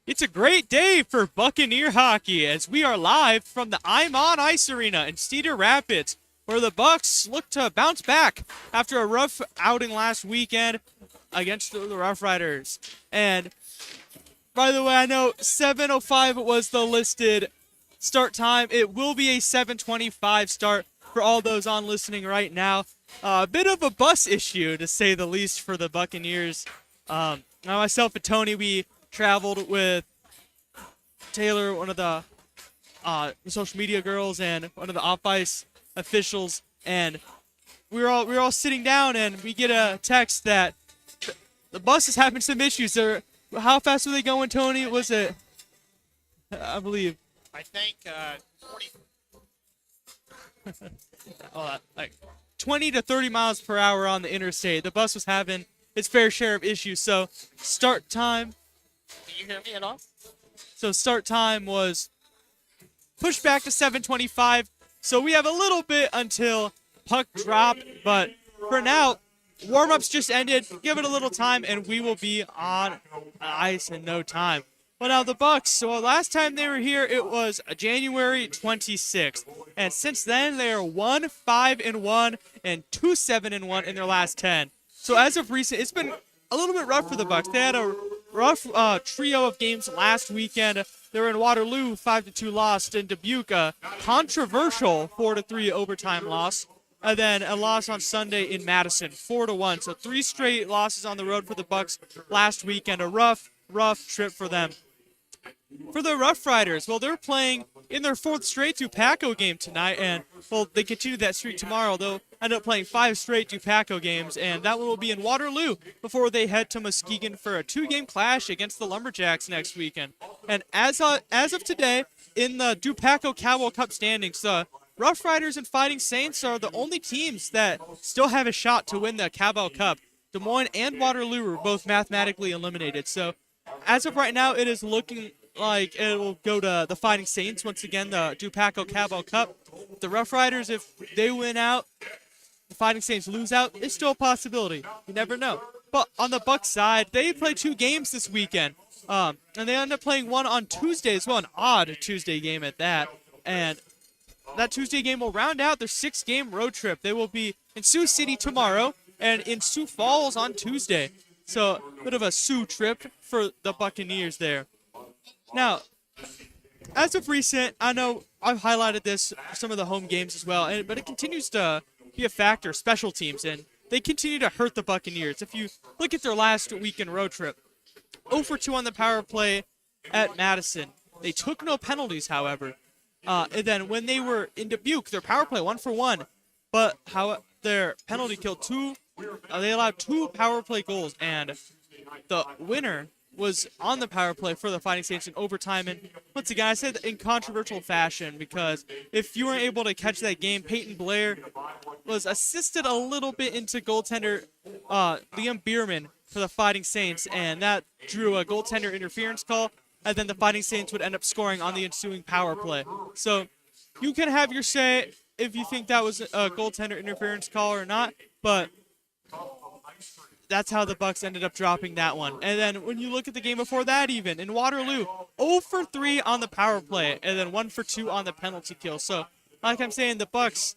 It's a great day for Buccaneer hockey as we are live from the I'm on Ice Arena in Cedar Rapids, where the Bucks look to bounce back after a rough outing last weekend against the RoughRiders. And by the way, I know 7:05 was the listed start time. It will be a 7:25 start for all those on listening right now. A bit of a bus issue, to say the least, for the Buccaneers. Myself and Tony, we traveled with Taylor, one of the social media girls, and one of the off-ice officials, and we were all sitting down, and we get a text that the bus is having some issues. How fast were they going, Tony? Was it, I believe, I think 40. like 20 to 30 miles per hour on the interstate? The bus was having its fair share of issues. So start time Can you hear me at all? start time was pushed back to 7:25. So we have a little bit until puck drop, but for now, warm-ups just ended. Give it a little time, and we will be on ice in no time. Well, now the Bucks. So last time they were here, it was January 26th, and since then they are 1-5-1 and 2-7-1 in their last 10. So as of recent, it's been a little bit rough for the Bucks. They had a rough trio of games last weekend. They were in Waterloo, 5-2 loss, in Dubuque, a controversial 4-3 overtime loss, and then a loss on Sunday in Madison, 4-1. So 3 straight losses on the road for the Bucks last weekend. A rough trip for them. For the RoughRiders, well, they're playing in their 4th straight Dupaco game tonight, and, well, they continue that streak tomorrow. They'll end up playing 5 straight Dupaco games, and that one will be in Waterloo before they head to Muskegon for a 2-game clash against the Lumberjacks next weekend. And as of today, in the Dupaco Cowboy Cup standings, the RoughRiders and Fighting Saints are the only teams that still have a shot to win the Cowboy Cup. Des Moines and Waterloo were both mathematically eliminated. So as of right now, it is looking like it will go to the Fighting Saints once again, the Dupaco Cowboy Cup. The RoughRiders, if they win out, the Fighting Saints lose out, it's still a possibility. You never know. But on the Bucks side, they played 2 games this weekend, and they end up playing one on Tuesday as well, an odd Tuesday game at that. And that Tuesday game will round out their 6-game road trip. They will be in Sioux City tomorrow and in Sioux Falls on Tuesday. So a bit of a Sioux trip for the Buccaneers there. Now, as of recent, I know I've highlighted this for some of the home games as well, but it continues to be a factor, special teams, and they continue to hurt the Buccaneers. If you look at their last weekend road trip, 0-2 on the power play at Madison. They took no penalties, however. And then when they were in Dubuque, their power play 1-for-1, but their penalty killed 2. They allowed 2 power play goals, and the winner was on the power play for the Fighting Saints in overtime. And once again, I said in controversial fashion, because if you weren't able to catch that game, Peyton Blair was assisted a little bit into goaltender Liam Bierman for the Fighting Saints, and that drew a goaltender interference call, and then the Fighting Saints would end up scoring on the ensuing power play. So you can have your say if you think that was a goaltender interference call or not, but that's how the Bucks ended up dropping that one. And then when you look at the game before that, even in Waterloo, 0-for-3 on the power play, and then 1-for-2 on the penalty kill. So, like I'm saying, the Bucks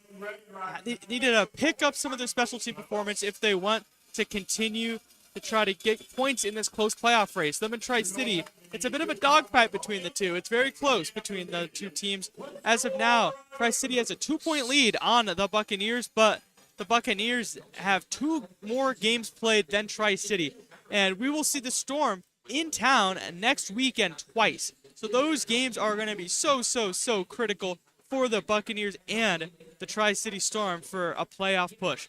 needed to pick up some of their special team performance if they want to continue to try to get points in this close playoff race. Them and Tri-City, it's a bit of a dogfight between the two. It's very close between the two teams. As of now, Tri-City has a 2-point lead on the Buccaneers, but the Buccaneers have 2 more games played than Tri-City. And we will see the Storm in town next weekend twice. So those games are going to be so critical for the Buccaneers and the Tri-City Storm for a playoff push.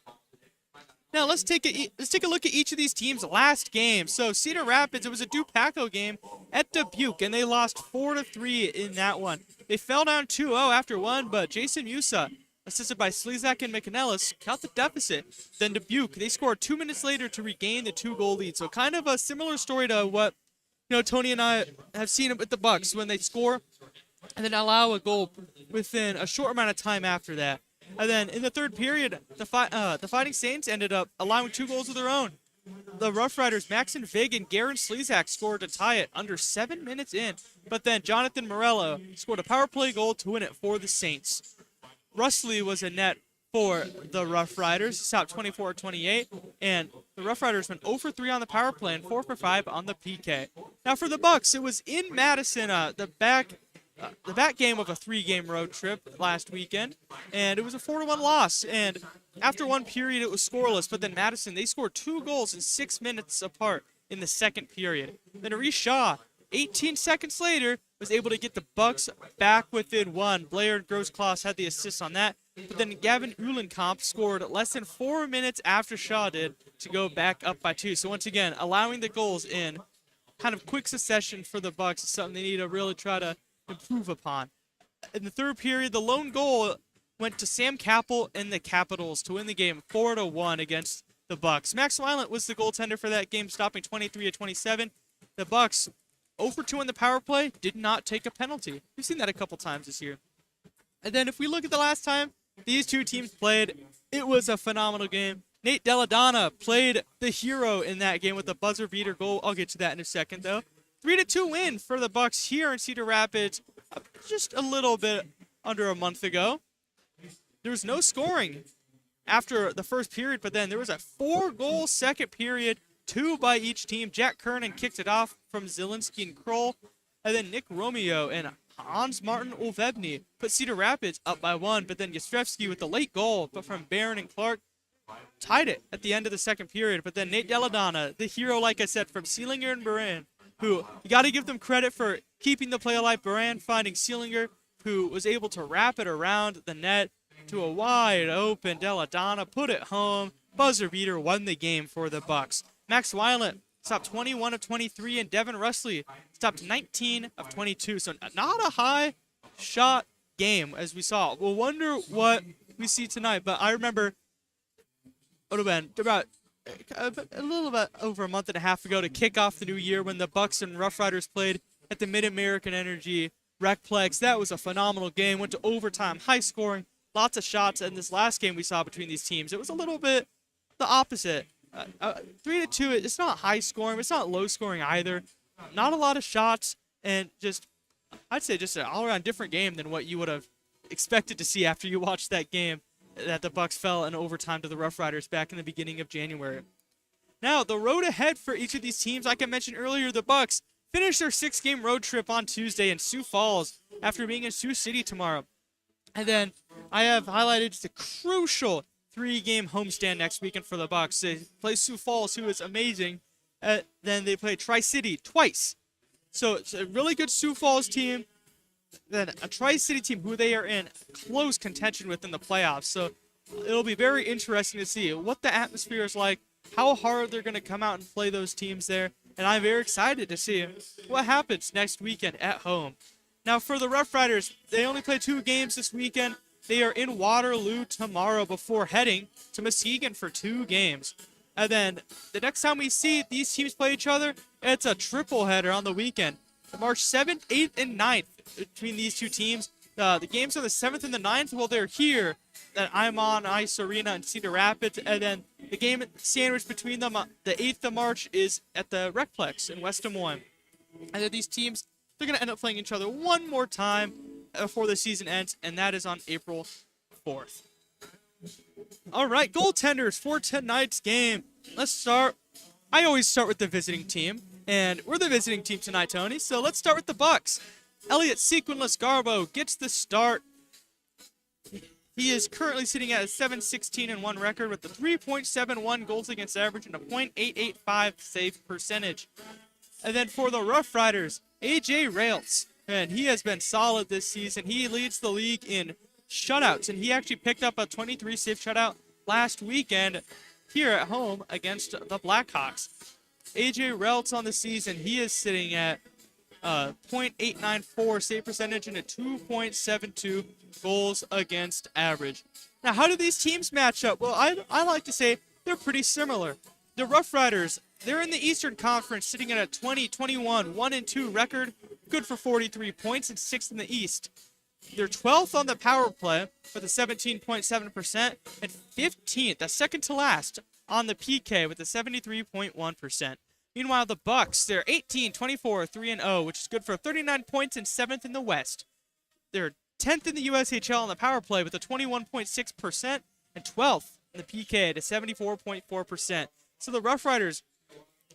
Now let's take a look at each of these teams' last game. So Cedar Rapids, it was a Dupaco game at Dubuque, and they lost 4-3 in that one. They fell down 2-0 after one, but Jason Musa, assisted by Slezak and McNellis, cut the deficit. Then Dubuque, they scored 2 minutes later to regain the 2-goal lead. So kind of a similar story to what Tony and I have seen with the Bucks when they score and then allow a goal within a short amount of time after that. And then in the third period, the Fighting Saints ended up allowing 2 goals of their own. the Rough Riders, Maxon Vig and Garen Slezak scored to tie it under 7 minutes in. But then Jonathan Morello scored a power play goal to win it for the Saints. Rusley was a net for the Rough Riders, stopped 24-28, and the Rough Riders went 0 for 3 on the power play and 4 for 5 on the PK. Now for the Bucks, it was in Madison, the back game of a 3-game road trip last weekend, and it was a 4-1 loss. And after one period, it was scoreless, but then Madison, they scored 2 goals in 6 minutes apart in the second period. Then Reece Shaw, 18 seconds later, was able to get the Bucks back within 1. Blair Grosskloss had the assist on that. But then Gavin Uhlenkamp scored less than 4 minutes after Shaw did to go back up by 2. So once again, allowing the goals in kind of quick succession for the Bucks is something they need to really try to improve upon. In the third period, the lone goal went to Sam Capel and the Capitals to win the game 4-1 against the Bucks. Max Violent was the goaltender for that game, stopping 23-27. The Bucks 0 for 2 on the power play, did not take a penalty. We've seen that a couple times this year. And then if we look at the last time these two teams played, it was a phenomenal game. Nate Deladonna played the hero in that game with a buzzer beater goal. I'll get to that in a second, though. 3-2 win for the Bucks here in Cedar Rapids just a little bit under a month ago. There was no scoring after the first period, but then there was a 4-goal second period, 2 by each team. Jack Kernan kicked it off from Zielinski and Kroll, and then Nick Romeo and Hans-Martin Olvebny put Cedar Rapids up by 1, but then Yastrzewski with the late goal, but from Barron and Clark, tied it at the end of the second period. But then Nate Deladonna, the hero, like I said, from Seelinger and Baran, who you got to give them credit for keeping the play alive. Baran finding Seelinger, who was able to wrap it around the net to a wide open Deladonna, put it home. Buzzer beater won the game for the Bucks. Max Violent stopped 21 of 23, and Devin Rusley stopped 19 of 22. So not a high shot game, as we saw. We'll wonder what we see tonight. But I remember it would have been about a little bit over a month and a half ago to kick off the new year when the Bucks and Rough Riders played at the Mid-American Energy Recplex. That was a phenomenal game. Went to overtime, high scoring, lots of shots. And this last game we saw between these teams, it was a little bit the opposite. 3-2, it's not high scoring, but it's not low scoring either. Not a lot of shots, and I'd say just an all-around different game than what you would have expected to see after you watched that game that the Bucks fell in overtime to the Rough Riders back in the beginning of January. Now, the road ahead for each of these teams, like I mentioned earlier, the Bucks finish their 6-game road trip on Tuesday in Sioux Falls after being in Sioux City tomorrow. And then I have highlighted the crucial 3-game homestand next weekend for the Bucks. They play Sioux Falls, who is amazing. Then they play Tri-City twice. So it's a really good Sioux Falls team. Then a Tri-City team who they are in close contention with in the playoffs. So it'll be very interesting to see what the atmosphere is like, how hard they're going to come out and play those teams there. And I'm very excited to see what happens next weekend at home. Now for the Rough Riders, they only play 2 games this weekend. They are in Waterloo tomorrow before heading to Muskegon for 2 games. And then the next time we see these teams play each other, it's a triple header on the weekend. March 7th, 8th, and 9th between these 2 teams. The games are the 7th and the 9th. Well, they're here at I'm on Ice Arena in Cedar Rapids. And then the game sandwiched between them, the 8th of March, is at the Recplex in West Des Moines. And then these teams, they're going to end up playing each other one more time before the season ends, and that is on April 4th. All right, goaltenders for tonight's game. Let's start. I always start with the visiting team, and we're the visiting team tonight, Tony. So let's start with the Bucks. Elliot Sequinless Garbo gets the start. He is currently sitting at a 7-16-1 record with a 3.71 goals against average and a .885 save percentage. And then for the Rough Riders, AJ Rails. And he has been solid this season. He leads the league in shutouts, and he actually picked up a 23-save shutout last weekend here at home against the Blackhawks. AJ Reltz on the season, he is sitting at .894 save percentage and a 2.72 goals against average. Now, how do these teams match up? Well, I like to say they're pretty similar. The Rough Riders, they're in the Eastern Conference, sitting at a 20-21, 1-2 record, good for 43 points and 6th in the East. They're 12th on the power play with a 17.7% and 15th, that's second to last, on the PK with a 73.1%. Meanwhile, the Bucks, they're 18, 24, 3-0, which is good for 39 points and 7th in the West. They're 10th in the USHL on the power play with a 21.6% and 12th in the PK at a 74.4%. So the RoughRiders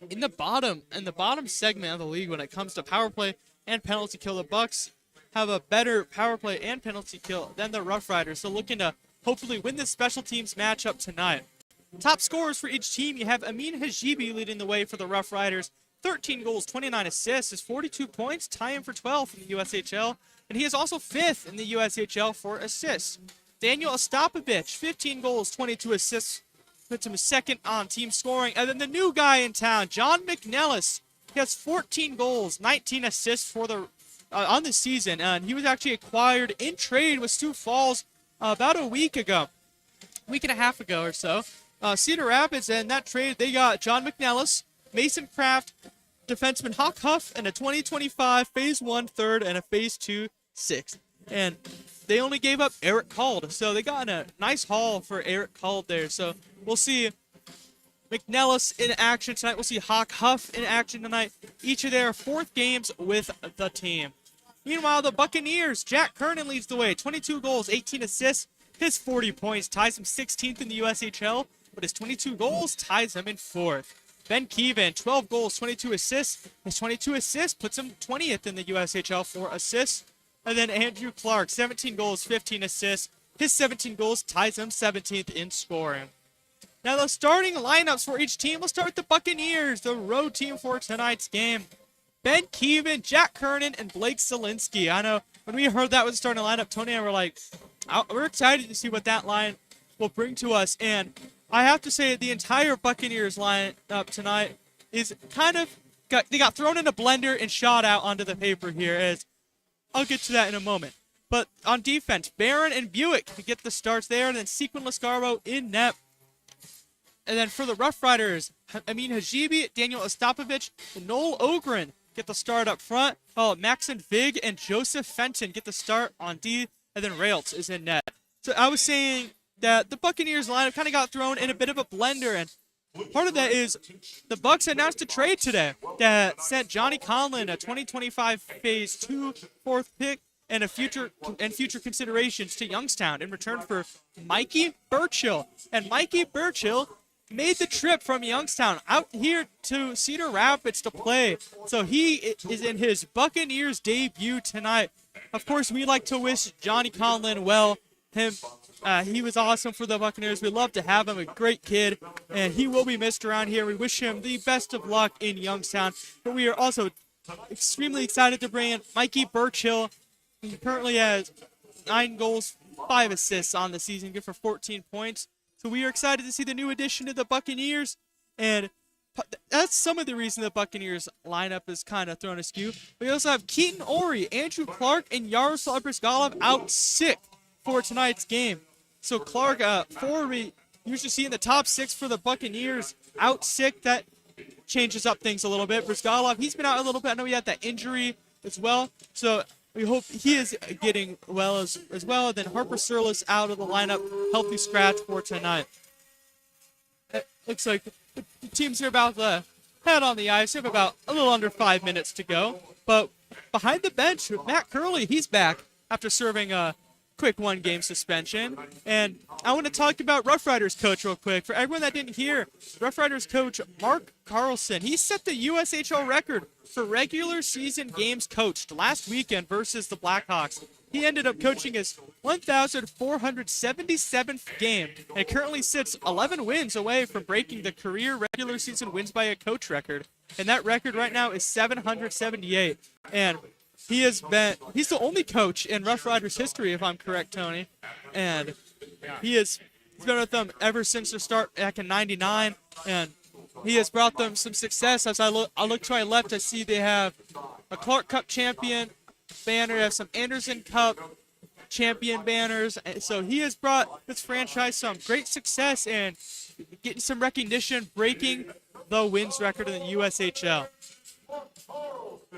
in the bottom segment of the league when it comes to power play and penalty kill. The Bucks have a better power play and penalty kill than the RoughRiders, so looking to hopefully win this special teams matchup tonight. Top scorers for each team, you have Amin Hajibi leading the way for the RoughRiders. 13 goals, 29 assists, is 42 points, tie him for 12th in the USHL, and he is also 5th in the USHL for assists. Daniel Ostapovich, 15 goals, 22 assists, puts him 2nd on team scoring. And then the new guy in town, John McNellis, he has 14 goals, 19 assists for the on the season, and he was actually acquired in trade with Sioux Falls about a week and a half ago or so. Cedar Rapids, and that trade, they got John McNellis, Mason Kraft, defenseman Hawk Huff, and a 2025 Phase 1 third and a Phase 2 sixth. And they only gave up Eric Cald, so they got a nice haul for Eric Cald there. So we'll see McNellis in action tonight. We'll see Hawk Huff in action tonight. Each of their 4th games with the team. Meanwhile, the Buccaneers, Jack Kernan leads the way. 22 goals, 18 assists. His 40 points ties him 16th in the USHL, but his 22 goals ties him in 4th. Ben Keevan, 12 goals, 22 assists. His 22 assists puts him 20th in the USHL for assists. And then Andrew Clark, 17 goals, 15 assists. His 17 goals ties him 17th in scoring. Now the starting lineups for each team, we'll start with the Buccaneers, the road team for tonight's game. Ben Keevan, Jack Kernan, and Blake Zielinski. I know when we heard that was the starting lineup, Tony and I were like, we're excited to see what that line will bring to us. And I have to say the entire Buccaneers lineup tonight is they got thrown in a blender and shot out onto the paper here. As I'll get to that in a moment. But on defense, Barron and Buick to get the starts there, and then Sequin Lascarbo in net. And then for the RoughRiders, Amin Hajibi, Daniel Ostapovich, and Noel Ogren get the start up front. Maxon Vig and Joseph Fenton get the start on D, and then Railts is in net. So I was saying that the Buccaneers lineup kind of got thrown in a bit of a blender, and part of that is the Bucks announced a trade today that sent Johnny Conlon a 2025 Phase 2 4th pick and future considerations to Youngstown in return for Mikey Burchill. And Mikey Burchill made the trip from Youngstown out here to Cedar Rapids to play. So he is in his Buccaneers debut tonight. Of course, we like to wish Johnny Conlon well. He was awesome for the Buccaneers. We love to have him, a great kid, and he will be missed around here. We wish him the best of luck in Youngstown. But we are also extremely excited to bring in Mikey Burchill. He currently has 9 goals, 5 assists on the season, good for 14 points. So we are excited to see the new addition to the Buccaneers, and that's some of the reason the Buccaneers lineup is kind of thrown askew. We also have Keaton Ory, Andrew Clark, and Yaroslav Brizgalov out sick for tonight's game. So Clark, 4 we usually see in the top 6 for the Buccaneers, out sick. That changes up things a little bit. Brizgalov, he's been out a little bit. I know he had that injury as well. So we hope he is getting well as well. Then Harper Surlis out of the lineup, healthy scratch for tonight. It looks like the teams are about to head on the ice. We have about a little under 5 minutes to go. But behind the bench, Matt Curley, he's back after serving a quick 1-game suspension. And I want to talk about RoughRiders coach real quick. For everyone that didn't hear, RoughRiders coach Mark Carlson, he set the USHL record for regular season games coached last weekend versus the Blackhawks. He ended up coaching his 1,477th game and currently sits 11 wins away from breaking the career regular season wins by a coach record. And that record right now is 778. And he's the only coach in RoughRiders history, if I'm correct, Tony. And he's been with them ever since their start back in '99, and he has brought them some success. As I look to my left, I see they have a Clark Cup champion banner. They have some Anderson Cup champion banners. And so he has brought this franchise some great success and getting some recognition, breaking the wins record in the USHL.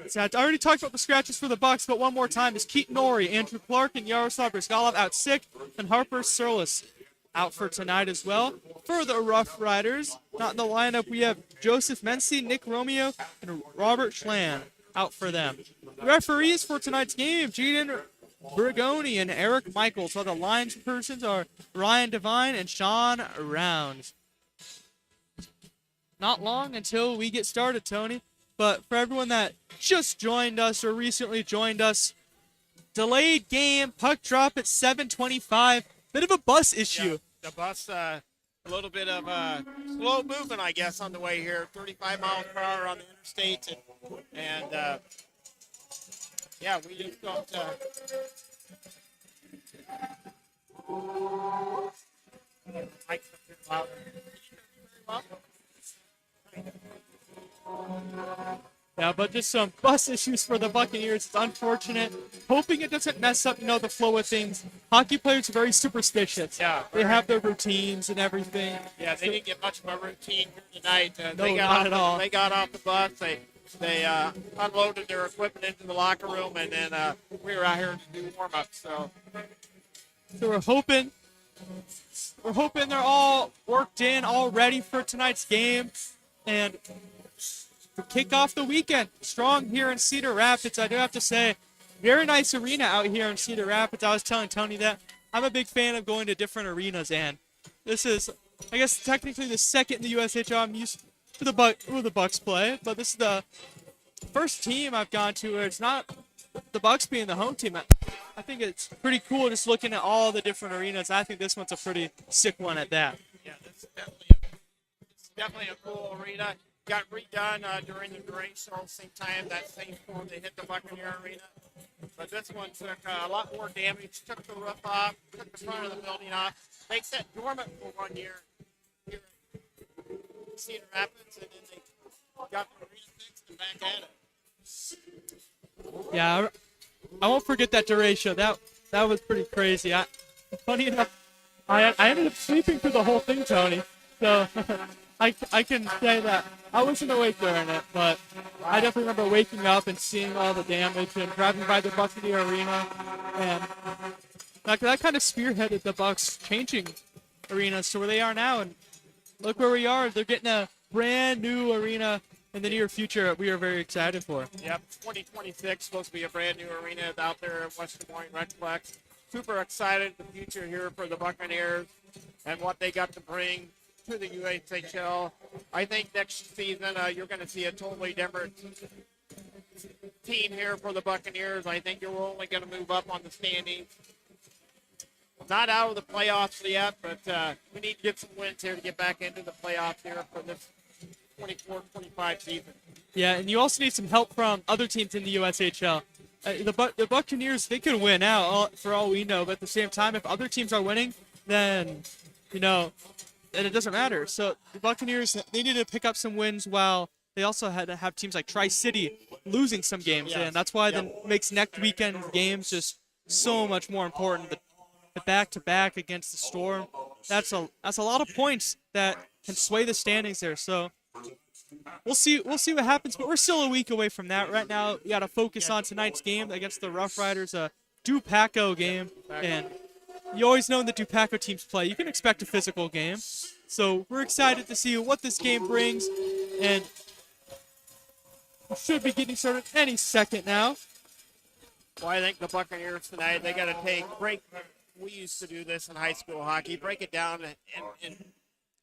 So I already talked about the scratches for the Bucks, but one more time is Keaton Ory, Andrew Clark, and Yaroslav Brizgalov out sick, and Harper Surlis out for tonight as well. For the Rough Riders, not in the lineup, we have Joseph Mency, Nick Romeo, and Robert Schlan out for them. Referees for tonight's game, Jaden Brigoni and Eric Michaels, while the lines persons are Ryan Devine and Sean Rounds. Not long until we get started, Tony. But for everyone that just joined us or recently joined us, delayed game, puck drop at 7:25. Bit of a bus issue. Yeah, the bus, a little bit of slow movement, I guess, on the way here. 35 miles per hour on the interstate. And yeah, we just don't. Mike's a bit louder. Well, Yeah, but just some bus issues for the Buccaneers. It's unfortunate. Hoping it doesn't mess up, the flow of things. Hockey players are very superstitious. Yeah. They have their routines and everything. yeah, they didn't get much of a routine here tonight. No, not at all. They got off the bus. They unloaded their equipment into the locker room, and then we were out here to do warm-ups. So So we're hoping they're all worked in, all ready for tonight's game. And to kick off the weekend strong here in Cedar Rapids, I do have to say, very nice arena out here in Cedar Rapids. I was telling Tony that I'm a big fan of going to different arenas, and this is, I guess, technically the second in the USHL I'm used to where the Bucks play, but this is the first team I've gone to where it's not the Bucks being the home team. I think it's pretty cool just looking at all the different arenas. I think this one's a pretty sick one at that. yeah, it's definitely a cool arena. Got redone during the duration at the same time. That same floor they hit the Buccaneer Arena. But this one took a lot more damage. Took the roof off, took the front of the building off. They sat dormant for 1 year here in Cedar Rapids, and then they got the arena fixed and back at it. Yeah, I won't forget that derecho. That was pretty crazy. Funny enough, I ended up sleeping through the whole thing, Tony. So I can say that I wasn't awake during it, but I definitely remember waking up and seeing all the damage and driving by the Buccaneer Arena, and that kind of spearheaded the Bucks changing arenas to where they are now. And look where we are. They're getting a brand new arena in the near future. We are very excited for. Yep, 2026 supposed to be a brand new arena out there at West Des Moines Redplex. Super excited the future here for the Buccaneers and what they got to bring to the USHL. I think next season you're going to see a totally different team here for the Buccaneers. I think you're only going to move up on the standings. Not out of the playoffs yet, but we need to get some wins here to get back into the playoffs here for this 24-25 season. Yeah, and you also need some help from other teams in the USHL. The Buccaneers, they could win out for all we know, but at the same time, if other teams are winning, then, and it doesn't matter. So the Buccaneers, they need to pick up some wins while they also had to have teams like Tri-City losing some games. Yes. And that's why that makes next weekend games just so much more important. The back-to-back against the Storm, that's a lot of points that can sway the standings there. So we'll see what happens, but we're still a week away from that. Right now, we got to focus on tonight's game against the RoughRiders, a Dupaco game. And you always know when the Dupaco teams play, you can expect a physical game. So we're excited to see what this game brings, and we should be getting started any second now. Well, I think the Buccaneers tonight, they got to break. We used to do this in high school hockey. Break it down in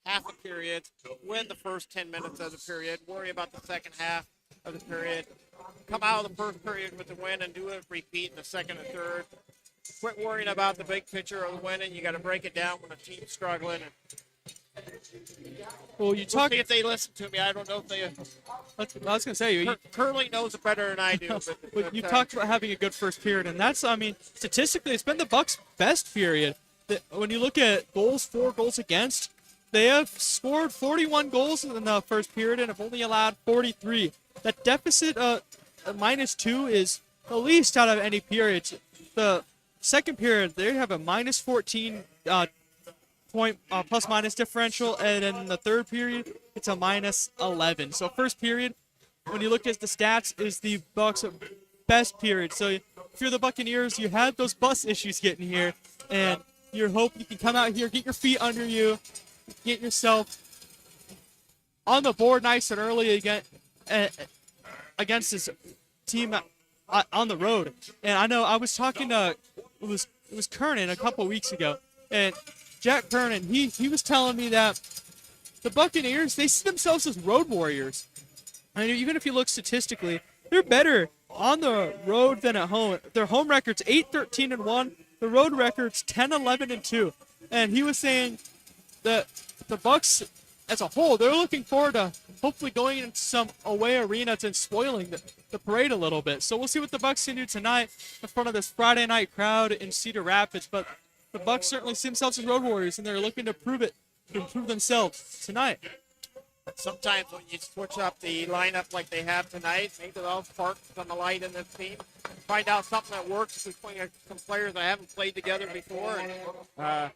half a period. Win the first 10 minutes of the period. Worry about the second half of the period. Come out of the first period with the win and do it repeat in the second and third. Quit worrying about the big picture of the winning. You got to break it down when a team's struggling. Well, We'll see if they listen to me. I don't know if they. I was gonna say Curly knows it better than I do. But you talked about having a good first period, and that's, statistically, it's been the Bucks' best period. When you look at goals for, goals against, they have scored 41 goals in the first period and have only allowed 43. That deficit -2 is the least out of any period. The second period, they have a -14 point plus-minus differential, and in the third period, it's a -11. So first period, when you look at the stats, is the Bucks' best period. So if you're the Buccaneers, you had those bus issues getting here, and You're hoping you can come out here, get your feet under you, get yourself on the board nice and early against this team on the road. And I know I was talking to it was Kernan a couple weeks ago, and Jack Kernan he was telling me that the Buccaneers, they see themselves as road warriors. And even if you look statistically, they're better on the road than at home. Their home record's 8-13-1. The road record's 10-11-2. And he was saying that the Bucks as a whole, they're looking forward to hopefully going into some away arenas and spoiling the parade a little bit. So we'll see what the Bucks can do tonight in front of this Friday night crowd in Cedar Rapids. But the Bucks certainly see themselves as road warriors, and they're looking to improve themselves tonight. Sometimes when you switch up the lineup like they have tonight, maybe they'll spark some light in this team. Find out something that works between some players that haven't played together before. And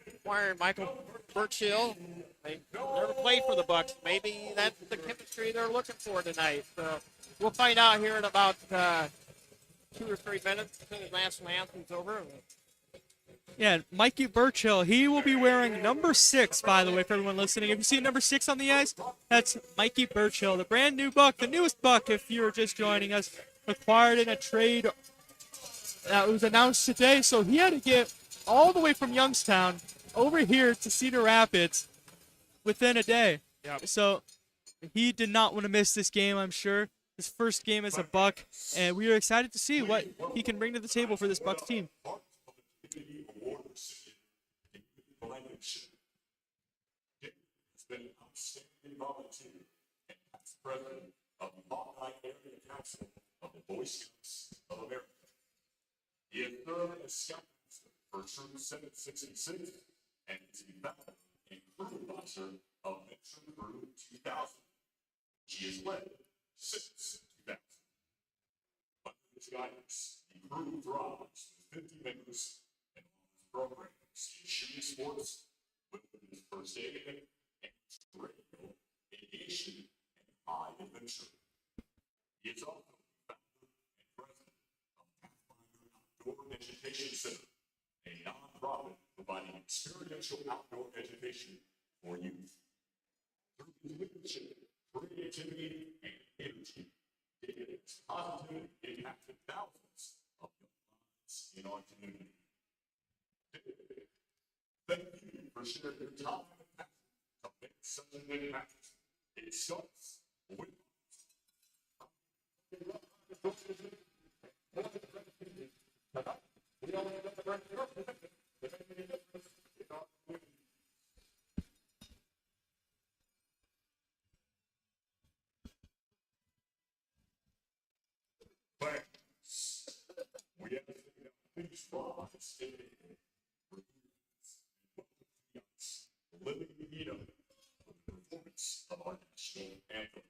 acquiring Michael Birchill, they never played for the Bucks. Maybe that's the chemistry they're looking for tonight. So we'll find out here in about 2 or 3 minutes until the national anthem's over. Yeah, Mikey Birchill, he will be wearing number 6, by the way, for everyone listening. If you see number 6 on the ice, that's Mikey Birchill, the brand new Buck, the newest Buck, if you're just joining us, acquired in a trade that was announced today. So he had to get all the way from Youngstown over here to Cedar Rapids within a day. Yep. So he did not want to miss this game, I'm sure. His first game as a Buck, and we are excited to see what he can bring to the table for this Bucks team. Has been an outstanding volunteer and past president of the Hawkeye Area Council of the Boy Scouts of America. He has served as Scout Master for Troop 766 and is the founder and crew advisor of Veteran Crew 2000. He has led since 2000. Under his guidance, the crew thrives with 50 members and offers programs in shooting sports, his first aid, and radio, aviation, and high adventure. He is also founder and president of Pathfinder Outdoor Education Center, a nonprofit providing experiential outdoor education for youth. Through his leadership, creativity, and energy, David has positively impacted thousands of young lives in our community. David, thank you for sharing your time and passion to make such an impact. It starts with plans. We have to figure out things wrong and stay living the heat of the performance of our national anthem.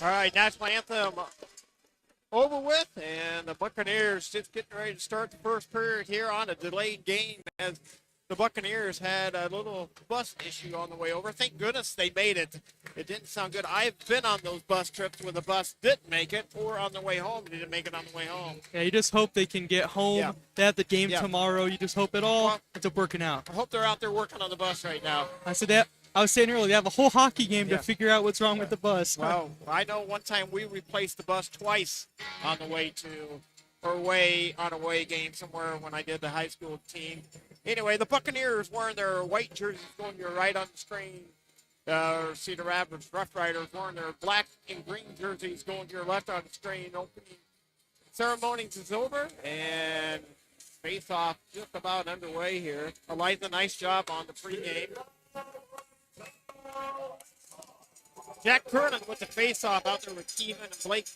All right, national anthem over with, and the Buccaneers just getting ready to start the first period here on a delayed game as the Buccaneers had a little bus issue on the way over. Thank goodness they made it. It didn't sound good. I've been on those bus trips where the bus didn't make it, or on the way home didn't make it on the way home. Yeah, you just hope they can get home. Yeah. They have the game Yeah. tomorrow. You just hope it all Well- ends up working out. I hope they're out there working on the bus right now. I said that. I was saying earlier, they have a whole hockey game Yeah. to figure out what's wrong with the bus. Well, I know one time we replaced the bus twice on the way to, or away on a away game somewhere when I did the high school team. Anyway, the Buccaneers wearing their white jerseys going to your right on the screen. Cedar Rapids RoughRiders wearing their black and green jerseys going to your left on the screen. Opening ceremonies is over, and face-off just about underway here. Eliza, nice job on the pregame. Jack Kernan with the face-off out there with Keevan and Blake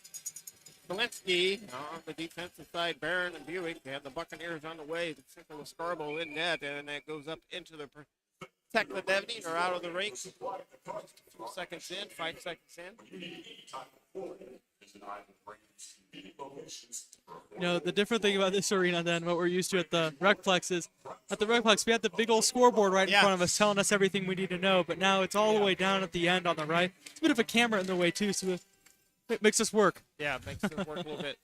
Walensky on the defensive side. Barron and Buick, and the Buccaneers on the way. The Central Scarborough in net, and that goes up into the protect the Devney. They're out of the ring. 2 seconds in, 5 seconds in. You know, the different thing about this arena than what we're used to at the Recplex is, at the Recplex, we had the big old scoreboard right in Yeah. front of us telling us everything we need to know, but now it's all the way down at the end on the right. It's a bit of a camera in the way, too, so it makes us work. Yeah, it makes it work a little bit.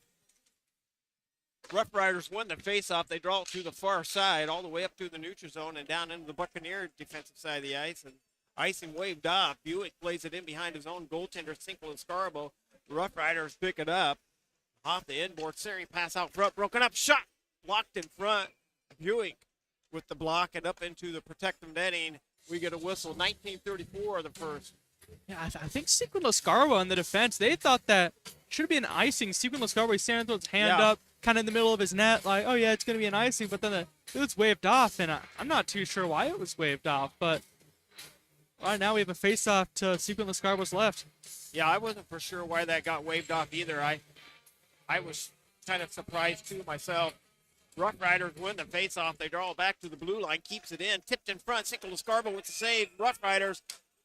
RoughRiders win the face-off. They draw it to the far side, all the way up through the neutral zone and down into the Buccaneer defensive side of the ice. And icing waved off. Buick plays it in behind his own goaltender, Sinkle and Scarborough. The RoughRiders pick it up. Off the inboard, Seri pass out front, broken up, shot, blocked in front. Buick with the block and up into the protective netting. We get a whistle. 19:34 the first. Yeah, I think Sequin Lascarbo in the defense, they thought that should be an icing. Sequin Lascarbo standing with his hand Yeah. up, kind of in the middle of his net, like, oh yeah, it's going to be an icing, but then it was waved off, and I'm not too sure why it was waved off, but right now we have a face-off to Sequin Lascarbo's left. Yeah, I wasn't for sure why that got waved off either. I was kind of surprised too myself. RoughRiders win the face-off. They draw it back to the blue line, keeps it in, tipped in front. Sinkle Scarborough with the save. RoughRiders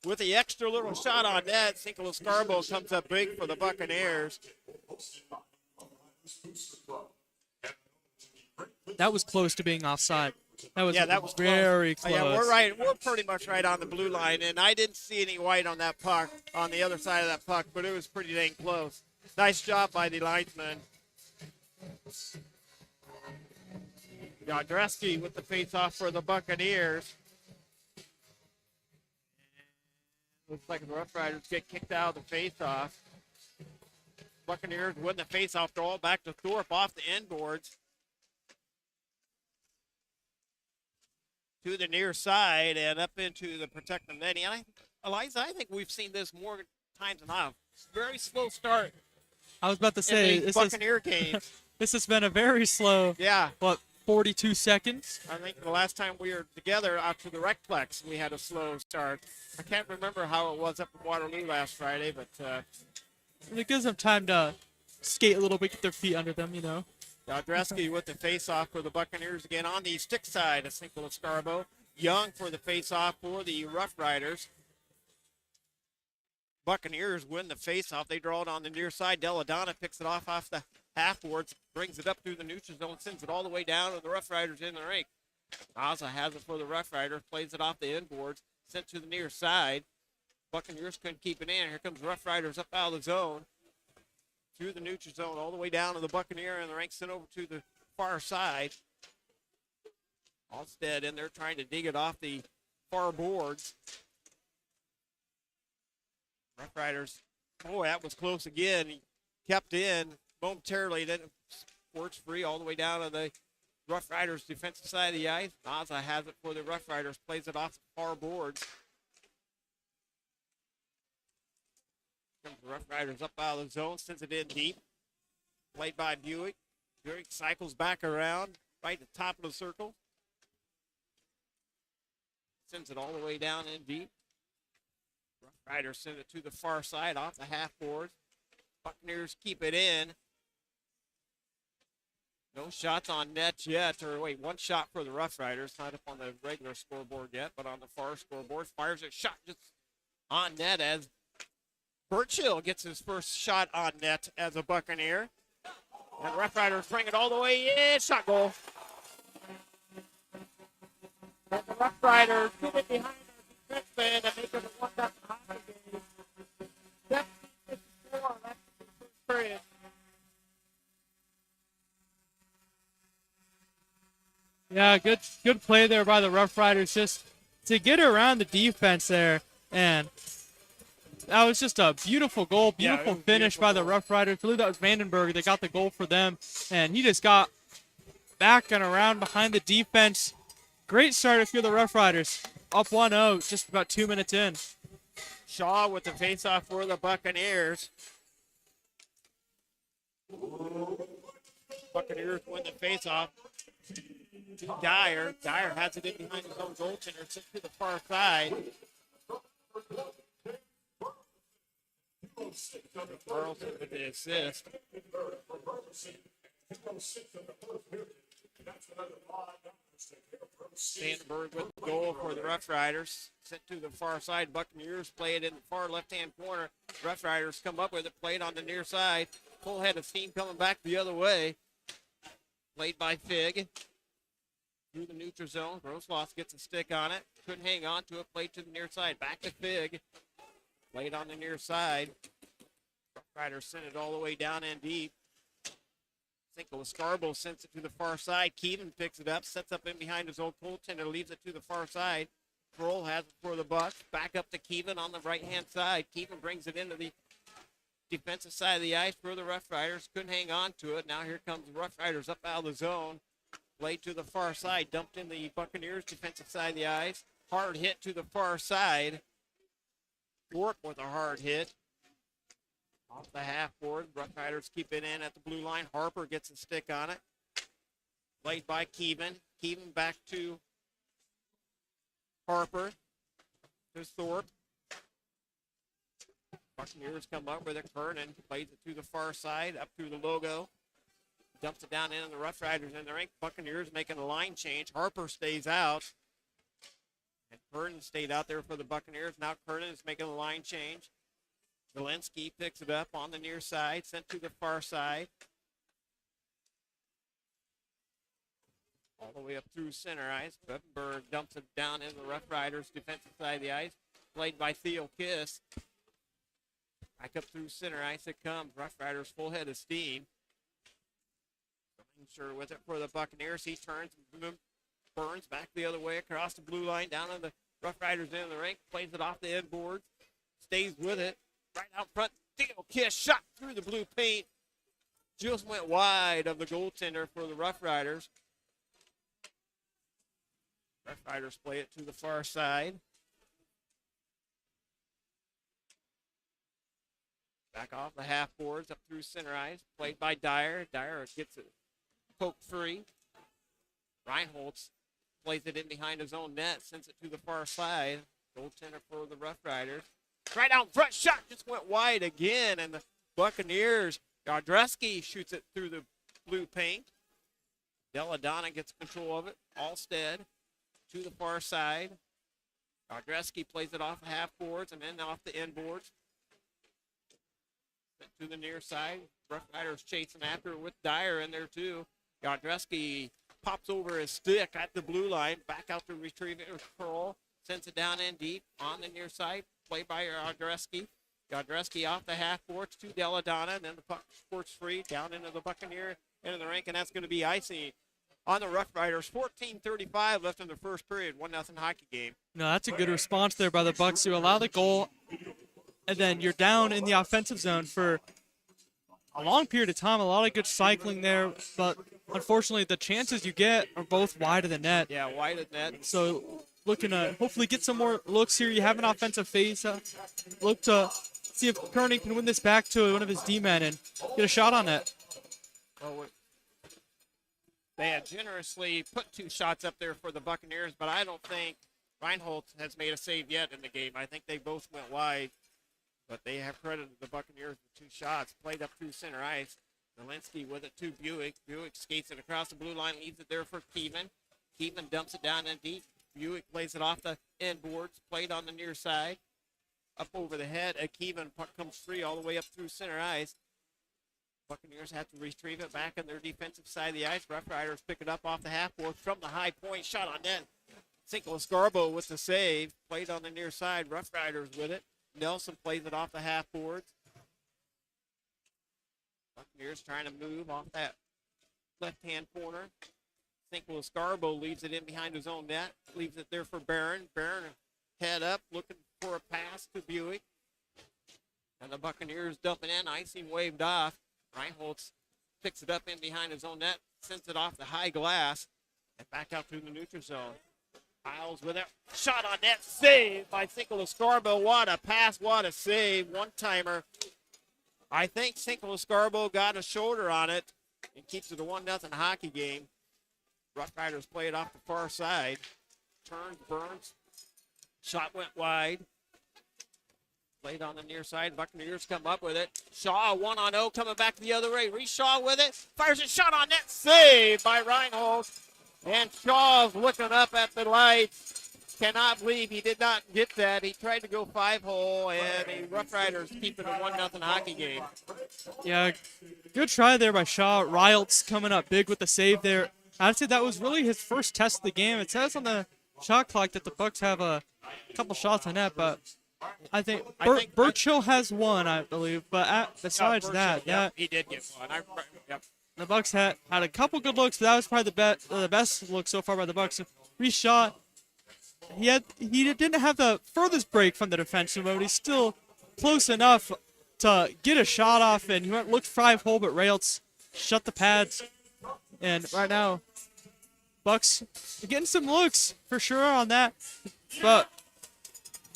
with the extra little shot on net. Sinkle Scarborough comes up big for the Buccaneers. That was close to being offside. That was very close. Yeah, we're right. We're pretty much right on the blue line, and I didn't see any white on that puck, on the other side of that puck, but it was pretty dang close. Nice job by the linesman. Yadreski with the face-off for the Buccaneers. Looks like the RoughRiders get kicked out of the face-off. Buccaneers win the face-off, draw back to Thorpe off the inboards. To the near side and up into the protective netting. And Eliza, I think we've seen this more times than not. Very slow start. I was about to say, in the Buccaneer games. This has been a very slow, Yeah, 42 seconds? I think the last time we were together out to the Recplex, we had a slow start. I can't remember how it was up in Waterloo last Friday, but It gives them time to skate a little bit, get their feet under them, you know. Dodreski with the face-off for the Buccaneers again on the stick side of Sinkle and Scarborough. Young for the face-off for the RoughRiders. Buccaneers win the face-off. They draw it on the near side. Deladonna picks it off the half-boards, brings it up through the neutral zone, sends it all the way down to the RoughRiders in the rink. Ozza has it for the RoughRiders, plays it off the inboards, sent to the near side. Buccaneers couldn't keep it in. Here comes RoughRiders up out of the zone. Through the neutral zone, all the way down to the Buccaneer, and the rank sent over to the far side. Alstead in there trying to dig it off the far boards. RoughRiders, boy, that was close again. He kept in momentarily, then works free all the way down to the RoughRiders defensive side of the ice. Naza has it for the RoughRiders, plays it off the far boards. Comes the RoughRiders up out of the zone, sends it in deep. Played by Buick. Buick cycles back around, right at the top of the circle. Sends it all the way down in deep. RoughRiders send it to the far side off the half boards. Buccaneers keep it in. No shots on net yet, or wait, one shot for the RoughRiders, not up on the regular scoreboard yet, but on the far scoreboard. Fires a shot just on net as Birchill gets his first shot on net as a Buccaneer. And RoughRiders bring it all the way in. Shot goal. And the Rough Riders get it behind our defenseman and make it a 1-0 hockey game. 17:54 left in the first period. Yeah, good play there by the Rough Riders just to get around the defense there. And that was just a beautiful goal, Yeah, it beautiful was a finish beautiful by the goal. Rough Riders. I believe that was Vandenberg that got the goal for them. And he just got back and around behind the defense. Great start if you're the Rough Riders. Up 1-0 just about 2 minutes in. Shaw with the faceoff for the Buccaneers. Buccaneers win the faceoff to Dyer. Dyer has it in behind his own goaltender, sent to the far side. Carlson with the assist. Sandberg with the goal for the Rough Riders. Sent to the far side. Buccaneers play it in the far left-hand corner. Rough Riders come up with it, played on the near side. Full head of steam coming back the other way. Played by Fig. Through the neutral zone. Grosloss gets a stick on it. Couldn't hang on to it. Played to the near side. Back to Fig. Played on the near side. Rough Riders sent it all the way down and deep. I think it was Scarbo sends it to the far side. Keevan picks it up, sets up in behind his old goaltender, leaves it to the far side. Kroll has it for the Bucks. Back up to Keevan on the right-hand side. Keevan brings it into the defensive side of the ice for the Rough Riders. Couldn't hang on to it. Now here comes the Rough Riders up out of the zone. Played to the far side. Dumped in the Buccaneers defensive side of the ice. Hard hit to the far side. Thorpe with a hard hit. Off the half board. Rough Riders keep it in at the blue line. Harper gets a stick on it. Played by Keevan. Keevan back to Harper. To Thorpe. Buccaneers come up with it. Kernan plays it to the far side, up through the logo. Dumps it down in the Rough Riders in the rink. Buccaneers making a line change. Harper stays out. And Kernan stayed out there for the Buccaneers. Now Kernan is making a line change. Zelensky picks it up on the near side, sent to the far side. All the way up through center ice. Bevenberg dumps it down in the Rough Riders defensive side of the ice. Played by Theo Kiss. Back up through center ice it comes. Rough Riders full head of steam. Sure with it for the Buccaneers. He turns and burns back the other way across the blue line down on the Rough Riders in the rink. Plays it off the end board. Stays with it. Right out front, Theo Kiss shot through the blue paint. Just went wide of the goaltender for the Rough Riders. Rough Riders play it to the far side. Back off the half boards up through center ice. Played by Dyer. Dyer gets it poked free. Reinholtz plays it in behind his own net, sends it to the far side. Goaltender for the Rough Riders. Right out front, shot just went wide again, and the Buccaneers, Godreski shoots it through the blue paint. Deladonna gets control of it. Alstead to the far side. Godreski plays it off the half boards and then off the end boards. Sent to the near side. Rough Riders chasing after with Dyer in there too. Godreski pops over his stick at the blue line. Back out to retrieve it with Kroll. Sends it down in deep on the near side. Played by Godreski. Godreski off the half boards to Deladonna. And then the puck squirts free down into the Buccaneer, into the rink. And that's going to be icing on the Rough Riders. 14:35 left in the first period. 1-0 hockey game. No, that's a good response there by the Bucks to allow the goal. And then you're down in the offensive zone for a long period of time. A lot of good cycling there. But unfortunately, the chances you get are both wide of the net. Yeah, wide of net. So looking to hopefully get some more looks here. You have an offensive face. Look to see if Kernan can win this back to one of his D-men and get a shot on it. Well, they had generously put 2 shots up there for the Buccaneers, but I don't think Reinholdt has made a save yet in the game. I think they both went wide, but they have credited the Buccaneers with 2 shots. Played up through center ice. Zelensky with it to Buick. Buick skates it across the blue line, leaves it there for Keevan. Keevan dumps it down in deep. Buick plays it off the end boards, played on the near side. Up over the head, Keevan puck comes free all the way up through center ice. Buccaneers have to retrieve it back on their defensive side of the ice. Rough Riders pick it up off the half board from the high point. Shot on net. Cinco Escarbo with the save. Played on the near side. Rough Riders with it. Nelson plays it off the half boards. Buccaneers trying to move off that left-hand corner. Cinco Escarbo leaves it in behind his own net. Leaves it there for Barron. Barron head up, looking for a pass to Buick. And the Buccaneers dumping in. Icing waved off. Reinholtz picks it up in behind his own net. Sends it off the high glass. And back out through the neutral zone. Piles with it. Shot on net. Save by Cinco Escarbo. What a pass. What a save. One-timer. I think Cinco Escarbo got a shoulder on it and keeps it a 1-0 hockey game. Rough Riders play it off the far side. Turns, burns. Shot went wide. Played on the near side. Buccaneers come up with it. Shaw 1-0 coming back the other way. Reese Shaw with it. Fires a shot on net. Saved by Reinhold. And Shaw's looking up at the lights. Cannot believe he did not get that. He tried to go 5-hole, and the Rough Riders keeping a 1-0 hockey game. Yeah, good try there by Shaw. Ryltz coming up big with the save there. I'd say that was really his first test of the game. It says on the shot clock that the Bucks have a couple shots on net, but I think Burchill has one, I believe. But besides that, he did get one. The Bucks had a couple good looks, but that was probably the best look so far by the Bucks. Reshot. He didn't have the furthest break from the defenseman, but he's still close enough to get a shot off, and he looked 5-hole, but Ryltz shut the pads. And right now, Bucks are getting some looks for sure on that. But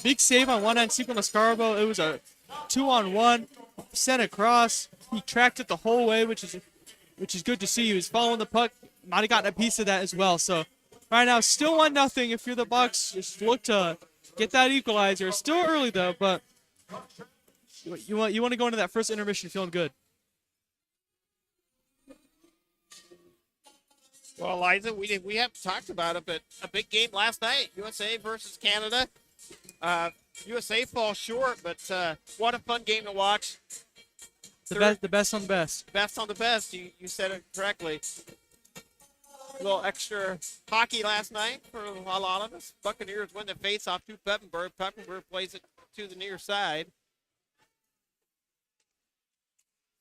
big save on one end, Cinco Escarbo. It was a 2-on-1, sent across. He tracked it the whole way, which is good to see. He was following the puck, might have gotten a piece of that as well. So right now, still 1-0. If you're the Bucks, just look to get that equalizer. It's still early though, but you want to go into that first intermission feeling good. Well, Liza, we haven't talked about it, but a big game last night, USA versus Canada. USA falls short, but what a fun game to watch. The best on the best. Best on the best. You said it correctly. A little extra hockey last night for a lot of us. Buccaneers win the face-off to Peppenberg. Peppenberg plays it to the near side.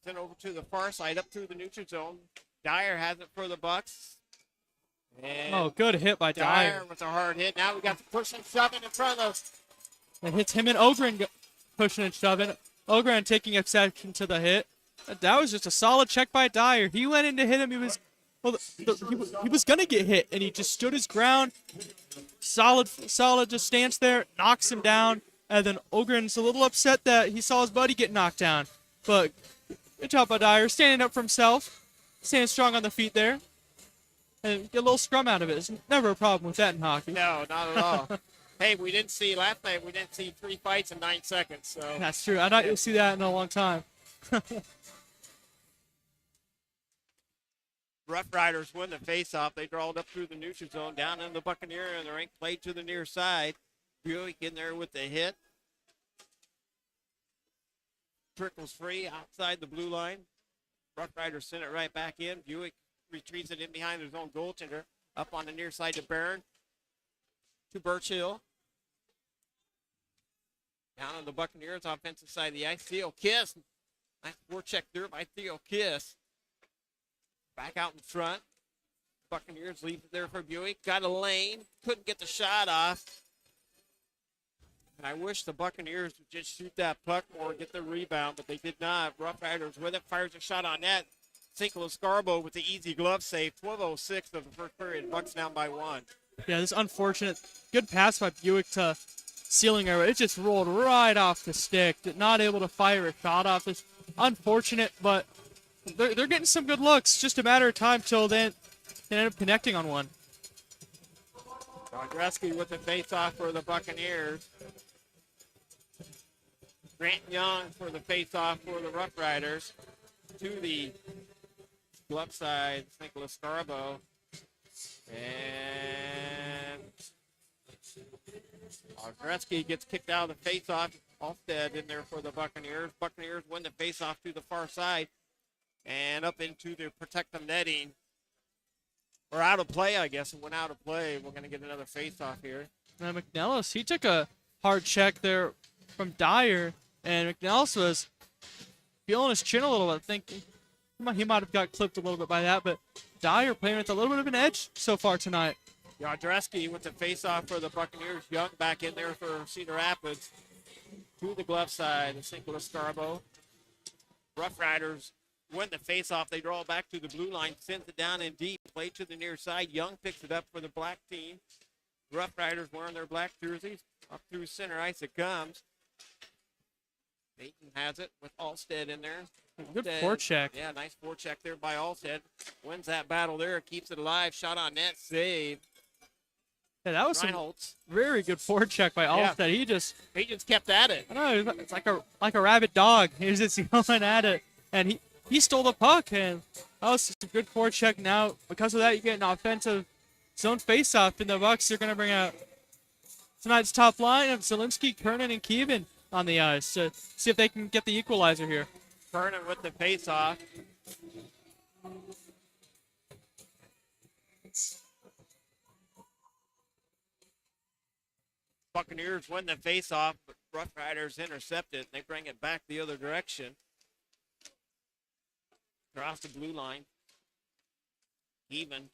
Then over to the far side, up through the neutral zone. Dyer has it for the Bucks. And good hit by Dyer. With a hard hit. Now we got the push and shoving in front of us. It hits him and Ogren pushing and shoving. Ogren taking exception to the hit. That was just a solid check by Dyer. He went in to hit him. He was gonna get hit, and he just stood his ground. Solid just stance there, knocks him down, and then Ogren's a little upset that he saw his buddy get knocked down. But good job by Dyer, standing up for himself, standing strong on the feet there, and get a little scrum out of it. There's never a problem with that in hockey. No, not at all. Hey, last night we didn't see 3 fights in 9 seconds. So that's true. I thought you'll see that in a long time. Rough Riders win the face-off. They drawled up through the neutral zone, down in the Buccaneer and the rink, played to the near side. Buick in there with the hit. Trickles free outside the blue line. Rough Riders send it right back in. Buick retreats it in behind his own goaltender. Up on the near side to Barron. To Burchill. Down on the Buccaneers offensive side of the ice. Theo Kiss. Nice forecheck there by Theo Kiss. Back out in front. Buccaneers leave it there for Buick. Got a lane. Couldn't get the shot off. And I wish the Buccaneers would just shoot that puck more, get the rebound, but they did not. Rough Riders with it. Fires a shot on net. Cinco Escarbo with the easy glove save. 12:06 of the first period. Bucks down by 1. Yeah, this unfortunate. Good pass by Buick to Sealinger. It just rolled right off the stick. Not able to fire a shot off. It's unfortunate, but they're getting some good looks. Just a matter of time till then they end up connecting on one. Gretzky with the face-off for the Buccaneers. Grant Young for the face-off for the Rough Riders. To the glove side, Nicholas Scarborough. And Gretzky gets kicked out of the face-off. Alstead in there for the Buccaneers. Buccaneers win the face-off to the far side and up into the protective netting. Or out of play, I guess. It went out of play. We're going to get another face-off here. Now McNellis, he took a hard check there from Dyer, and McNellis was feeling his chin a little bit, thinking he might have got clipped a little bit by that, but Dyer playing with a little bit of an edge so far tonight. Yardreski with the face-off for the Buccaneers. Young back in there for Cedar Rapids. To the glove side, the single to Scarborough. RoughRiders win the face-off. They draw back to the blue line, sends it down in deep. Play to the near side. Young picks it up for the black team. RoughRiders wearing their black jerseys. Up through center ice it comes. Dayton has it with Alstead in there. Good forecheck. Yeah, nice forecheck there by Alstead. Wins that battle there, keeps it alive. Shot on net, save. Yeah, that was some Reinholtz. very good forecheck by Yeah. Alstead. He just kept at it. I don't know, it's like a rabid dog. He was just going at it, and he stole the puck, and that was just a good forecheck. Now, because of that, you get an offensive zone faceoff, and the Bucks are going to bring out tonight's top line of Zielinski, Kernan, and Keevan on the ice to see if they can get the equalizer here. Kernan with the face-off. Buccaneers win the face-off, but RoughRiders intercept it. They bring it back the other direction. Across the blue line. Keevan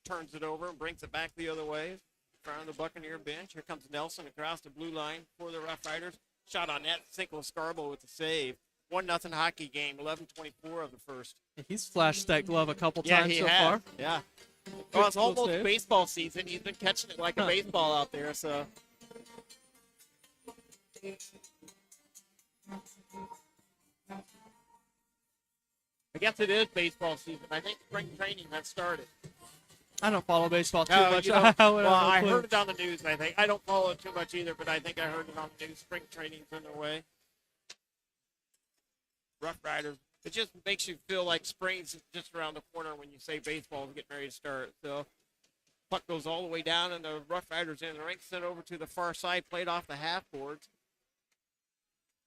turns it over and brings it back the other way. In front of the Buccaneer bench. Here comes Nelson across the blue line for the RoughRiders. Shot on net. Single Scarborough with the save. 1-0 hockey game. 11:24 of the first. He's flashed that glove a couple times so far. Yeah. Well, it's almost save. baseball season. He's been catching it like a baseball out there, so. I guess it is baseball season. I think spring training has started. I don't follow baseball too No, much. you don't. I would have Well, no I clue. heard it on the news, I think. I don't follow it too much either, but I think I heard it on the news. Spring training's underway. RoughRiders. It just makes you feel like spring's just around the corner when you say baseball is getting ready to start. So, puck goes all the way down, and the RoughRiders in the rink, sent over to the far side, played off the half boards.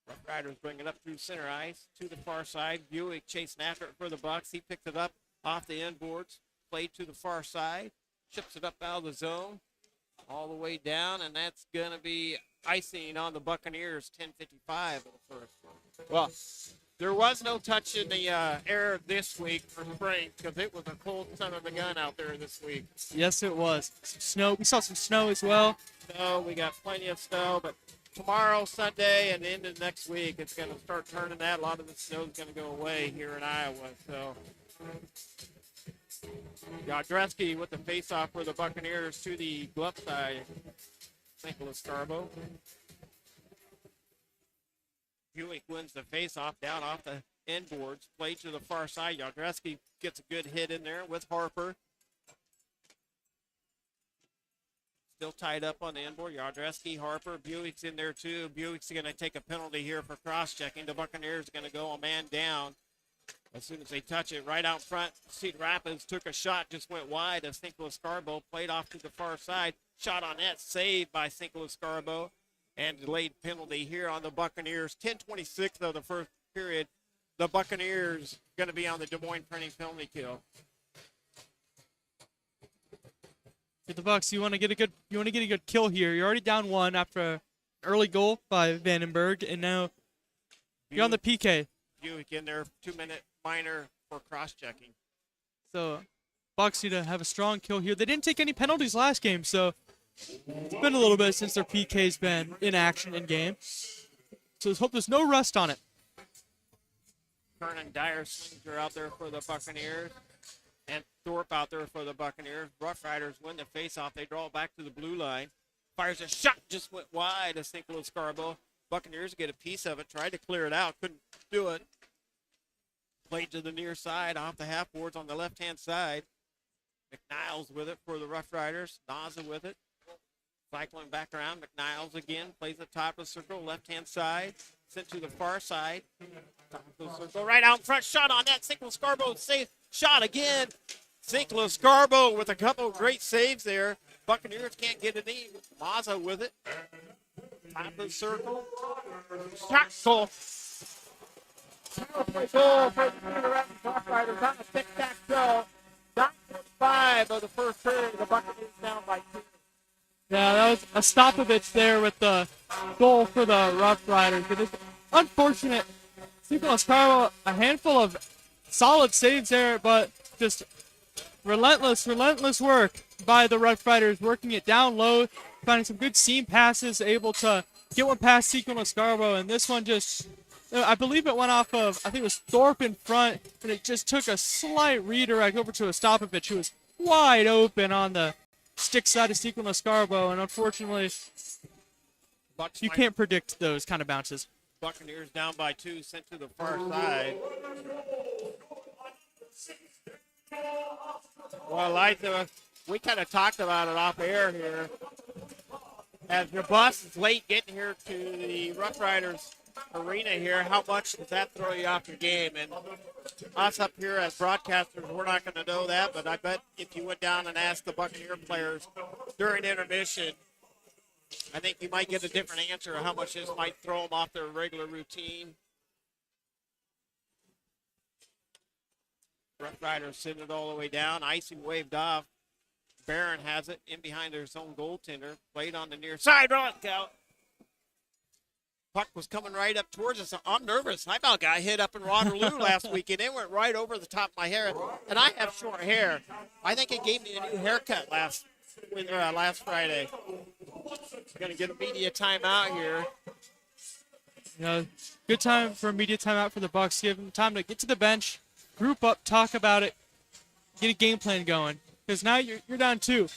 RoughRiders bring it up through center ice to the far side. Buick chasing after it for the Bucks. He picked it up off the end boards, played to the far side, chips it up out of the zone, all the way down, and that's going to be icing on the Buccaneers. 10:55 of the first. Well, there was no touch in the air this week for spring because it was a cold son of a gun out there this week. Yes, it was. Some snow. We saw some snow as well. Snow, we got plenty of snow, but tomorrow, Sunday, and into next week, it's going to start turning that. A lot of the snow is going to go away here in Iowa. So, Yardreski with the face-off for the Buccaneers to the glove side. Nicholas Scarborough. Buick wins the face-off down off the end boards. Played to the far side. Yardreski gets a good hit in there with Harper. Still tied up on the end board. Yardreski, Harper, Buick's in there too. Buick's going to take a penalty here for cross-checking. The Buccaneers are going to go a man down as soon as they touch it. Right out front, Cedar Rapids took a shot, just went wide as Nicholas Scarborough played off to the far side. Shot on net, saved by Nicholas Scarborough, and delayed penalty here on the Buccaneers. 10:26 of the first period. The Buccaneers going to be on the Des Moines printing penalty kill. Get the Bucks. You want to get a good kill here. You're already down one after an early goal by Vandenberg, and now you're on the PK. Buick in there, 2-minute minor for cross-checking. So Bucks need to have a strong kill here. They didn't take any penalties last game, so it's been a little bit since their PK's been in action in game. So let's hope there's no rust on it. Kernan Dyer swings are out there for the Buccaneers. And Thorpe out there for the Buccaneers. RoughRiders win the face-off. They draw back to the blue line. Fires a shot, just went wide as Nicholas Scarborough. Buccaneers get a piece of it, tried to clear it out, couldn't do it. Played to the near side, off the half boards on the left-hand side. McNiles with it for the RoughRiders. Naza with it. Cycling back around. McNiles again, plays the top of the circle, left-hand side. Sent to the far side. Top of the circle, right out in front, shot on that. Nicholas Scarborough safe. Shot again. Nicholas Scarborough with a couple of great saves there. Buccaneers can't get it in. Maza with it. Top of the circle. Shot goal. Powerful goal for the Cedar Rapids RoughRiders on a tic-tac-toe. 5 of the first period. The Buccaneers down by 2. Yeah, that was a Stopovich there with the goal for the Rough Riders. It is unfortunate. Nicholas Carlo, a handful of solid saves there, but just relentless work by the Rough Riders, working it down low, finding some good seam passes, able to get one past Sequin Lascarbo, and this one just, I believe it went off of, I think it was Thorpe in front, and it just took a slight redirect over to Ostapovich, who was wide open on the stick side of Sequin Lascarbo, and unfortunately, Bucks you can't predict those kind of bounces. Buccaneers down by 2, sent to the far side. Well, Elijah, we kind of talked about it off air here. As your bus is late getting here to the Rough Riders arena here, how much does that throw you off your game? And us up here as broadcasters, we're not going to know that, but I bet if you went down and asked the Buccaneer players during intermission, I think you might get a different answer of how much this might throw them off their regular routine. Rough Riders send it all the way down. Icing waved off. Barron has it in behind his own goaltender. Played on the near side. Run out. Puck was coming right up towards us. I'm nervous. I about got hit up in Waterloo last weekend. It went right over the top of my hair. And I have short hair. I think it gave me a new haircut last Friday. Going to get a media timeout here. You know, good time for a media timeout for the Bucks. Give them time to get to the bench, group up, talk about it, get a game plan going. Because now you're down 2,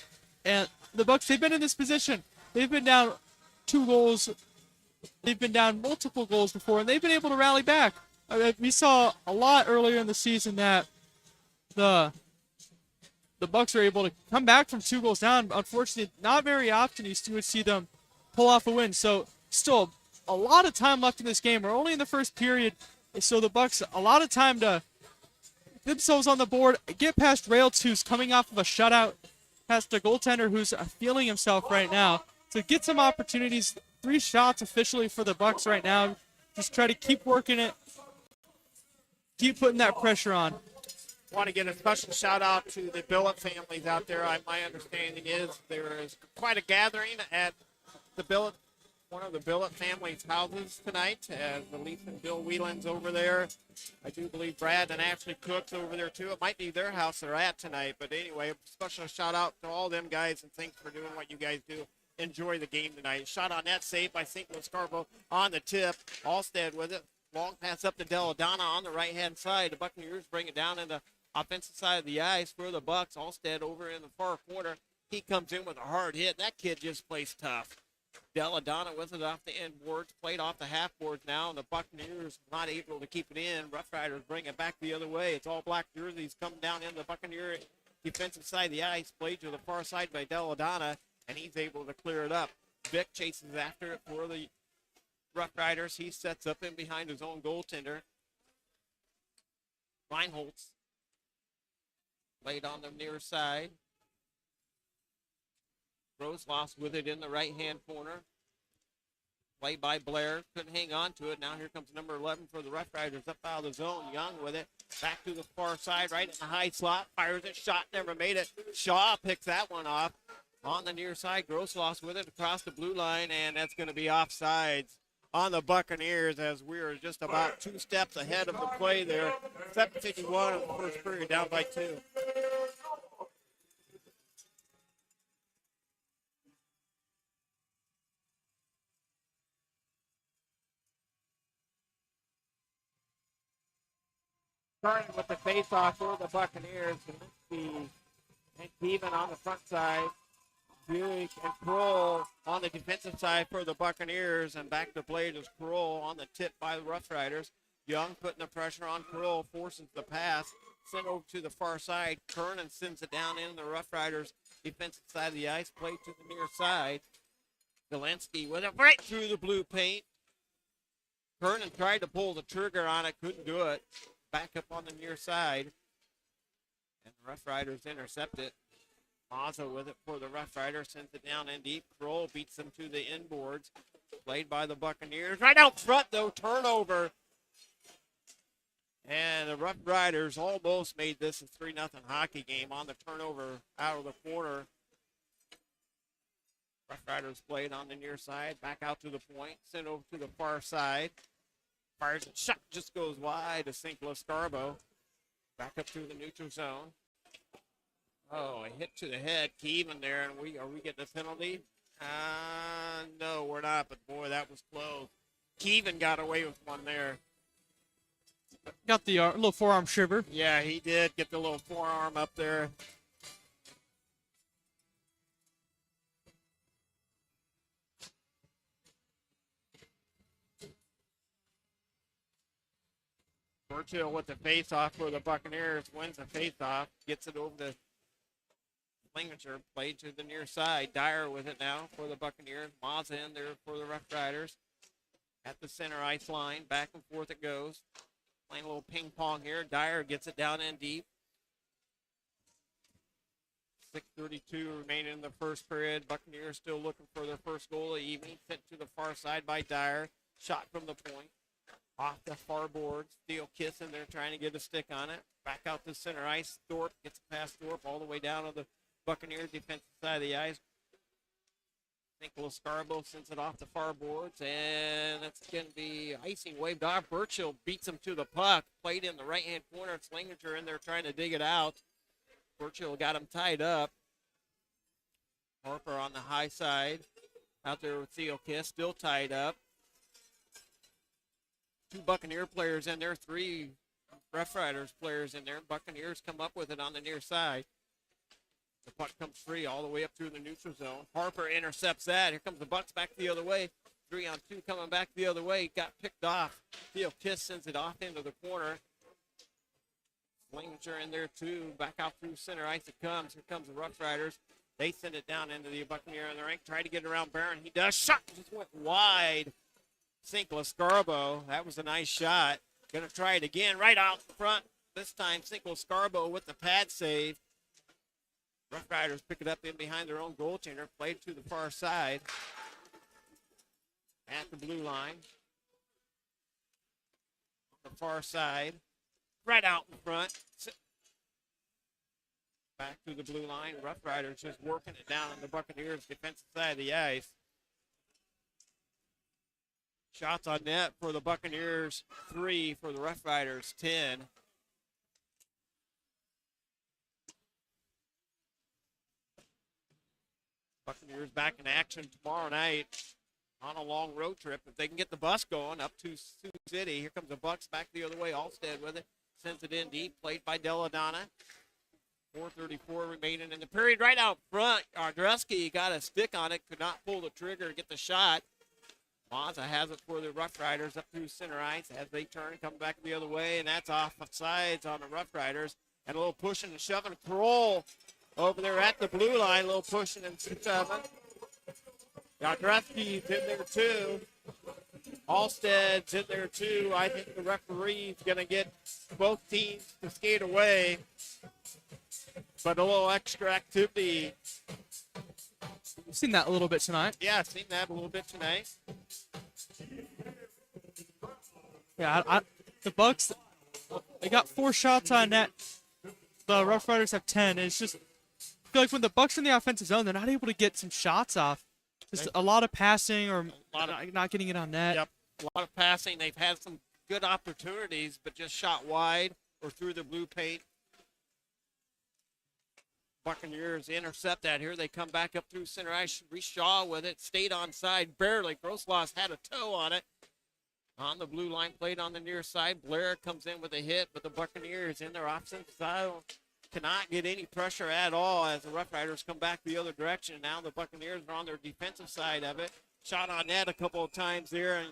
and the Bucks, they've been in this position. They've been down 2 goals. They've been down multiple goals before, and they've been able to rally back. We saw a lot earlier in the season that the Bucks are able to come back from 2 goals down. But unfortunately, not very often you would see them pull off a win. So still a lot of time left in this game. We're only in the first period, so the Bucks a lot of time to get themselves on the board, get past Rails, who's coming off of a shutout, past a goaltender who's feeling himself right now. So get some opportunities. 3 shots officially for the Bucks right now. Just try to keep working it, keep putting that pressure on. Want to get a special shout out to the Billet families out there. My understanding is there is quite a gathering at the Billet, one of the Billet family's houses tonight. As Elise and Bill Whelan's over there. I do believe Brad and Ashley Cook's over there too. It might be their house they're at tonight. But anyway, special shout out to all them guys, and thanks for doing what you guys do. Enjoy the game tonight. Shot on net, saved by St. Louis Scarborough on the tip. Allstead with it. Long pass up to Deladonna on the right-hand side. The Buccaneers bring it down in the offensive side of the ice for the Bucks. Allstead over in the far corner. He comes in with a hard hit. That kid just plays tough. Deladonna with it off the end boards. Played off the half boards now, and the Buccaneers not able to keep it in. Rough Riders bring it back the other way. It's all black jerseys coming down in the Buccaneer defensive side of the ice. Played to the far side by Deladonna, and he's able to clear it up. Vic chases after it for the Rough Riders. He sets up in behind his own goaltender. Reinholtz laid on the near side. Rosloss with it in the right-hand corner. Play by Blair. Couldn't hang on to it. Now here comes number 11 for the Rough Riders up out of the zone. Young with it. Back to the far side, right in the high slot. Fires it. Shot never made it. Shaw picks that one off. On the near side, Grossloss with it across the blue line, and that's going to be offsides on the Buccaneers as we are just about 2 steps ahead of the play there. 7:51 of the first period, down by 2. Starting with the face-off for the Buccaneers, and even on the front side. Buick and Kroll on the defensive side for the Buccaneers, and back to play is Kroll on the tip by the Rough Riders. Young putting the pressure on Kroll, forces the pass, sent over to the far side. Kernan sends it down in the Rough Riders defensive side of the ice, played to the near side. Galensky with it right through the blue paint. Kernan tried to pull the trigger on it, couldn't do it. Back up on the near side, and the Rough Riders intercept it. Mazza with it for the Rough Riders, sends it down in deep. Kroll beats them to the inboards. Played by the Buccaneers. Right out front, though, turnover. And the Rough Riders almost made this a 3-0 hockey game on the turnover out of the corner. Rough Riders played on the near side, back out to the point, sent over to the far side. Fires a shot, just goes wide to St. Lascarbo. Back up to the neutral zone. Oh, a hit to the head, Keevan there, and are we getting a penalty? No, we're not, but boy, that was close. Keevan got away with one there. Got the little forearm shiver. Yeah, he did get the little forearm up there. Burchill with the face-off for the Buccaneers, wins the face-off, gets it over to Linginger, played to the near side. Dyer with it now for the Buccaneers. Mazza in there for the Rough Riders. At the center ice line, back and forth it goes. Playing a little ping pong here. Dyer gets it down in deep. 6:32 remaining in the first period. Buccaneers still looking for their first goal of the evening. Sent to the far side by Dyer. Shot from the point. Off the far board. Steel Kiss in there trying to get a stick on it. Back out to center ice. Thorpe gets past Thorpe all the way down on the Buccaneers defensive side of the ice. Nicholas Scarbo sends it off the far boards, and that's going to be icing waved off. Burchill beats him to the puck. Played in the right-hand corner. It's Linginger in there trying to dig it out. Burchill got him tied up. Harper on the high side. Out there with Theo Kiss, still tied up. 2 Buccaneer players in there, 3 Rough Riders players in there. Buccaneers come up with it on the near side. The puck comes free all the way up through the neutral zone. Harper intercepts that. Here comes the Bucks back the other way. 3-on-2 coming back the other way. Got picked off. Theo Kiss sends it off into the corner. Linginger in there too. Back out through center ice it comes. Here comes the Rough Riders. They send it down into the Buccaneer in the rink. Try to get it around Barron. He does. Shot just went wide. St. Lascarbo. That was a nice shot. Going to try it again. Right out front. This time St. Lascarbo with the pad save. Rough Riders pick it up in behind their own goaltender. Played to the far side. At the blue line. On the far side. Right out in front. Back to the blue line. Rough Riders just working it down on the Buccaneers' defensive side of the ice. Shots on net for the Buccaneers, 3 for the Rough Riders, 10. Buccaneers back in action tomorrow night on a long road trip. If they can get the bus going up to Sioux City, here comes the Bucks back the other way. Alstead with it, sends it in deep, played by Deladonna. 4:34 remaining in the period. Right out front, Ardreski got a stick on it, could not pull the trigger, get the shot. Mazza has it for the Rough Riders up through center ice as they turn, come back the other way, and that's off of sides on the Rough Riders. And a little pushing and shoving. Kroll over there at the blue line, a little pushing and shoving. Ardreski's in there too. Alstead's in there too. I think the referee's going to get both teams to skate away. But a little extra activity. We've seen that a little bit tonight. Yeah, I've seen that a little bit tonight. Yeah, the Bucks, they got 4 shots on net. The Rough Riders have 10. It's just, I feel like when the Bucks are in the offensive zone, they're not able to get some shots off. Just a lot of passing or not getting it on net. Yep, a lot of passing. They've had some good opportunities, but just shot wide or through the blue paint. Buccaneers intercept that. Here they come back up through center ice. Shaw with it. Stayed on side barely. Grosloss had a toe on it. On the blue line, played on the near side. Blair comes in with a hit, but the Buccaneers in their offensive zone cannot get any pressure at all as the Rough Riders come back the other direction. Now the Buccaneers are on their defensive side of it. Shot on net a couple of times there, and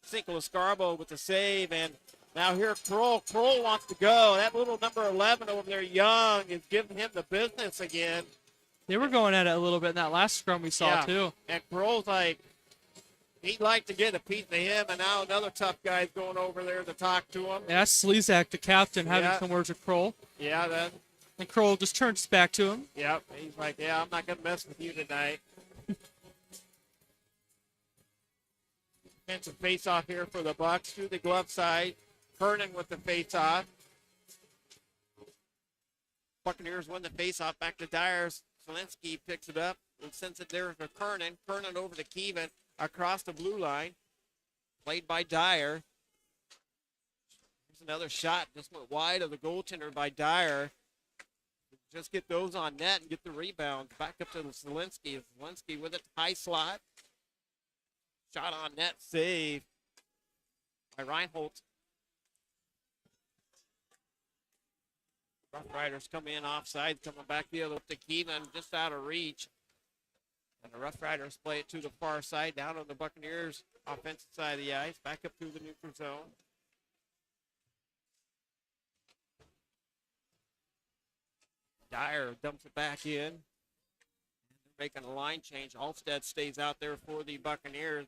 St. Lascarbo with the save, and now here Kroll wants to go. That little number 11 over there, Young, is giving him the business again. They were going at it a little bit in that last scrum we saw, too. And Kroll's like, he'd like to get a piece of him, and now another tough guy's going over there to talk to him. Yeah, that's Slezak, the captain, having some words with Kroll. Yeah, that. And Kroll just turns back to him. Yep, he's like, yeah, I'm not going to mess with you tonight. Defensive face-off here for the Bucks to the glove side. Kernan with the face-off. Buccaneers win the face-off. Back to Dyer. Zielinski picks it up and sends it there to Kernan. Kernan over to Keevan across the blue line. Played by Dyer. Here's another shot. Just went wide of the goaltender by Dyer. Just get those on net and get the rebounds. Back up to Zielinski. Zielinski with it. High slot. Shot on net. Save by Reinholdt. RoughRiders come in offside, coming back the other to Keevan, just out of reach. And the RoughRiders play it to the far side, down on the Buccaneers' offensive side of the ice, back up through the neutral zone. Dyer dumps it back in. They're making a line change. Alstead stays out there for the Buccaneers.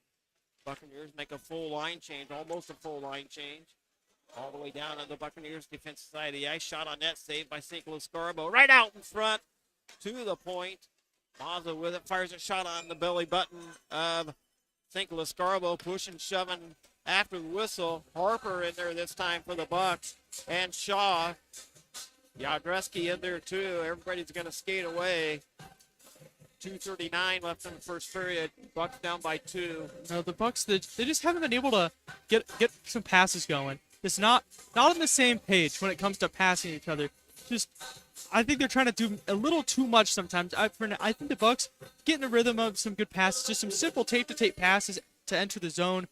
Buccaneers make a full line change, almost a full line change. All the way down on the Buccaneers' defensive side of the ice. Shot on net, saved by St. Louis Scarbo. Right out in front to the point. Mazza with it, fires a shot on the belly button of St. Louis Scarbo, pushing, shoving after the whistle. Harper in there this time for the Bucks. And Shaw. Yadreski in there too. Everybody's going to skate away. 2:39 left in the first period. Bucks down by 2. No, the Bucks, they just haven't been able to get some passes going. It's not on the same page when it comes to passing each other. Just, I think they're trying to do a little too much sometimes. I think the Bucks get in a rhythm of some good passes, just some simple tape-to-tape passes to enter the zone.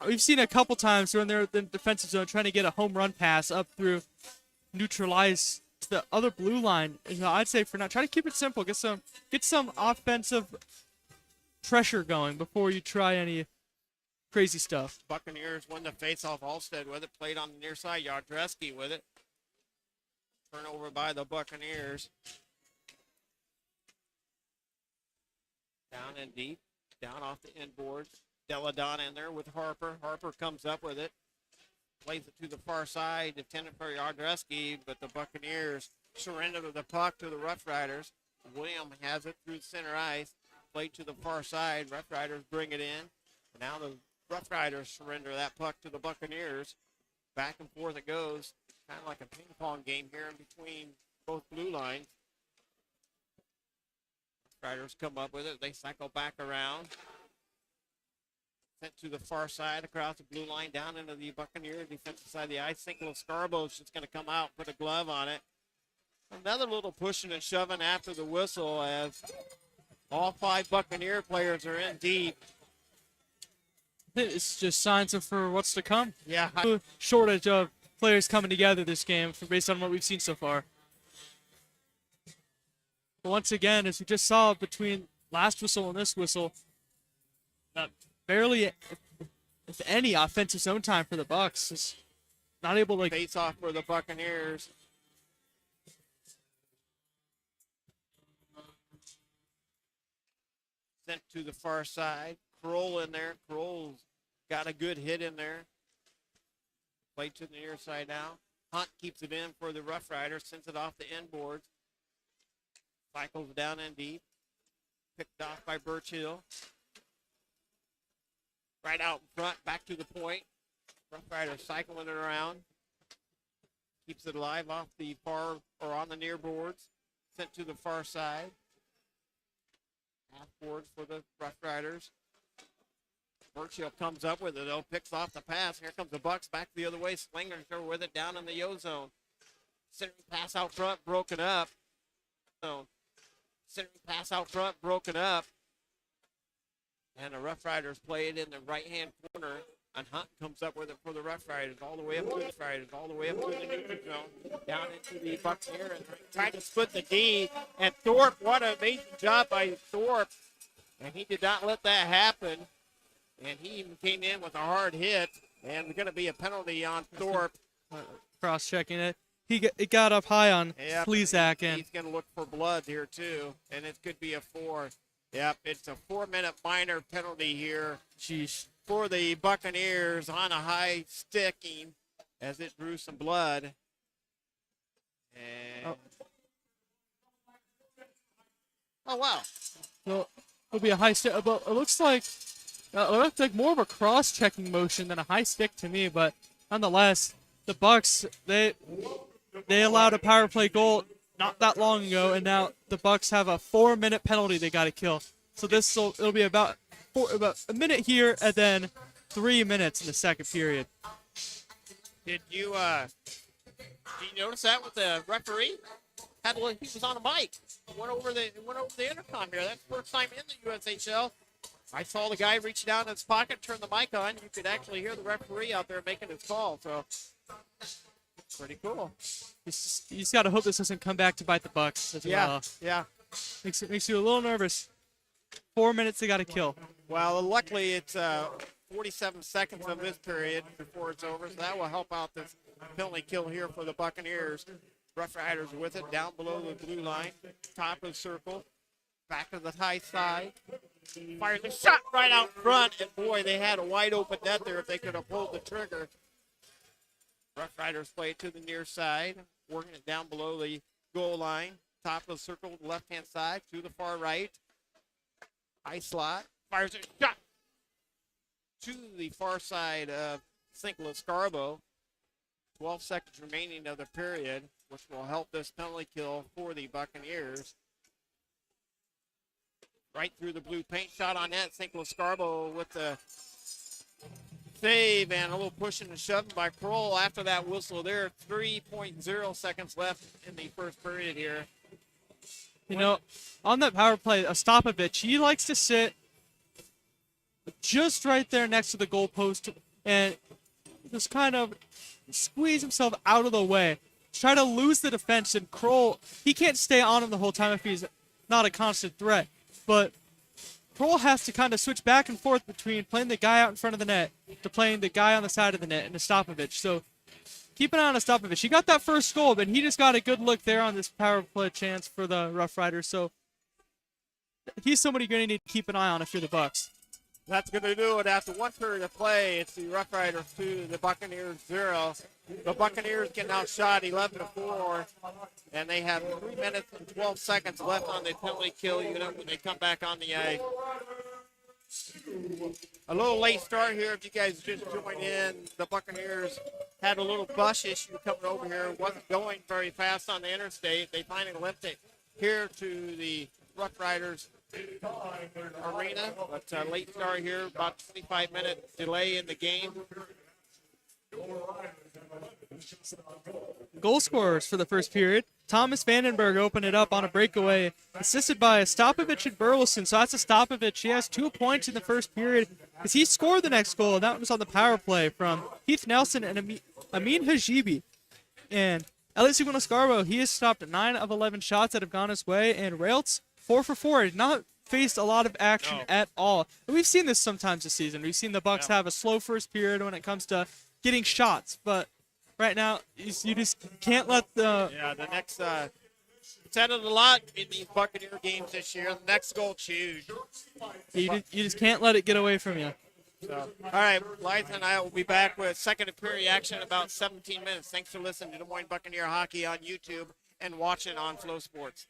We've seen a couple times when they're in the defensive zone trying to get a home run pass up through neutralize to the other blue line. I'd say for now, try to keep it simple. Get some offensive pressure going before you try any crazy stuff. Buccaneers win the faceoff. Alstead with it. Played on the near side. Yadreski with it. Turnover by the Buccaneers. Down and deep. Down off the end boards. Deladon in there with Harper. Harper comes up with it. Plays it to the far side. Intended for Yadreski, but the Buccaneers surrender the puck to the RoughRiders. William has it through the center ice. Played to the far side. RoughRiders bring it in. Now the RoughRiders surrender that puck to the Buccaneers. Back and forth it goes. Kind of like a ping pong game here in between both blue lines. RoughRiders come up with it. They cycle back around. Sent to the far side across the blue line down into the Buccaneers defensive side of the ice. St. Louis Scarbo is just going to come out, put a glove on it. Another little pushing and shoving after the whistle as all 5 Buccaneer players are in deep. It's just signs of for what's to come. Yeah. Shortage of players coming together this game based on what we've seen so far. But once again, as we just saw between last whistle and this whistle, barely, if any, offensive zone time for the Bucks. Just not able to face off for the Buccaneers. Sent to the far side. Kroll in there. Kroll's got a good hit in there. Play to the near side now. Hunt keeps it in for the RoughRiders. Sends it off the end boards. Cycles down in deep. Picked off by Birchill. Right out in front. Back to the point. RoughRiders cycling it around. Keeps it alive off the far or on the near boards. Sent to the far side. Half board for the RoughRiders. Birchill comes up with it, though. Picks off the pass. Here comes the Bucks back the other way. Slingers are with it down in the O zone. Centering pass out front, broken up. Centering pass out front, broken up. And the RoughRiders play it in the right-hand corner. And Hunt comes up with it for the RoughRiders, all the way up to the RoughRiders, all the way up to the neutral zone, down into the Buccaneers, trying to split the D. And Thorpe, what an amazing job by Thorpe. And he did not let that happen. And he even came in with a hard hit. And there's going to be a penalty on Thorpe. Cross-checking it. It got up high on Plesac. And he's going to look for blood here, too. And it could be a 4. Yep, it's a 4-minute minor penalty here. Sheesh. For the Buccaneers on a high sticking as it drew some blood. And oh wow. Well, it'll be a high stick, but it looks like more of a cross-checking motion than a high stick to me. But nonetheless, the Bucks they allowed a power play goal not that long ago, and now the Bucks have a 4-minute penalty they got to kill. So it'll be about a minute here and then 3 minutes in the second period. Did you notice that with the referee? He was on a mic. Went over the intercom here. That's the first time in the USHL. I saw the guy reach down in his pocket, turn the mic on. You could actually hear the referee out there making his call. So pretty cool. You just got to hope this doesn't come back to bite the Bucks as well. Yeah. Makes you a little nervous. 4 minutes they got to kill. Well, luckily it's 47 seconds of this period before it's over, so that will help out this penalty kill here for the Buccaneers. RoughRiders with it down below the blue line, top of the circle, back to the high side. Fires a shot right out front, and boy, they had a wide open net there if they could have pulled the trigger. RoughRiders play it to the near side, working it down below the goal line, top of the circle, left-hand side, to the far right. High slot, fires a shot to the far side of St. Louis Scarborough. 12 seconds remaining of the period, which will help this penalty kill for the Buccaneers. Right through the blue paint, shot on net. St. Louis Scarborough with the save and a little pushing and shoving by Kroll after that whistle there. 3.0 seconds left in the first period here. You know, on that power play, Ostapovich, he likes to sit just right there next to the goalpost and just kind of squeeze himself out of the way. Try to lose the defense, and Kroll, he can't stay on him the whole time if he's not a constant threat. But Kroll has to kind of switch back and forth between playing the guy out in front of the net to playing the guy on the side of the net and Ostapovich. So keep an eye on Ostapovich. He got that first goal, but he just got a good look there on this power play chance for the RoughRiders. So he's somebody you're going to need to keep an eye on if you're the Bucks. That's going to do it after one period of play. It's the RoughRiders 2, the Buccaneers 0. The Buccaneers getting outshot 11-4, and they have 3 minutes and 12 seconds left on the penalty kill unit when they come back on the ice. A little late start here. If you guys just joined in, the Buccaneers had a little bus issue coming over here. It wasn't going very fast on the interstate. They finally left it here to the RoughRiders arena, but late start here, about 25-minute delay in the game. Goal scorers for the first period. Thomas Vandenberg opened it up on a breakaway, assisted by Ostapovich and Burleson. So that's Ostapovich. He has 2 points in the first period because he scored the next goal, and that was on the power play from Heath Nelson and Amin Hajibi. And Elliot Segundo Scarborough, he has stopped at 9 of 11 shots that have gone his way, and Railtz 4 for 4. Did not faced a lot of action at all. And we've seen this sometimes this season. We've seen the Bucks have a slow first period when it comes to getting shots, but right now you just can't let the the next said it a lot in these Buccaneer games this year. The next goal huge. you just can't let it get away from you. So, all right, Liza and I will be back with second period action in about 17 minutes. Thanks for listening to Des Moines Buccaneer Hockey on YouTube and watching on Flow Sports.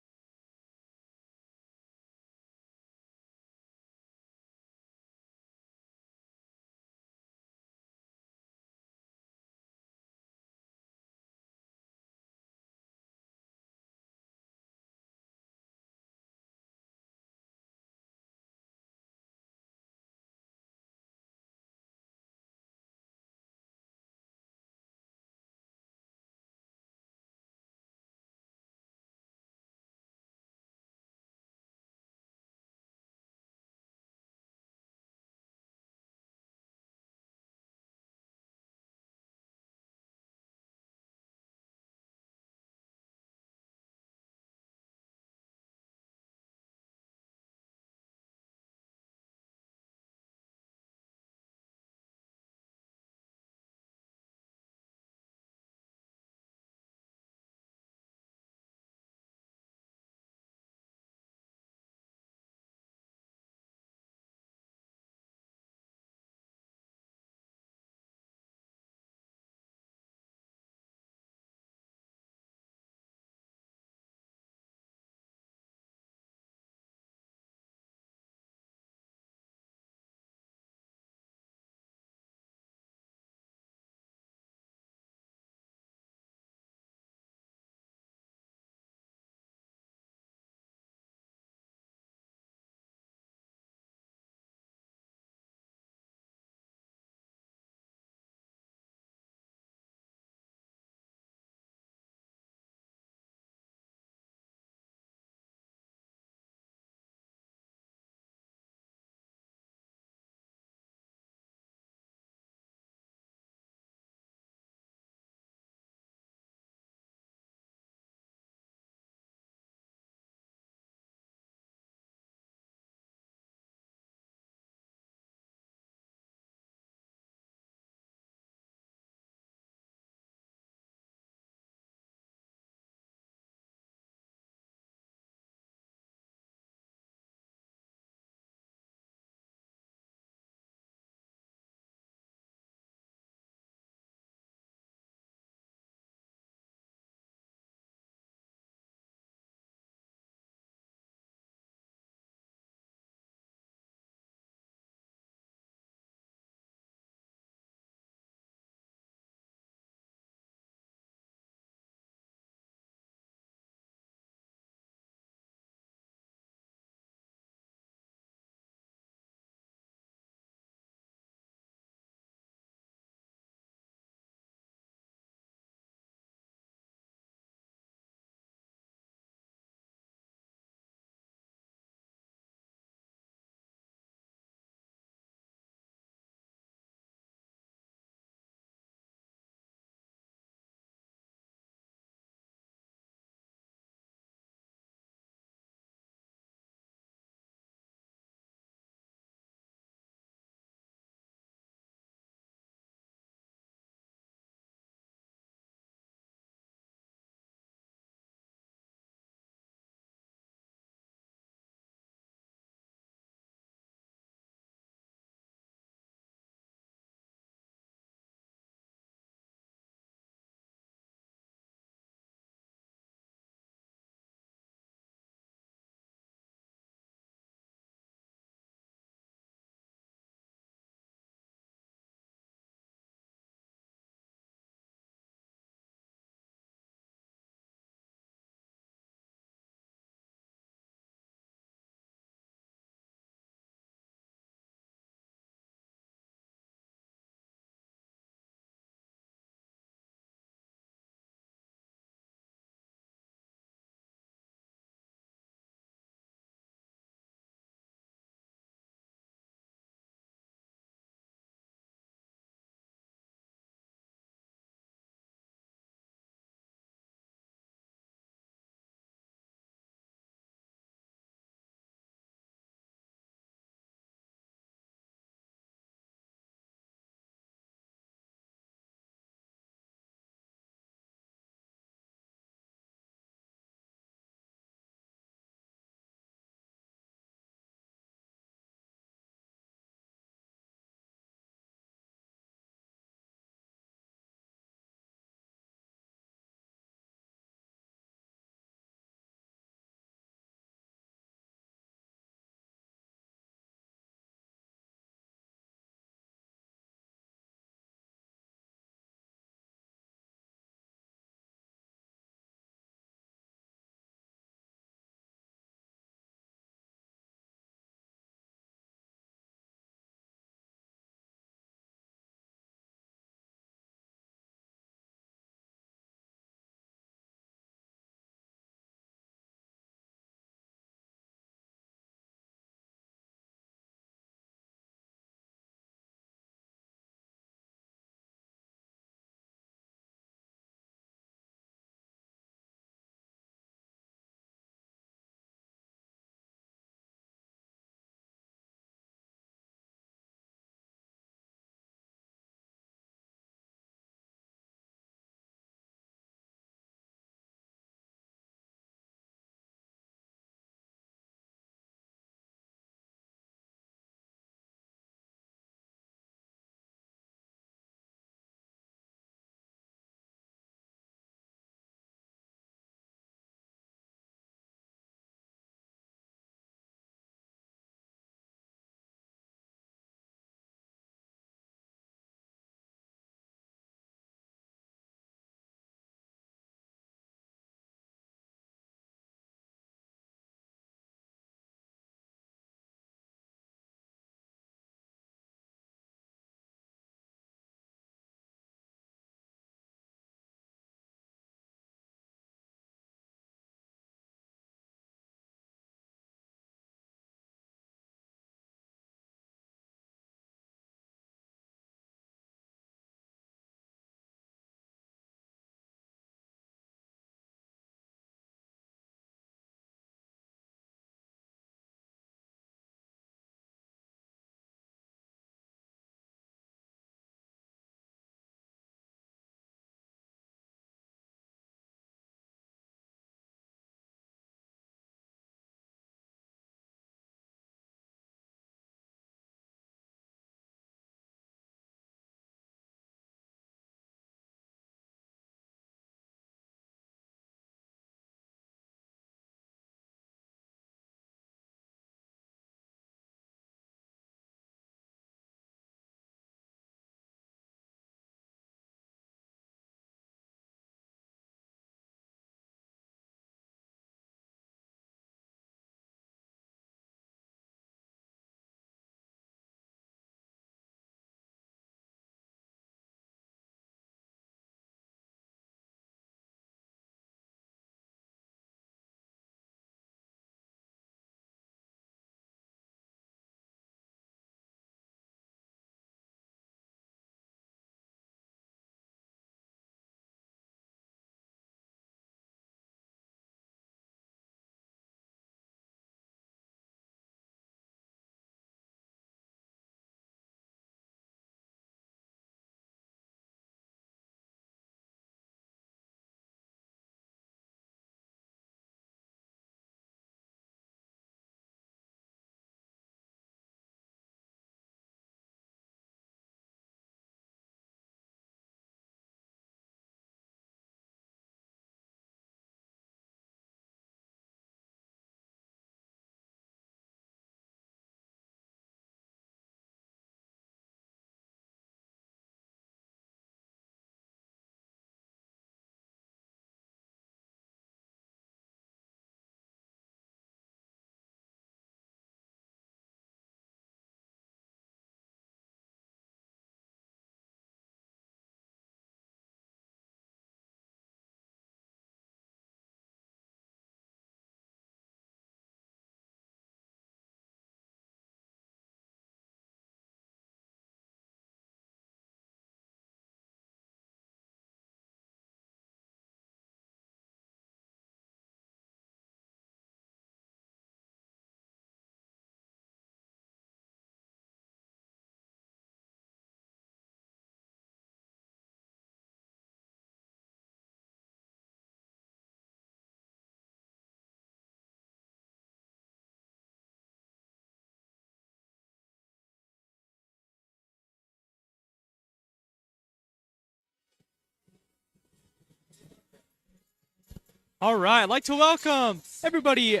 All right, I'd like to welcome everybody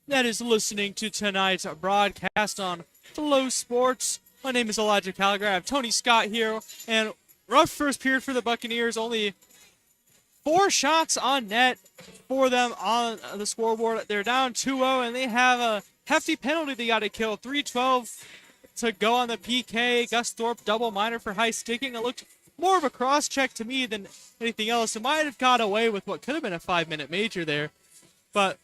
that is listening to tonight's broadcast on Flow Sports. My name is Elijah Gallagher. I have Tony Scott here, and rough first period for the Buccaneers. Only 4 shots on net for them on the scoreboard. They're down 2-0, and they have a hefty penalty they got to kill. 3:12 to go on the PK. Gus Thorpe double minor for high sticking. It looked more of a cross check to me than anything else. It might have got away with what could have been a 5-minute major there, but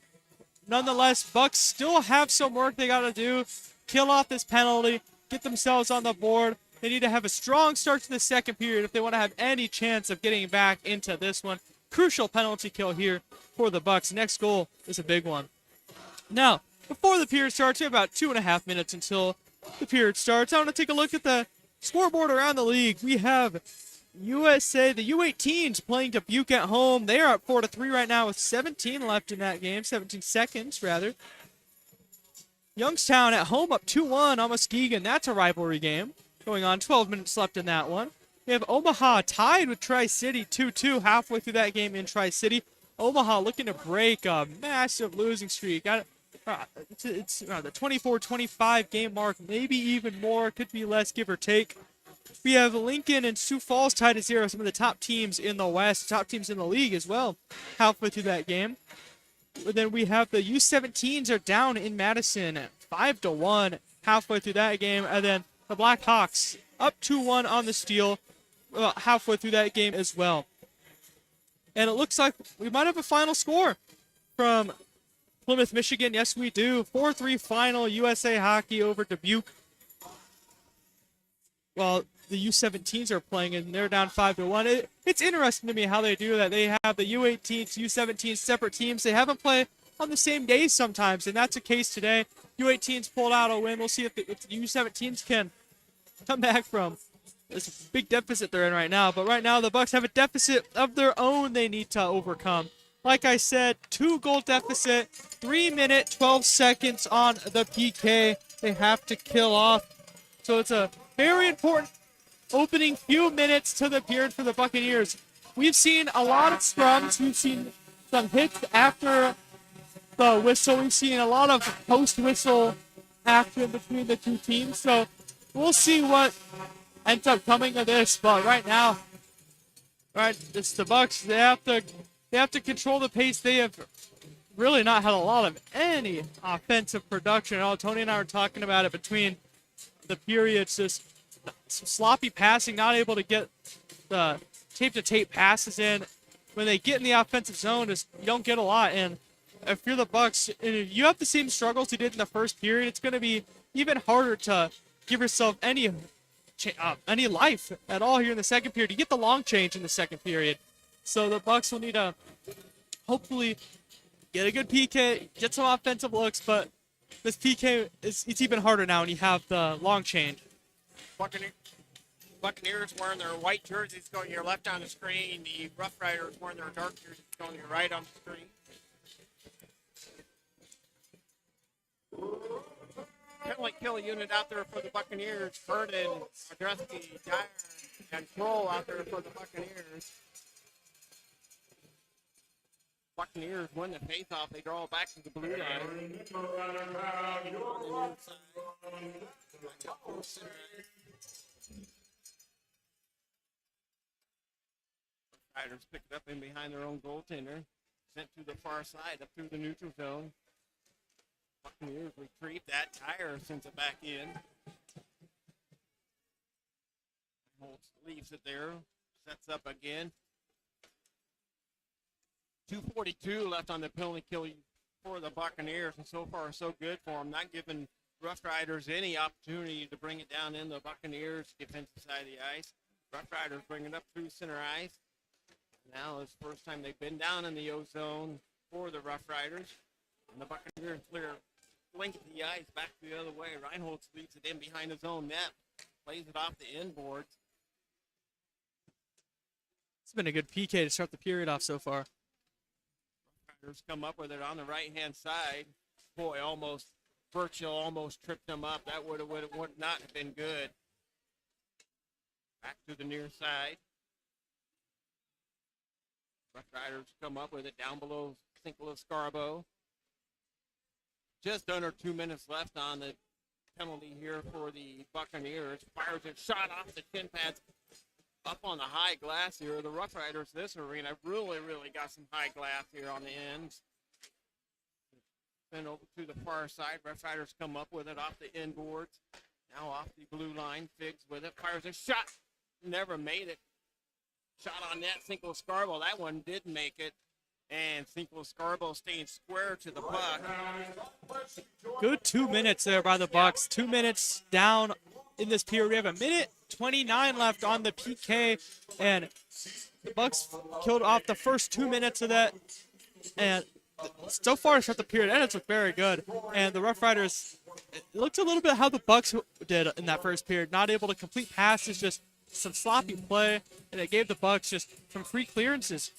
nonetheless, Bucks still have some work they got to do. Kill off this penalty, get themselves on the board. They need to have a strong start to the second period if they want to have any chance of getting back into this one. Crucial penalty kill here for the Bucks. Next goal is a big one. Now, before the period starts, we have about 2.5 minutes until the period starts. I want to take a look at the scoreboard around the league. We have USA, the U18s playing Dubuque at home. They are up 4-3 right now with 17 left in that game, 17 seconds rather. Youngstown at home up 2-1 on Muskegon. That's a rivalry game going on. 12 minutes left in that one. We have Omaha tied with Tri-City 2-2 halfway through that game in Tri-City. Omaha looking to break a massive losing streak. It's the 24-25 game mark, maybe even more. Could be less, give or take. We have Lincoln and Sioux Falls tied at 0, some of the top teams in the West, top teams in the league as well, halfway through that game. And then we have the U17s are down in Madison at 5-1 halfway through that game. And then the Blackhawks up 2-1 on the Steel halfway through that game as well. And it looks like we might have a final score from Plymouth, Michigan. Yes, we do. 4-3 final, USA Hockey over Dubuque. Well, the U17s are playing, and they're down 5-1. It's interesting to me how they do that. They have the U18s, U17s, separate teams. They haven't played on the same days sometimes, and that's the case today. U18s pulled out a win. We'll see if the U17s can come back from this big deficit they're in right now. But right now, the Bucks have a deficit of their own they need to overcome. Like I said, 2-goal deficit, 3 minutes, 12 seconds on the PK. They have to kill off. So it's a very important opening few minutes to the period for the Buccaneers. We've seen a lot of scrums. We've seen some hits after the whistle. We've seen a lot of post-whistle action between the two teams. So we'll see what ends up coming of this. But right now, it's the Bucks. They have to control the pace. They have really not had a lot of any offensive production at all. Tony and I were talking about it between the periods. Just some sloppy passing, not able to get the tape-to-tape passes in. When they get in the offensive zone, you don't get a lot. And if you're the Bucks, and if you have the same struggles you did in the first period, it's going to be even harder to give yourself any life at all here in the second period. You get the long change in the second period. So the Bucks will need to hopefully get a good PK, get some offensive looks, but this PK, it's even harder now when you have the long change. Buccaneers wearing their white jerseys going to your left on the screen. The RoughRiders wearing their dark jerseys going to your right on the screen. Penalty kill unit out there for the Buccaneers. Vernon, Andreski, Dyer, and Kroll out there for the Buccaneers. Buccaneers win the face-off. They draw back to the blue line. Riders pick it up in behind their own goaltender. Sent to the far side, up through the neutral zone. Buccaneers retrieve that. Tire sends it back in. Holtz leaves it there. Sets up again. 2:42 left on the penalty kill for the Buccaneers, and so far so good for them. Not giving RoughRiders any opportunity to bring it down in the Buccaneers' defensive side of the ice. RoughRiders bring it up through center ice. Now it's the first time they've been down in the O-zone for the RoughRiders. And the Buccaneers clear link of the ice back the other way. Reinholz leaves it in behind his own net. Plays it off the inboards. It's been a good PK to start the period off so far. RoughRiders come up with it on the right-hand side. Boy, Virgil almost tripped them up. That would not have been good. Back to the near side. RoughRiders come up with it down below St. Louis Scarborough. Just under 2 minutes left on the penalty here for the Buccaneers. Fires a shot off the shin pads up on the high glass here. The RoughRiders this arena really got some high glass here on the ends. Then over to the far side. RoughRiders come up with it off the end boards. Now off the blue line. Figs with it. Fires a shot. Never made it. Shot on net. St. Louis Scarborough. That one did make it. And St. Louis Scarborough staying square to the puck. Good 2 minutes there by the Bucks. 2 minutes down in this period. We have a minute 29 left on the PK, and the Bucks killed off the first 2 minutes of that. And so far, throughout the period, and it's looked very good. And the RoughRiders, it looked a little bit how the Bucks did in that first period. Not able to complete passes, just some sloppy play, and it gave the Bucks just some free clearances.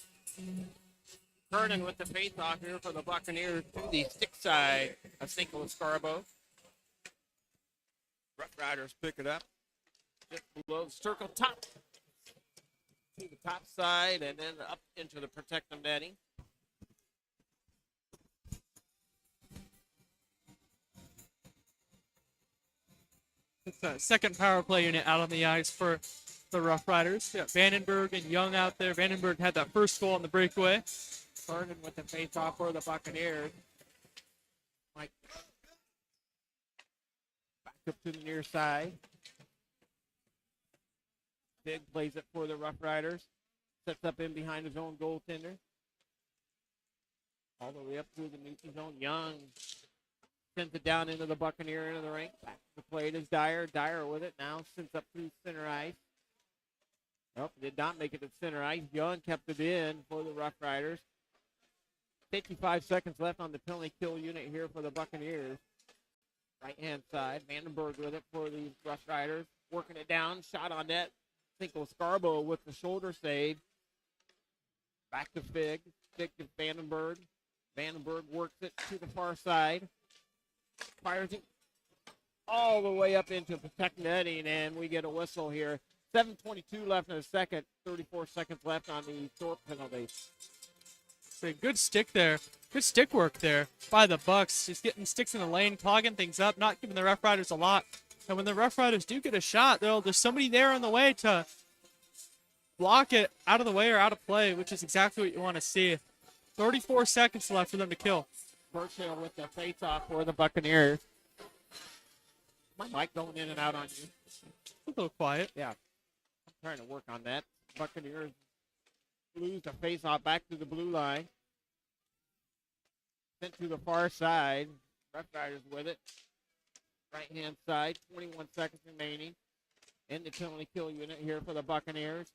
Vernon with the face-off here for the Buccaneers to the stick side of St. Louis Scarborough. RoughRiders pick it up. Just below the circle top. To the top side and then up into the protective netting. It's the second power play unit out on the ice for the RoughRiders. Yeah, Vandenberg and Young out there. Vandenberg had that first goal on the breakaway. Vernon with the face-off for the Buccaneers. Mike back up to the near side. Big plays it for the RoughRiders. Sets up in behind his own goaltender. All the way up through the neutral zone. Young sends it down into the Buccaneer into the rink. Back to the plate is Dyer. Dyer with it now. Sends up through center ice. Nope, did not make it to center ice. Young kept it in for the RoughRiders. 55 seconds left on the penalty kill unit here for the Buccaneers. Right-hand side. Vandenberg with it for the RoughRiders. Working it down. Shot on net. St. Louis Scarborough with the shoulder save. Back to Fig. Fig to Vandenberg. Vandenberg works it to the far side. Fires it all the way up into protect netting, and we get a whistle here. 7:22 left in the second. 34 seconds left on the Thorpe penalty. So good stick there. Good stick work there by the Bucks. Just getting sticks in the lane, clogging things up, not giving the RoughRiders a lot. And when the RoughRiders do get a shot, there's somebody there on the way to block it out of the way or out of play, which is exactly what you want to see. 34 seconds left for them to kill. Burchill with the face-off for the Buccaneers. My mic going in and out on you. A little quiet. Yeah, I'm trying to work on that. Buccaneers lose the face-off back to the blue line. Sent to the far side. RoughRiders with it. Right-hand side, 21 seconds remaining. In the penalty kill unit here for the Buccaneers.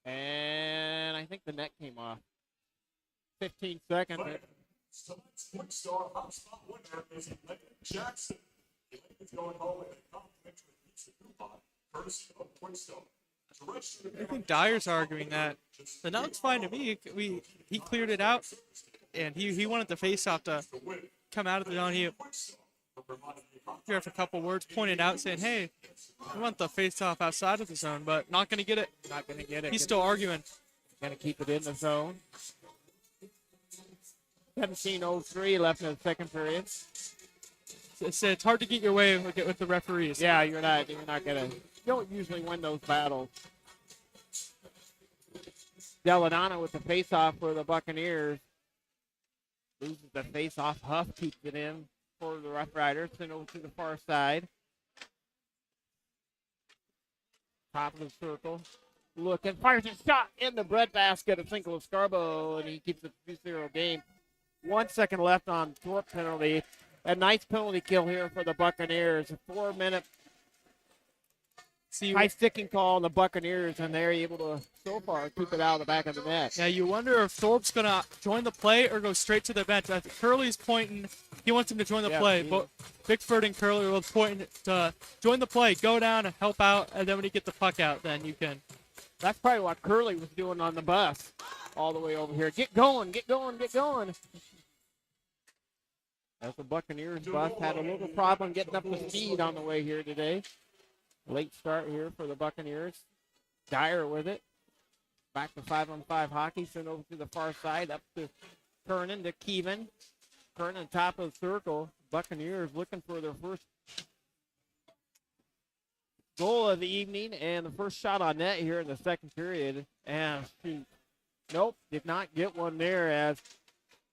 And I think the net came off. 15 seconds. Tonight's Quick Star Hotspot winner is Elaine Jackson. Elaine is going home with a complimentary pizza coupon, courtesy of Quick Star. I think Dyer's arguing that. The net looks fine to me. He cleared it out, and he wanted the face-off to come out of the zone. He here for a couple words, pointed out, saying, "Hey, we want the face-off outside of the zone, but not going to get it." Not going to get it. He's still arguing. Going to keep it in the zone. 17:03 left in the second period. It's hard to get your way with the referees. Yeah, you're not going to. You don't usually win those battles. Deladonna with the face-off for the Buccaneers. Loses the face-off. Huff keeps it in for the RoughRiders. Sent over to the far side. Top of the circle. Look, and fires a shot in the breadbasket of St. Louis Scarborough, and he keeps it 2-0 game. 1 second left on Thorpe penalty. A nice penalty kill here for the Buccaneers. A 4-minute high sticking call on the Buccaneers, and they're able to, so far, keep it out of the back of the net. Yeah, you wonder if Thorpe's going to join the play or go straight to the bench. I think Curley's pointing. He wants him to join the play. But Bickford and Curley are both pointing to join the play, go down and help out, and then when you get the puck out, then you can. That's probably what Curley was doing on the bus all the way over here. Get going, get going, get going. As the Buccaneers bus had a little problem getting up to speed on the way here today. Late start here for the Buccaneers. Dyer with it. Back to 5-on-5 hockey. Sent over to the far side. Up to Kernan to Keevan. Kernan top of the circle. Buccaneers looking for their first goal of the evening and the first shot on net here in the second period. And shoot, nope, did not get one there, as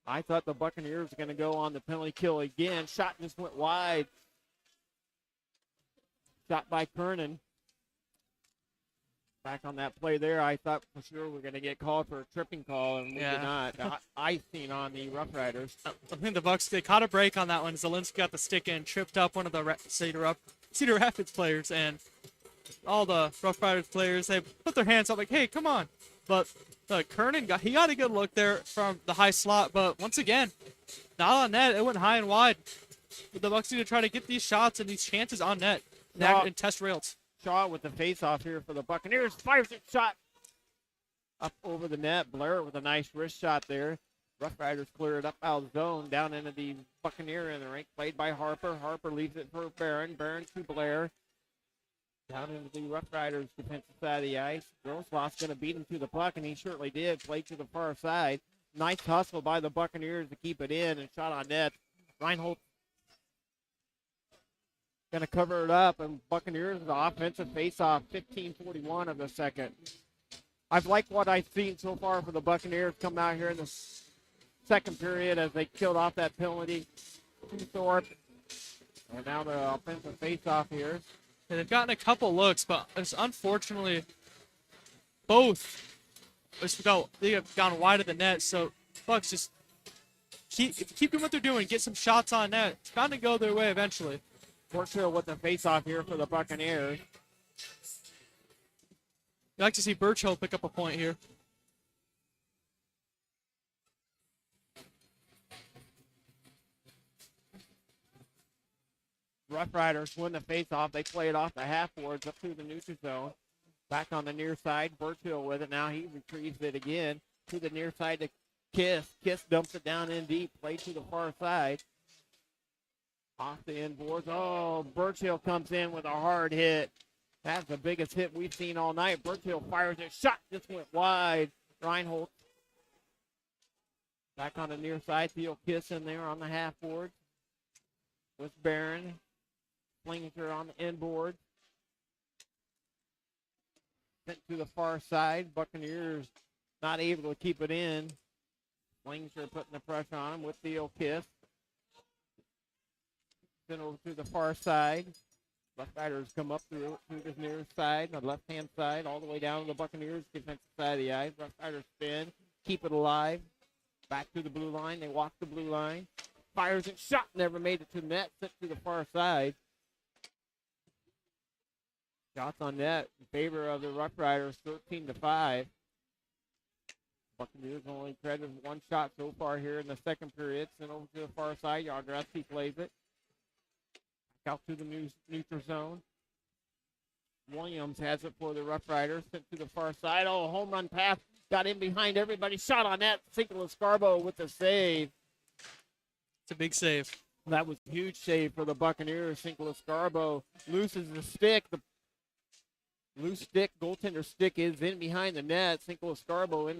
I thought the Buccaneers were going to go on the penalty kill again. Shot just went wide. Shot by Kernan. Back on that play there, I thought for sure we're going to get called for a tripping call, and we did not. Icing on the RoughRiders. I think the Bucks, they caught a break on that one. Zielinski got the stick in, tripped up one of the Cedar Rapids players, and all the RoughRiders players, they put their hands up like, hey, come on. But Kernan got a good look there from the high slot, but once again, not on net. It went high and wide. But the Bucks need to try to get these shots and these chances on net and test rails. Shaw with the face-off here for the Buccaneers. Fires it, shot up over the net. Blair with a nice wrist shot there. RoughRiders clear it up out of the zone, down into the Buccaneer in the rink. Played by Harper. Harper leaves it for Barron. Barron to Blair. Down into the RoughRiders defensive side of the ice. Grosloth's going to beat him to the puck, and he certainly did. Played to the far side. Nice hustle by the Buccaneers to keep it in, and shot on net. Reinhold going to cover it up, and Buccaneers the offensive face-off, 15:41 of the second. I've liked what I've seen so far for the Buccaneers come out here in the second period as they killed off that penalty to Thorpe. And now the offensive face-off here. And they've gotten a couple looks, but it's unfortunately both they have gone wide of the net. So Bucks just keep doing what they're doing, get some shots on net. It's bound to go their way eventually. Burchill with the face-off here for the Buccaneers. You like to see Burchill pick up a point here. RoughRiders win the face-off. They play it off the half-boards up through the neutral zone. Back on the near side. Burchill with it. Now he retrieves it again to the near side to Kiss. Kiss dumps it down in deep. Play to the far side. Off the end boards. Oh, Burchill comes in with a hard hit. That's the biggest hit we've seen all night. Burchill fires it. Shot just went wide. Reinhold back on the near side. Theo Kiss in there on the half board with Barron. Flings her on the end board. Sent to the far side. Buccaneers not able to keep it in. Flings her putting the pressure on him with Theo Kiss. Sent over to the far side. RoughRiders come up through the near side, the left-hand side, all the way down to the Buccaneers defensive side of the ice. RoughRiders spin, keep it alive. Back to the blue line. They walk the blue line. Fires it, shot, never made it to the net. Sent to the far side. Shots on net in favor of the RoughRiders, 13-5. Buccaneers only credited one shot so far here in the second period. Sent over to the far side. Yardrowski plays it. Out to the neutral zone. Williams has it for the RoughRiders. Sent to the far side. Oh, home run pass. Got in behind everybody. Shot on that. Sinkle Scarbo with the save. It's a big save. That was a huge save for the Buccaneers. Sinkle Scarbo loses the stick. The loose stick, goaltender stick is in behind the net. Sinkle Scarbo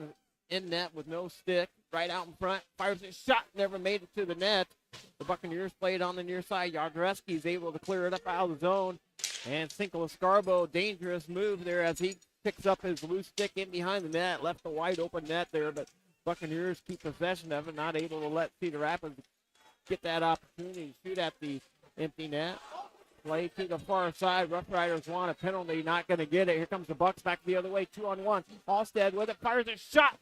in net with no stick. Right out in front. Fires a shot. Never made it to the net. The Buccaneers play it on the near side. Yardrowski is able to clear it up out of the zone. And Sinkle Scarbo, dangerous move there as he picks up his loose stick in behind the net. Left a wide open net there, but Buccaneers keep possession of it. Not able to let Cedar Rapids get that opportunity to shoot at the empty net. Play to the far side. RoughRiders want a penalty. Not going to get it. Here comes the Bucks back the other way. 2-on-1. Halstead with it. Fires a shot.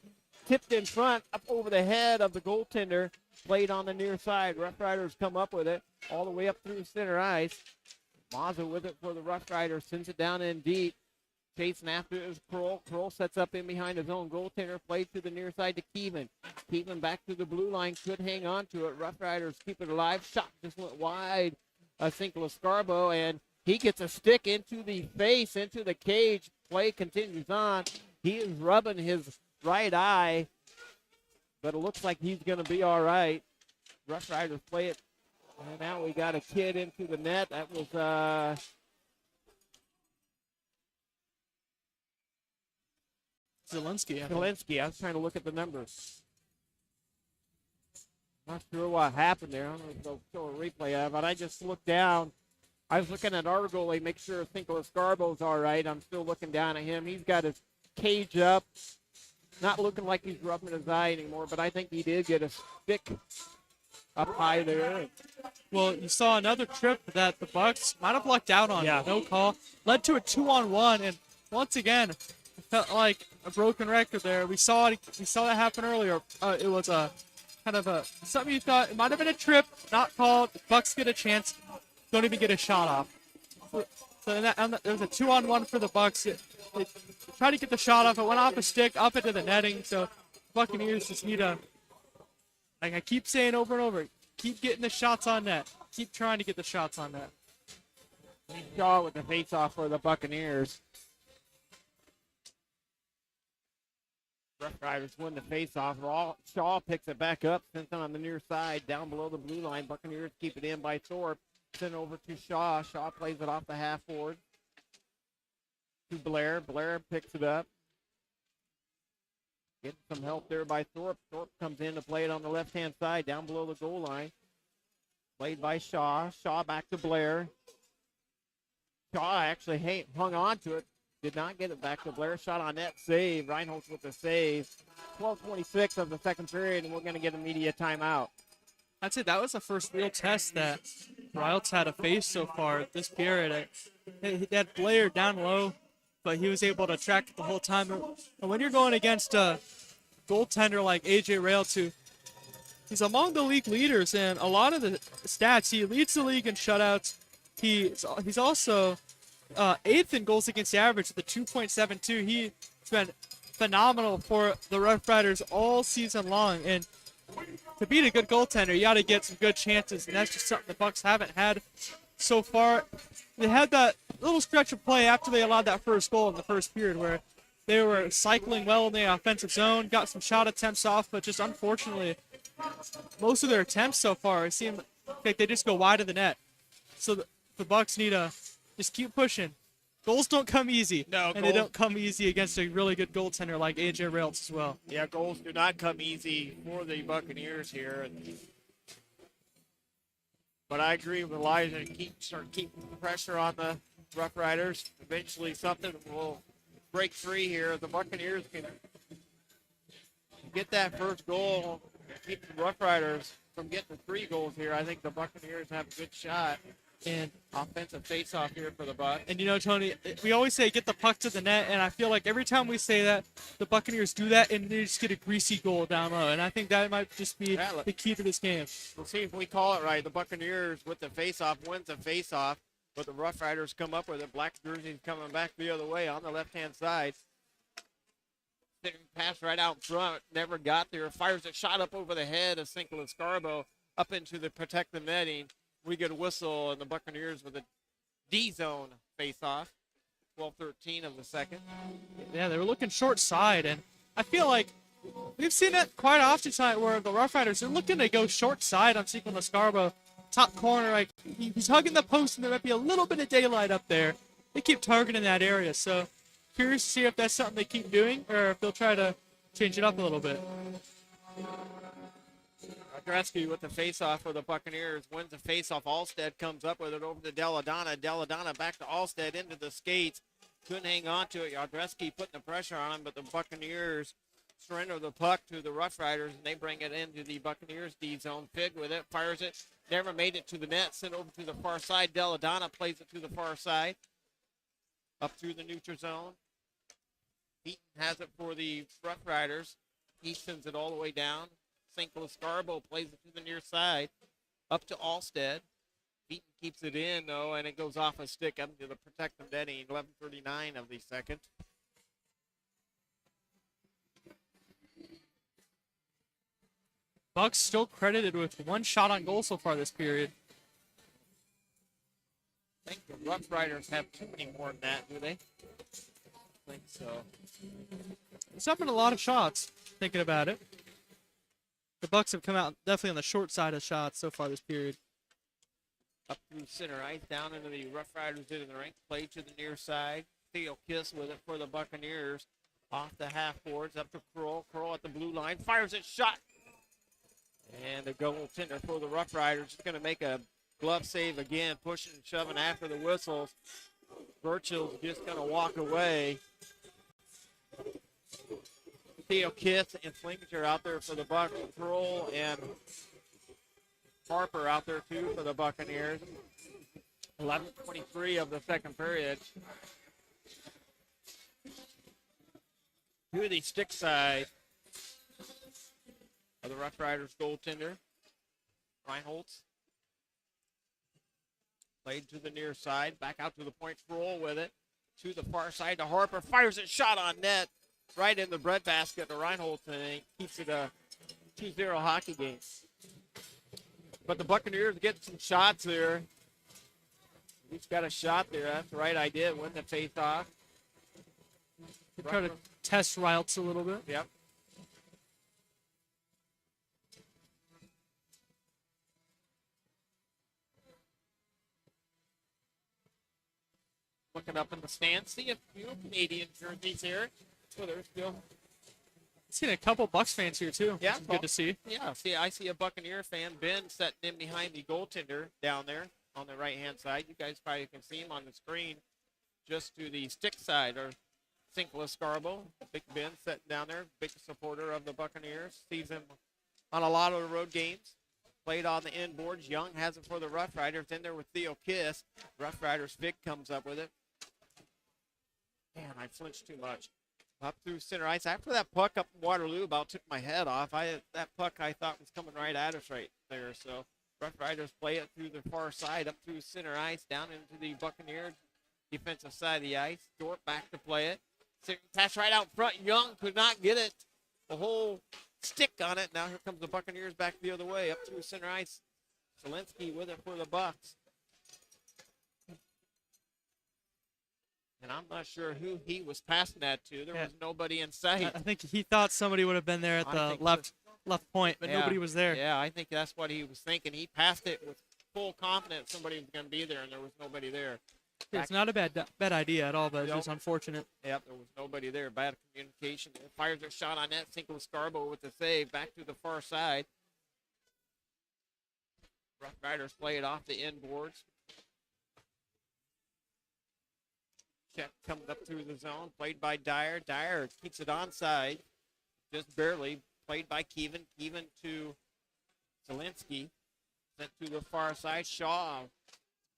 Tipped in front. Up over the head of the goaltender. Played on the near side. RoughRiders come up with it. All the way up through center ice. Mazza with it for the RoughRiders. Sends it down in deep. Chasing after it is Kroll. Kroll sets up in behind his own goaltender. Played to the near side to Keevan. Keevan back to the blue line. Could hang on to it. RoughRiders keep it alive. Shot just went wide. Sinkle Scarbo, and he gets a stick into the face, into the cage. Play continues on. He is rubbing his right eye, but it looks like he's going to be all right. RoughRiders play it. And now we got a kid into the net. That was Zielinski. Zielinski. I was trying to look at the numbers. Not sure what happened there. I don't know if they'll show a replay of it, but I just looked down. I was looking at our goalie, make sure Cinco Scarbo's all right. I'm still looking down at him. He's got his cage up, not looking like he's rubbing his eye anymore, but I think he did get a stick up high there. Well, you saw another trip that the Bucks might have lucked out on. Yeah. No call. Led to a 2-on-1, and once again, it felt like a broken record there. We saw that happen earlier. It was a kind of a something you thought it might have been a trip, not called. The Bucks get a chance, don't even get a shot off. So there was a 2-on-1 for the Bucks. It tried to get the shot off. It went off a stick, up into the netting. So Buccaneers just need a, like I keep saying over and over, keep getting the shots on net. Keep trying to get the shots on net. Shaw with the face-off for the Buccaneers. Rough Riders win the face-off. Shaw picks it back up, sends it on the near side, down below the blue line. Buccaneers keep it in by Thorpe. Send over to Shaw. Shaw plays it off the half forward to Blair. Blair picks it up. Getting some help there by Thorpe. Thorpe comes in to play it on the left-hand side, down below the goal line. Played by Shaw. Shaw back to Blair. Shaw actually hung on to it. Did not get it back to Blair. Shot on net, save. Reinholtz with the save. 12:26 of the second period, and we're going to get a media timeout. I'd say that was the first real test that Wilds had to face so far this period. He had Blair down low, but he was able to track it the whole time. And when you're going against a goaltender like A.J. Rails, he's among the league leaders in a lot of the stats. He leads the league in shutouts. He's also eighth in goals against average with a 2.72. He's been phenomenal for the Rough Riders all season long. And to beat a good goaltender, you got to get some good chances, and that's just something the Bucks haven't had so far. They had that little stretch of play after they allowed that first goal in the first period where they were cycling well in the offensive zone, got some shot attempts off, but just unfortunately, most of their attempts so far, it seemed like they just go wide of the net. So the Bucks need to just keep pushing. Goals don't come easy, and they don't come easy against a really good goaltender like A.J. Rails as well. Yeah, goals do not come easy for the Buccaneers here. But I agree with Elijah. Keep pressure on the Rough Riders. Eventually something will break free here. The Buccaneers can get that first goal, keep the Rough Riders from getting 3 goals here. I think the Buccaneers have a good shot. And offensive face-off here for the Bucs. And, you know, Tony, we always say get the puck to the net, and I feel like every time we say that, the Buccaneers do that, and they just get a greasy goal down low. And I think that might just be the key to this game. We'll see if we call it right. The Buccaneers with the face-off wins the face-off, but the Rough Riders come up with it. Black jerseys coming back the other way on the left-hand side. Pass right out front, never got there. Fires a shot up over the head of Cinco Scarbo up into the protective netting. We get a whistle, and the Buccaneers with a D-zone face-off. 12:13 of the second. Yeah, they were looking short side, and I feel like we've seen it quite often tonight where the Rough Riders are looking to go short side on Cinco Scarbo. Top corner, like he's hugging the post, and there might be a little bit of daylight up there. They keep targeting that area, so curious to see if that's something they keep doing or if they'll try to change it up a little bit. Gretzky with the face-off for the Buccaneers. Wins the face-off. Alstead comes up with it over to Deladonna. Deladonna back to Alstead into the skates. Couldn't hang on to it. Yardreski putting the pressure on him, but the Buccaneers surrender the puck to the Rough Riders, and they bring it into the Buccaneers D-zone. Pig with it, fires it. Never made it to the net. Sent over to the far side. Deladonna plays it to the far side. Up through the neutral zone. Beaton has it for the Rough Riders. He sends it all the way down. Cinco Scarbo plays it to the near side, up to Alstead. Beaton keeps it in, though, and it goes off a stick up to the protective netting. 11:39 of the second. Bucks still credited with 1 shot on goal so far this period. I think the Rough Riders have too many more than that, do they? I think so. It's up in a lot of shots, thinking about it. The Bucks have come out definitely on the short side of shots so far this period. Up through center ice, down into the Rough Riders into the rink. Play to the near side. Theo Kiss with it for the Buccaneers. Off the half boards, up to Kroll. Kroll at the blue line. Fires it, shot. And the goaltender for the Rough Riders is going to make a glove save again, pushing and shoving after the whistles. Birchill's just going to walk away. Theo Kiss and Slinger out there for the Bucks. Kroll and Harper out there too for the Buccaneers. 11:23 of the second period. To the stick side of the Rough Riders goaltender, Reinholtz. Played to the near side, back out to the point, Kroll with it. To the far side to Harper, fires a shot on net, right in the breadbasket to Reinholtz, and he keeps it a 2-0 hockey game. But the Buccaneers get some shots there. He's got a shot there. That's the right idea. Win the face-off. Try to test Reinholtz a little bit. Yep. Looking up in the stands, see a few Canadian jerseys here. So there's still. Seen a couple Bucks fans here too. Yeah, It's good to see. Yeah, see, I see a Buccaneer fan, Ben, sitting in behind the goaltender down there on the right-hand side. You guys probably can see him on the screen, just to the stick side, or Sinclair Scarborough. Big Ben sitting down there, big supporter of the Buccaneers. Sees him on a lot of the road games. Played on the inboards. Young has it for the Rough Riders. In there with Theo Kiss. Rough Riders Vic comes up with it. Man, I flinched too much. Up through center ice. After that puck up in Waterloo about took my head off. That puck I thought was coming right at us right there. So Rough Riders play it through the far side, up through center ice, down into the Buccaneers defensive side of the ice. Dorp back to play it. Pass right out front. Young could not get it. The whole stick on it. Now here comes the Buccaneers back the other way, up through center ice. Zelensky with it for the Bucks. And I'm not sure who he was passing that to. There was nobody in sight. I think he thought somebody would have been there at the left point, but nobody was there. Yeah, I think that's what he was thinking. He passed it with full confidence somebody was going to be there, and there was nobody there. It's not a bad idea at all, but it's just unfortunate. Yep, there was nobody there. Bad communication. Fires a shot on net. Sinclair Scarborough with the save. Back to the far side. Rough Riders play it off the inboards. Check comes up through the zone. Played by Dyer. Dyer keeps it onside. Just barely. Played by Keevan. Keevan to Zelensky. Sent to the far side. Shaw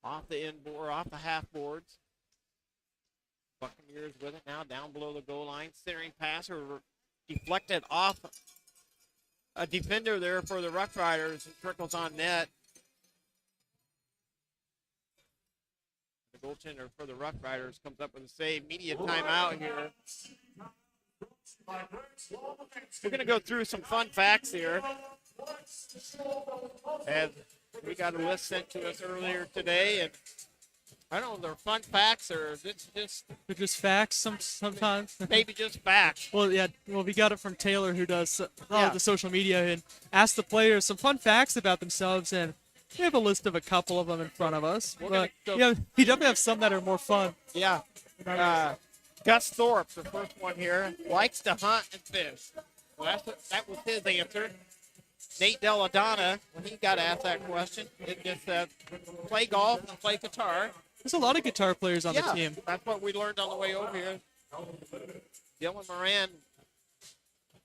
off the inboard, off the half boards. Buccaneers with it now, down below the goal line. Centering passer deflected off a defender there for the Rough Riders and trickles on net. The goaltender for the Rough Riders comes up with a save. Media timeout here. We're going to go through some fun facts here. And we got a list sent to us earlier today, and I don't know if they're fun facts or it's just They're just facts sometimes. maybe just facts. Well, yeah. Well, we got it from Taylor, who does all of the social media, and asked the players some fun facts about themselves, and we have a list of a couple of them in front of us. But yeah, he definitely have some that are more fun. Yeah. Gus Thorpe, the first one here, likes to hunt and fish. Well, that was his answer. Nate Deladonna, when he got asked that question, it just said, play golf and play guitar. There's a lot of guitar players on the team. That's what we learned on the way over here. Dylan Moran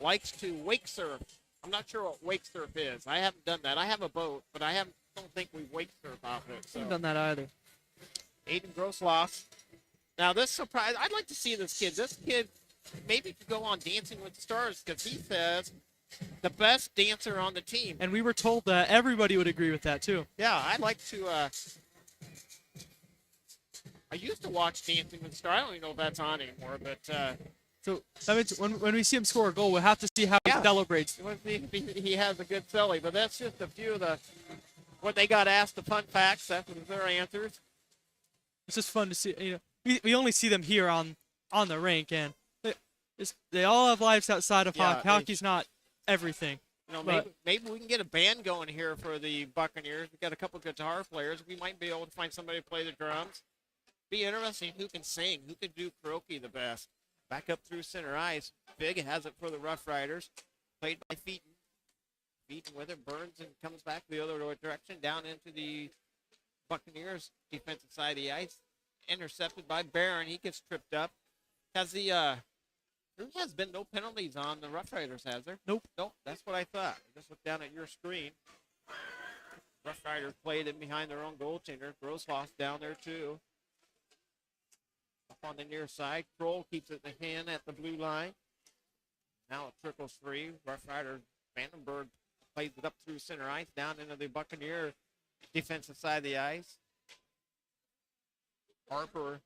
likes to wake surf. I'm not sure what wake surf is. I haven't done that. I have a boat, but I don't think we wake surf off it. So. I haven't done that either. Aiden Grossloss. Now, this surprise, I'd like to see this kid. This kid maybe could go on Dancing with the Stars because he says the best dancer on the team. And we were told that everybody would agree with that, too. Yeah, I'd like to. I used to watch Dancing with the Stars. I don't even know if that's on anymore, but. So that means when we see him score a goal, we'll have to see how he celebrates. He has a good celly, but that's just a few of what they got asked, the fun facts. That was their answers. It's just fun to see. We only see them here on the rink, and they all have lives outside of hockey. Hockey's not everything. Maybe we can get a band going here for the Buccaneers. We've got a couple guitar players. We might be able to find somebody to play the drums. Be interesting who can sing, who can do karaoke the best. Back up through center ice. Big has it for the Rough Riders. Played by Featon. beaten with it. Burns and comes back the other direction down into the Buccaneers defensive side of the ice. Intercepted by Barron. He gets tripped up. There has been no penalties on the RoughRiders, has there? Nope. Nope, that's what I thought. Just look down at your screen. RoughRiders played in behind their own goaltender. Groshoff down there too. Up on the near side. Kroll keeps it in the hand at the blue line. Now it trickles free. RoughRider Vandenberg plays it up through center ice, down into the Buccaneer defensive side of the ice. Harper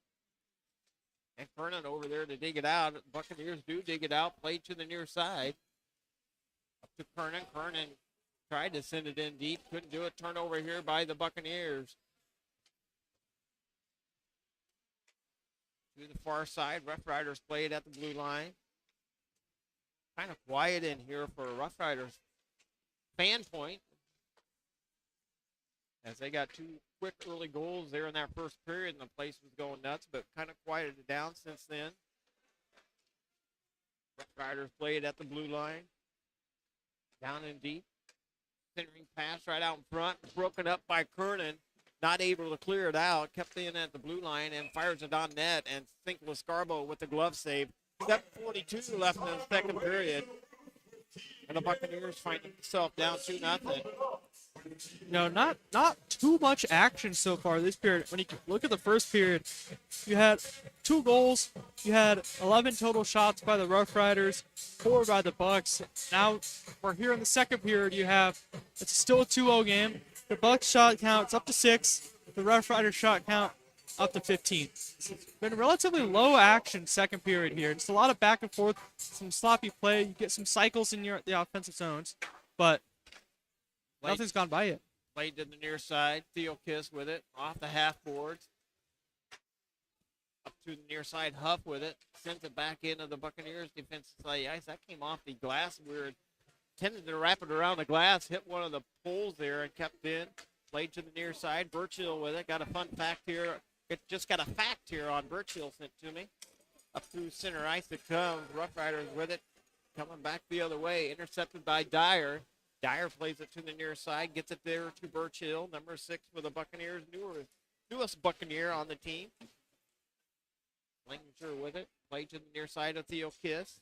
and Kernan over there to dig it out. Buccaneers do dig it out. Played to the near side. Up to Kernan. Kernan tried to send it in deep. Couldn't do it. Turnover here by the Buccaneers. To the far side. RoughRiders played at the blue line. Kind of quiet in here for RoughRiders fan point, as they got 2 quick early goals there in that first period, and the place was going nuts, but kind of quieted it down since then. RoughRiders played at the blue line. Down in deep. Centering pass right out in front. Broken up by Kernan. Not able to clear it out. Kept in at the blue line and fires it on net. And Lascarbo with the glove save. 7:42 left in the second period. And the Buccaneers find themselves down 2-0. No, not too much action so far this period. When you look at the first period, you had 2 goals. You had 11 total shots by the RoughRiders, 4 by the Bucks. Now we're here in the second period. It's still a 2-0 game. The Bucks shot count's up to 6. The RoughRiders shot count up to 15. It's been relatively low action second period here. Just a lot of back and forth, some sloppy play. You get some cycles in the offensive zones, but nothing's gone by yet. Played to the near side. Theo Kiss with it. Off the half boards. Up to the near side. Huff with it. Sends it back into the Buccaneers defensive side of the ice. That came off the glass. Tended to wrap it around the glass. Hit one of the poles there and kept in. Played to the near side. Birchill with it. Got a fun fact here. Just got a fact here on Birchill sent to me. Up through center ice it comes. RoughRiders with it. Coming back the other way. Intercepted by Dyer. Dyer plays it to the near side, gets it there to Birchill, number 6 for the Buccaneers, newest Buccaneer on the team. Langinger with it, played to the near side of Theo Kiss.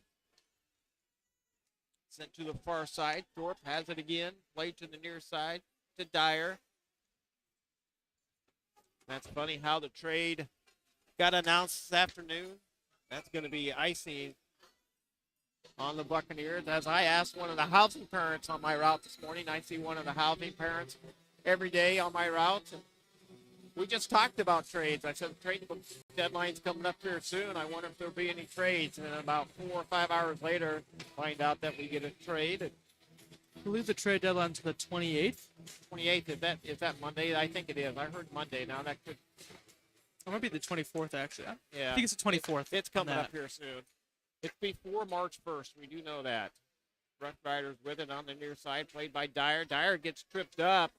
Sent to the far side, Thorpe has it again, played to the near side to Dyer. That's funny how the trade got announced this afternoon. That's going to be icing on the Buccaneers. As I asked one of the housing parents on my route this morning, I see one of the housing parents every day on my route. We just talked about trades. I said the trade deadline's coming up here soon. I wonder if there'll be any trades. And about 4 or 5 hours later, find out that we get a trade. I believe the trade deadline's the 28th. 28th, is that Monday? I think it is. I heard Monday. Now that could... It might be the 24th, actually. Yeah. I think it's the 24th. It's coming up here soon. It's before March 1st. We do know that. RoughRiders with it on the near side, played by Dyer. Dyer gets tripped up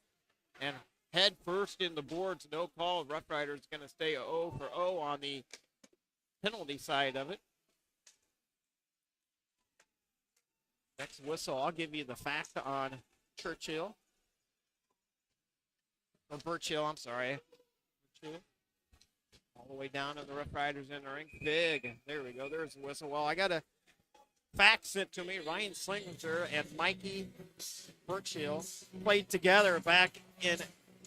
and head first in the boards. No call. RoughRiders going to stay 0 for 0 on the penalty side of it. Next whistle, I'll give you the fact on Churchill. Or Birchill, I'm sorry. Birchill. All the way down to the RoughRiders entering. Big. There we go. There's the whistle. Well, I got a fact sent to me. Ryan Slinger and Mikey Birchill played together back in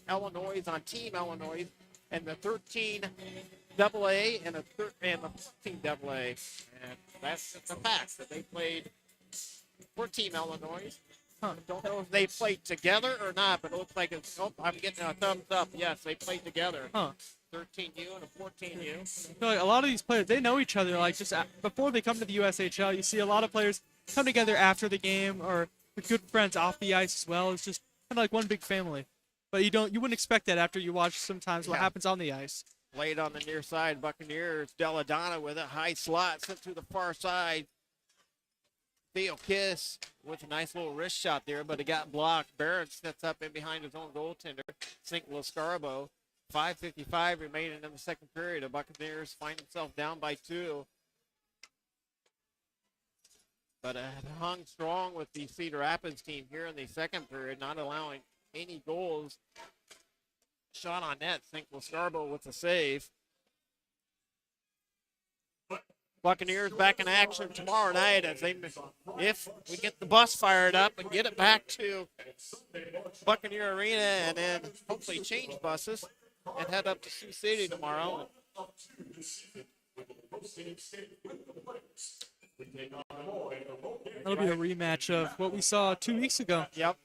Illinois on Team Illinois and the 13 AA and the 14 AA. And that's just a fact that they played for Team Illinois. Don't know if they played together or not, but it looks like it's. Oh, I'm getting a thumbs up. Yes, they played together. 13U and a 14U. I feel like a lot of these players, they know each other. Like, just before they come to the USHL, you see a lot of players come together after the game or with good friends off the ice as well. It's just kind of like one big family. But you wouldn't expect that after you watch sometimes what happens on the ice. Played on the near side, Buccaneers. Deladonna with a high slot sent to the far side. Theo Kiss with a nice little wrist shot there, but it got blocked. Barrett steps up in behind his own goaltender. Lascarbo. 5:55 remaining in the second period. The Buccaneers find themselves down by 2. but hung strong with the Cedar Rapids team here in the second period, not allowing any goals. Shot on net, St. Scarborough with the save. Buccaneers back in action tomorrow night if we get the bus fired up and get it back to Buccaneer Arena and then hopefully change buses and head up to Sioux City tomorrow. That'll be a rematch of what we saw 2 weeks ago. Yep.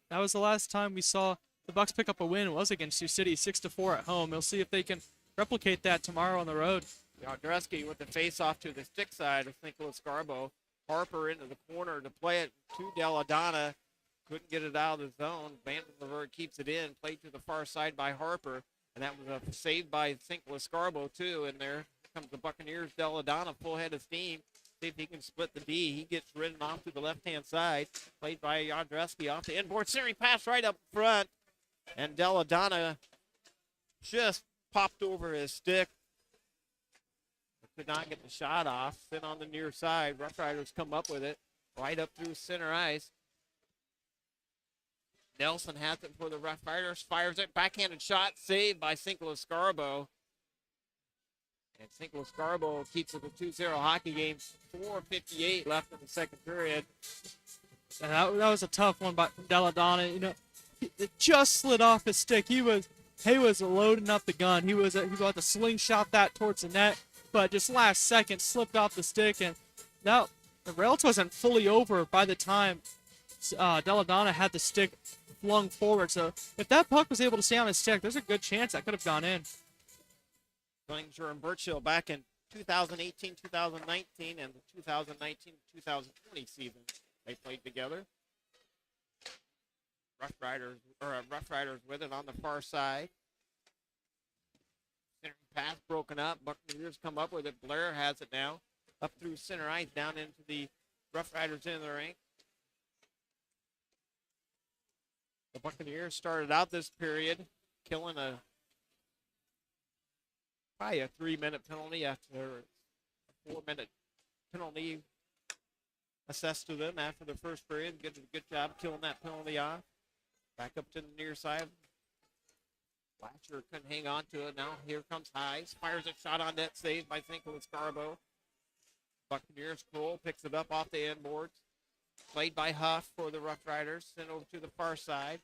That was the last time we saw the Bucks pick up a win. It was against Sioux City, 6-4 at home. We'll see if they can replicate that tomorrow on the road. Yardreski with the face-off to the stick side of St. Louis Scarborough. Harper into the corner to play it to Deladonna. Couldn't get it out of the zone. Vandenberg keeps it in. Played to the far side by Harper. And that was a save by St. Louis Scarborough, too. And there comes the Buccaneers. Deladonna, full head of steam. See if he can split the D. He gets ridden off to the left-hand side. Played by Yardreski off the inboard. Centering pass right up front. And Deladonna just popped over his stick. Could not get the shot off. Sit on the near side. RoughRiders come up with it. Right up through center ice. Nelson has it for the RoughRiders. Fires it. Backhanded shot. Saved by St. Louis Scarborough. And St. Louis Scarborough keeps it a 2-0 hockey game. 4:58 left in the second period. And that was a tough one by Deladonna. You know, it just slid off his stick. He was loading up the gun. He was about to slingshot that towards the net, but just last second slipped off the stick, and the rails wasn't fully over by the time Deladonna had the stick flung forward. So if that puck was able to stay on his stick, there's a good chance that could have gone in. Bellinger and Birchill back in 2018-2019 and the 2019-2020 season. They played together. RoughRiders with it on the far side. Center pass broken up. Buccaneers come up with it. Blair has it now. Up through center ice, down into the RoughRiders in the rink. The Buccaneers started out this period killing probably a 3-minute penalty after a 4-minute penalty assessed to them after the first period. Did a good job killing that penalty off. Back up to the near side. Flasher couldn't hang on to it. Now here comes Hayes. Fires a shot on net, saved by St. Louis Scarborough. Buccaneers Cole picks it up off the inboards. Played by Huff for the RoughRiders. Sent over to the far side.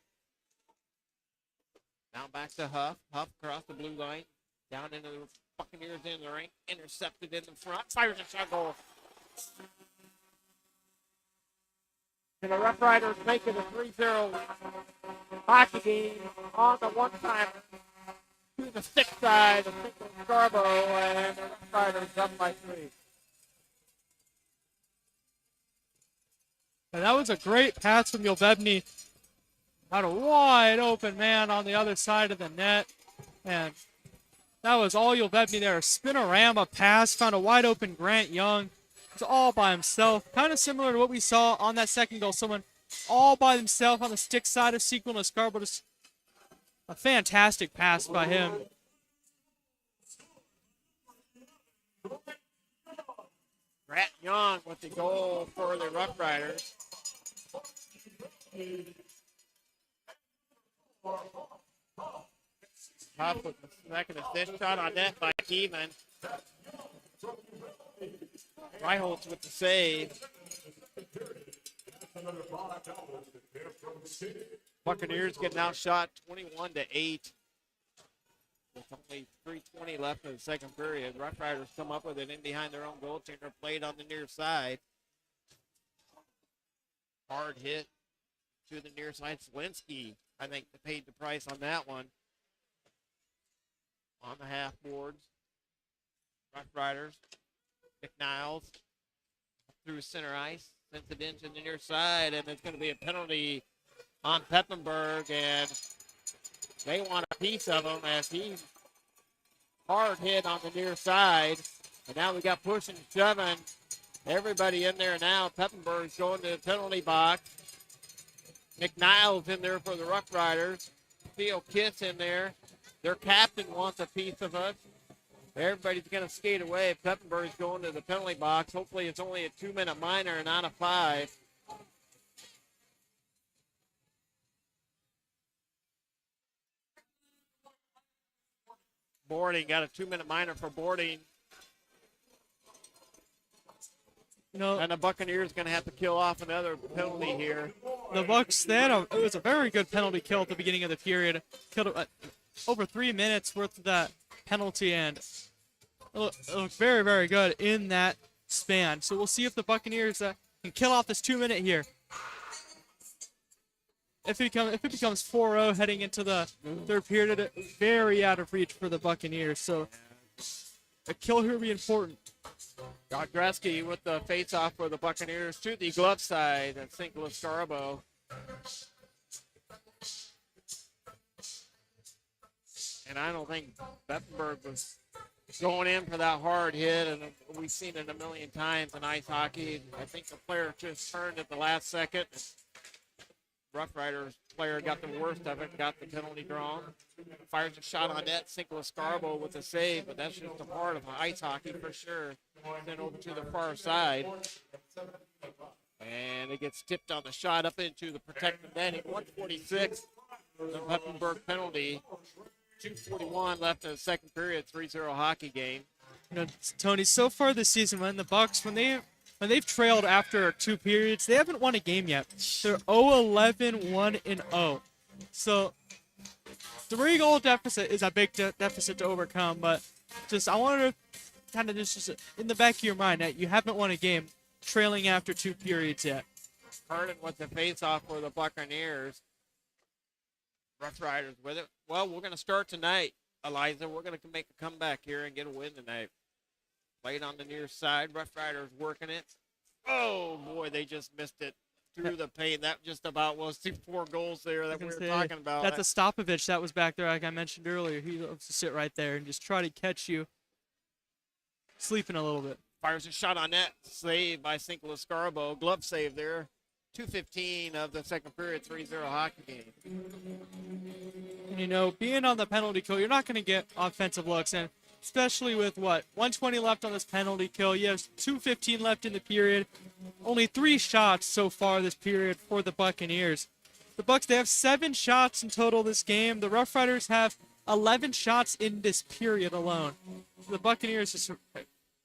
Now back to Huff. Huff across the blue line. Down into the Buccaneers in the rink. Intercepted in the front. Fires a shot goal. And the RoughRiders make it a 3-0 hockey game on the one-time to the stick side of Scarborough, and the RoughRiders up by 3. And that was a great pass from Yolvebny. Had a wide open man on the other side of the net, and that was all Yolvebny there. A spinorama pass, found a wide open Grant Young. It's all by himself. Kind of similar to what we saw on that second goal. Someone all by himself on the stick side of St. Louis Scarborough. Just a fantastic pass by him. Grant Young with the goal for the RoughRiders. Huff with the second assist shot on net by Keeman. Reiholtz with the save. Buccaneers getting outshot 21-8. With only 3:20 left in the second period. RoughRiders come up with it in behind their own goaltender. Played on the near side. Hard hit to the near side. Slinsky, I think, paid the price on that one. On the half boards. RoughRiders. McNiles through center ice. Sends it into the near side, and there's going to be a penalty on Peppenberg, and they want a piece of him as he hard hit on the near side. And now we got pushing, shoving. Everybody in there now. Peppenberg's going to the penalty box. McNiles in there for the RoughRiders. Theo Kiss in there. Their captain wants a piece of us. Everybody's going to skate away. Peppenburg's going to the penalty box. Hopefully it's only a 2-minute minor and not a 5. Boarding got a 2-minute minor for boarding. You know, And the Buccaneers going to have to kill off another penalty here. the Bucks, it was a very good penalty kill at the beginning of the period. Killed over 3 minutes worth of that penalty, and it looked very, very good in that span. So we'll see if the Buccaneers can kill off this 2 minute here. If it becomes 4-0 heading into the third period, very out of reach for the Buccaneers. So a kill here would be important. Godreski with the face-off for the Buccaneers to the glove side at St. Louis Scarborough. And I don't think Bettenberg was going in for that hard hit, and we've seen it a million times in ice hockey. I think the player just turned at the last second. RoughRiders player got the worst of it, got the penalty drawn. Fires a shot on net, St. Louis Scarborough with a save, but that's just a part of ice hockey for sure. Then over to the far side. And it gets tipped on the shot up into the protected netting. 146, the Peppenburg penalty. 2:41 left in the second period, 3-0 hockey game. You know, Tony, so far this season, when the Bucks, when they've trailed after 2 periods, they haven't won a game yet. They're 0-11, 1-0. So 3-goal deficit is a big deficit to overcome. But I wanted to kind of just in the back of your mind that you haven't won a game trailing after 2 periods yet. Hernan with the face-off for the Buccaneers. RoughRiders with it. Well, we're going to start tonight, Eliza. We're going to make a comeback here and get a win tonight. Played on the near side. RoughRiders working it. Oh, boy, they just missed it through the paint. That just about was 4 goals there that we were talking about. That's a Stopovich that was back there, like I mentioned earlier. He loves to sit right there and just try to catch you sleeping a little bit. Fires a shot on net. Save by St. Louis Scarborough. Glove save there. 2:15 of the second period, 3-0 hockey game. And, you know, being on the penalty kill, you're not going to get offensive looks. And especially with, 120 left on this penalty kill. You have 2:15 left in the period. Only 3 shots so far this period for the Buccaneers. The Bucks, they have 7 shots in total this game. The RoughRiders have 11 shots in this period alone. The Buccaneers just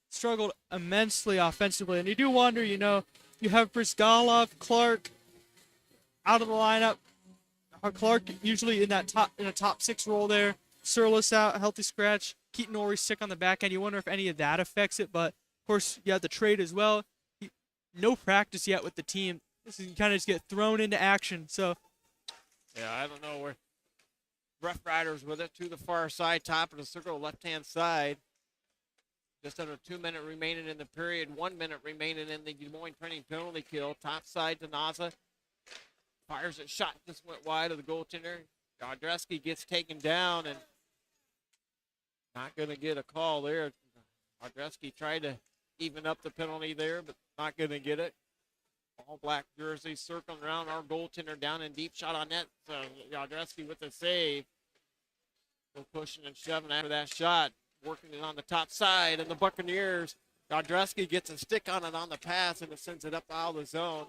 struggled immensely offensively. And you do wonder, you know, you have Brizgalov, Clark out of the lineup. Clark usually in a top 6 role there. Surlis out, healthy scratch. Keaton Norrie sick on the back end. You wonder if any of that affects it. But of course, you have the trade as well. No practice yet with the team. This is kind of just get thrown into action. So yeah, I don't know where. RoughRiders with it to the far side, top of the circle, left-hand side. Just under 2 minutes remaining in the period. 1 minute remaining in the Des Moines Printing penalty kill. Top side to Naza. Fires a shot. Just went wide of the goaltender. Godreski gets taken down and not going to get a call there. Godreski tried to even up the penalty there, but not going to get it. All black jersey circling around our goaltender down in deep. Shot on net. So Godreski with the save. Still pushing and shoving after that shot. Working it on the top side, and the Buccaneers, Godreski gets a stick on it on the pass, and it sends it up out of the zone.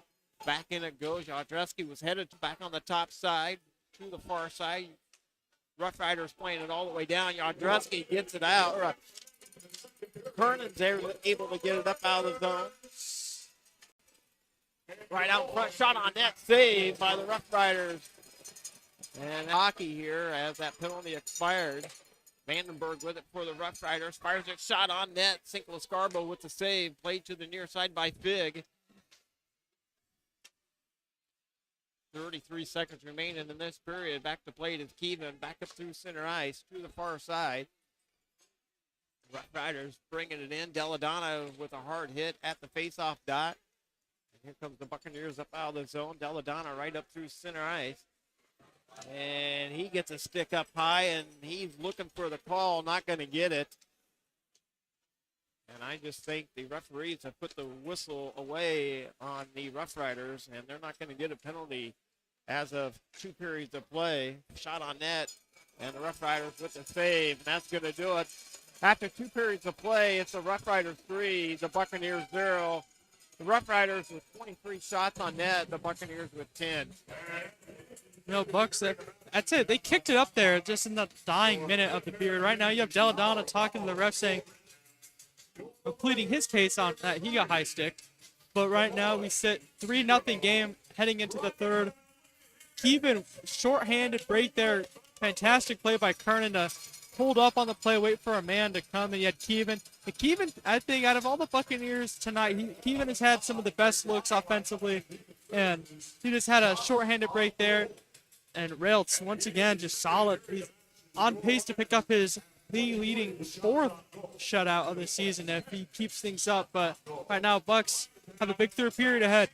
Back in it goes. Godreski was headed back on the top side to the far side. RoughRiders playing it all the way down. Godreski gets it out. Kernan's able to get it up out of the zone. Right out front, shot on net, saved by the RoughRiders. And hockey here as that penalty expired. Vandenberg with it for the RoughRiders. Fires a shot on net. St. Louis Scarborough with the save. Played to the near side by Fig. 33 seconds remaining in this period. Back to plate is Keevan. Back up through center ice to the far side. RoughRiders bringing it in. Deladonna with a hard hit at the face-off dot. And here comes the Buccaneers up out of the zone. Deladonna right up through center ice. And he gets a stick up high, and he's looking for the call, not going to get it. And I just think the referees have put the whistle away on the RoughRiders, and they're not going to get a penalty as of 2 periods of play. Shot on net, and the RoughRiders with the save, and that's going to do it. After 2 periods of play, it's the RoughRiders 3, the Buccaneers 0. The RoughRiders with 23 shots on net, the Buccaneers with 10. Bucks, that's it. They kicked it up there just in the dying minute of the period. Right now, you have Deladonna talking to the ref saying, pleading his case on that he got high stick. But right now, we sit 3-0 game heading into the third. Keevan, shorthanded break there. Fantastic play by Kernan to hold up on the play, wait for a man to come, and you had Keevan. And Keevan, I think, out of all the Buccaneers tonight, Keevan has had some of the best looks offensively, and he just had a shorthanded break there. And Railts, once again, just solid. He's on pace to pick up his league-leading 4th shutout of the season if he keeps things up. But right now, Bucks have a big third period ahead.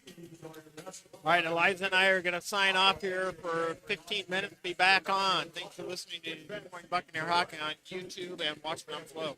All right, Eliza and I are going to sign off here for 15 minutes. Be back on. Thanks for listening to Moines Buccaneer Hockey on YouTube and watching on Flow.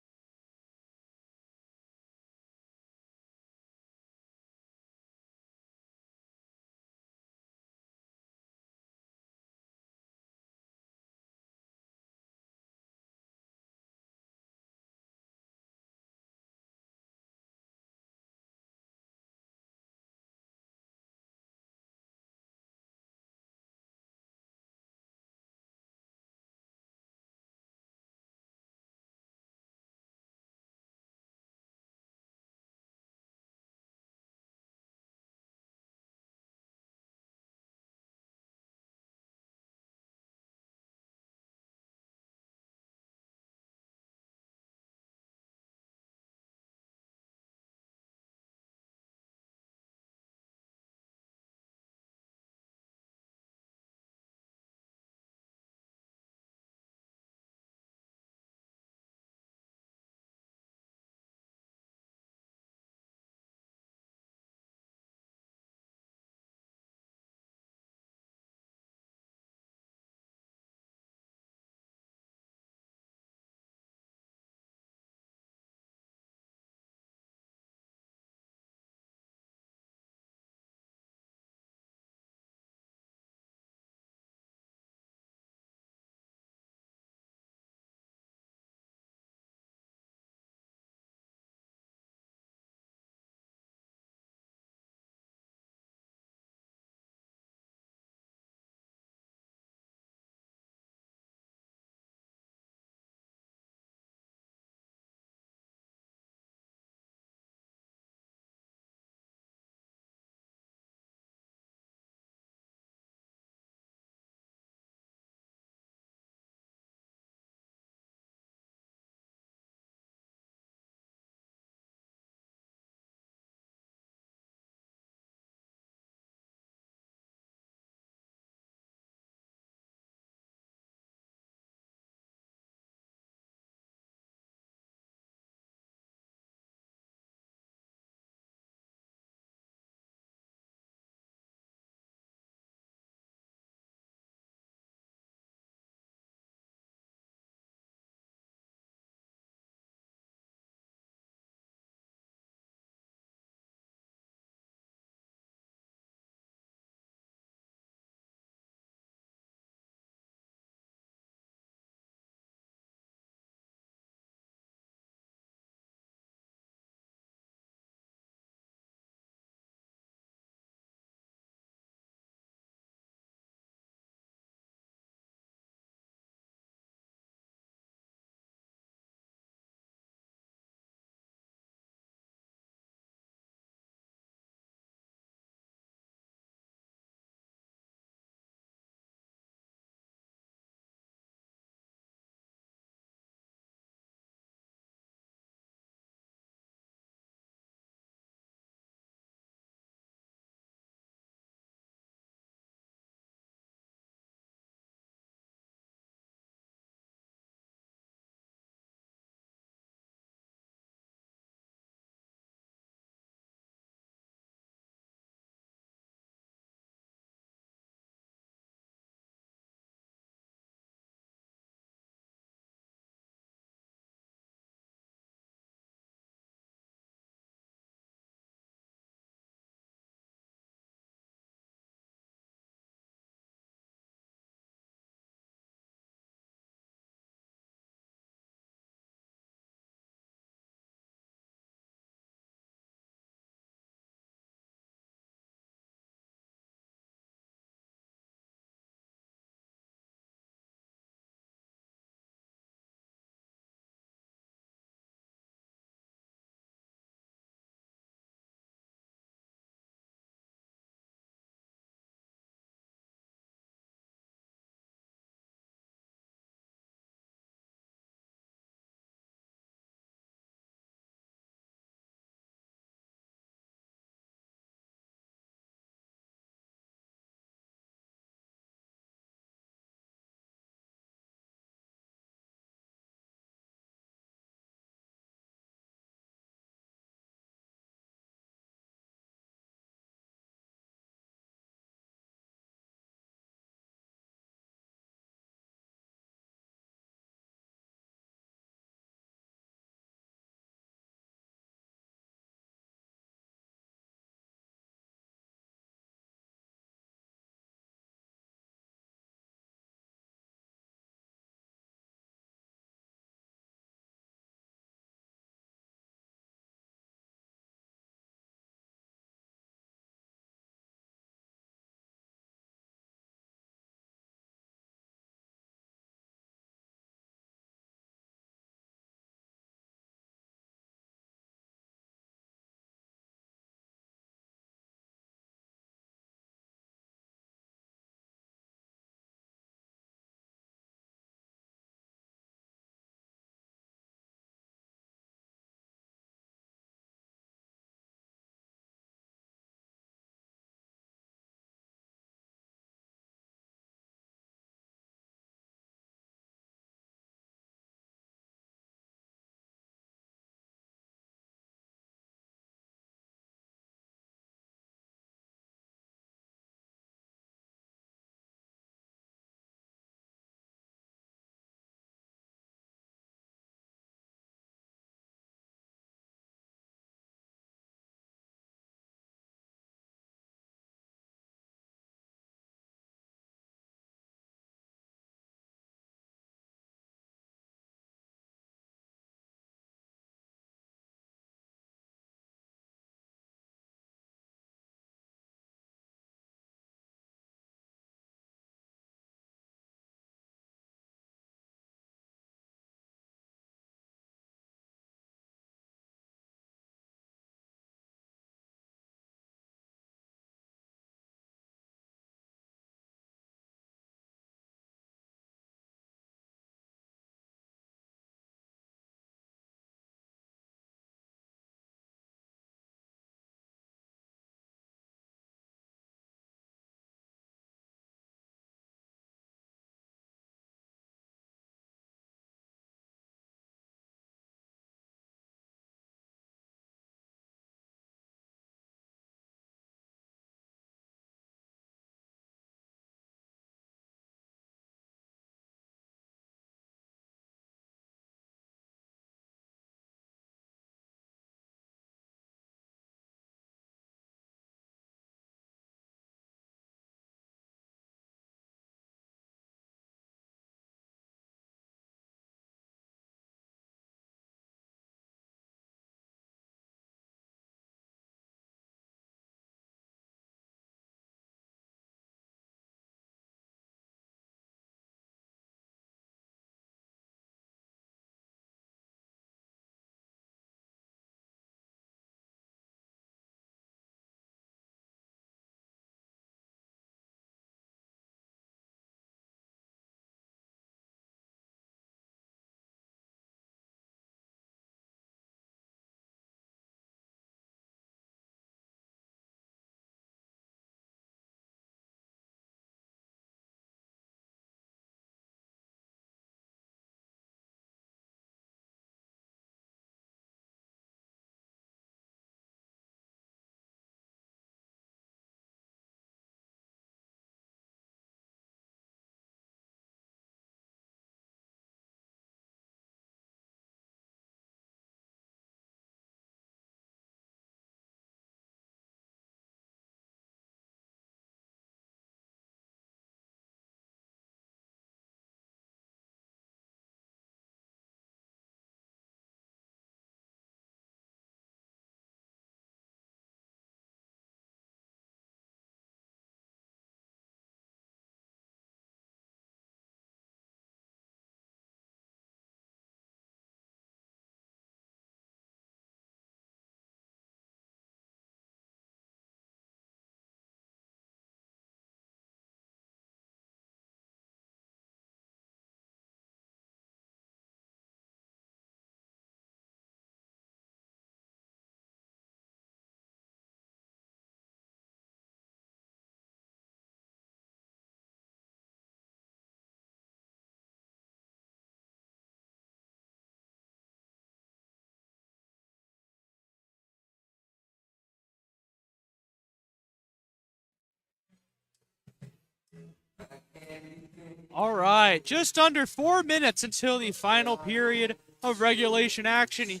All right, just under 4 minutes until the final period of regulation action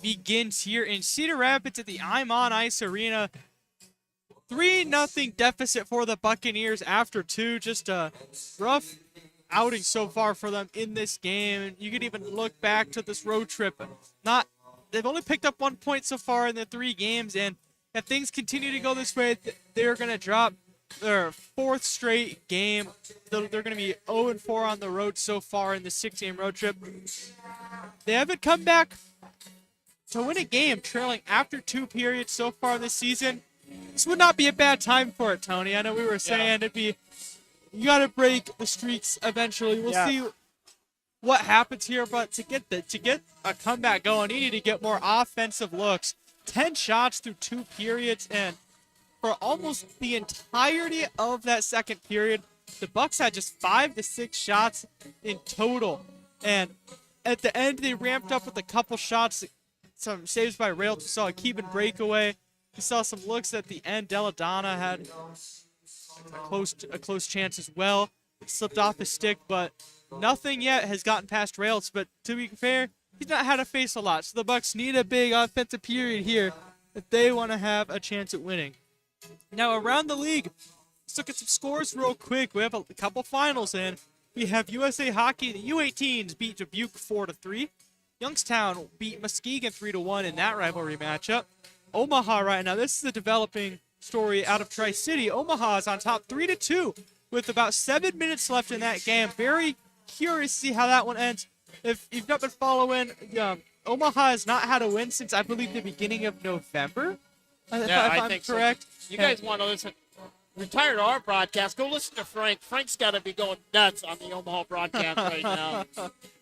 begins here in Cedar Rapids at the I'm on Ice Arena. 3-0 deficit for the Buccaneers after 2. Just a rough outing so far for them in this game. You could even look back to this road trip. They've only picked up 1 point so far in the 3 games, and if things continue to go this way, they're going to drop their 4th straight game. They're going to be 0-4 on the road so far in the 6-game road trip. They haven't come back to win a game trailing after 2 periods so far this season. This would not be a bad time for it, Tony. I know we were saying you got to break the streaks eventually. We'll see what happens here, but to get a comeback going, you need to get more offensive looks. 10 shots through 2 periods, and for almost the entirety of that second period, the Bucks had just 5 to 6 shots in total. And at the end, they ramped up with a couple shots, some saves by Rails. We saw a Keeban breakaway. We saw some looks at the end. Deladonna had a close chance as well. It slipped off his stick, but nothing yet has gotten past Rails. But to be fair, he's not had to face a lot. So the Bucks need a big offensive period here if they want to have a chance at winning. Now, around the league, let's look at some scores real quick. We have a couple finals in. We have USA Hockey. The U18s beat Dubuque 4-3. Youngstown beat Muskegon 3-1 in that rivalry matchup. Omaha right now, this is a developing story out of Tri-City. Omaha is on top 3-2 with about 7 minutes left in that game. Very curious to see how that one ends. If you've not been following, Omaha has not had a win since, I believe, the beginning of November. If I'm think correct. So. You guys want to listen? Retire to our broadcast. Go listen to Frank. Frank's got to be going nuts on the Omaha broadcast right now.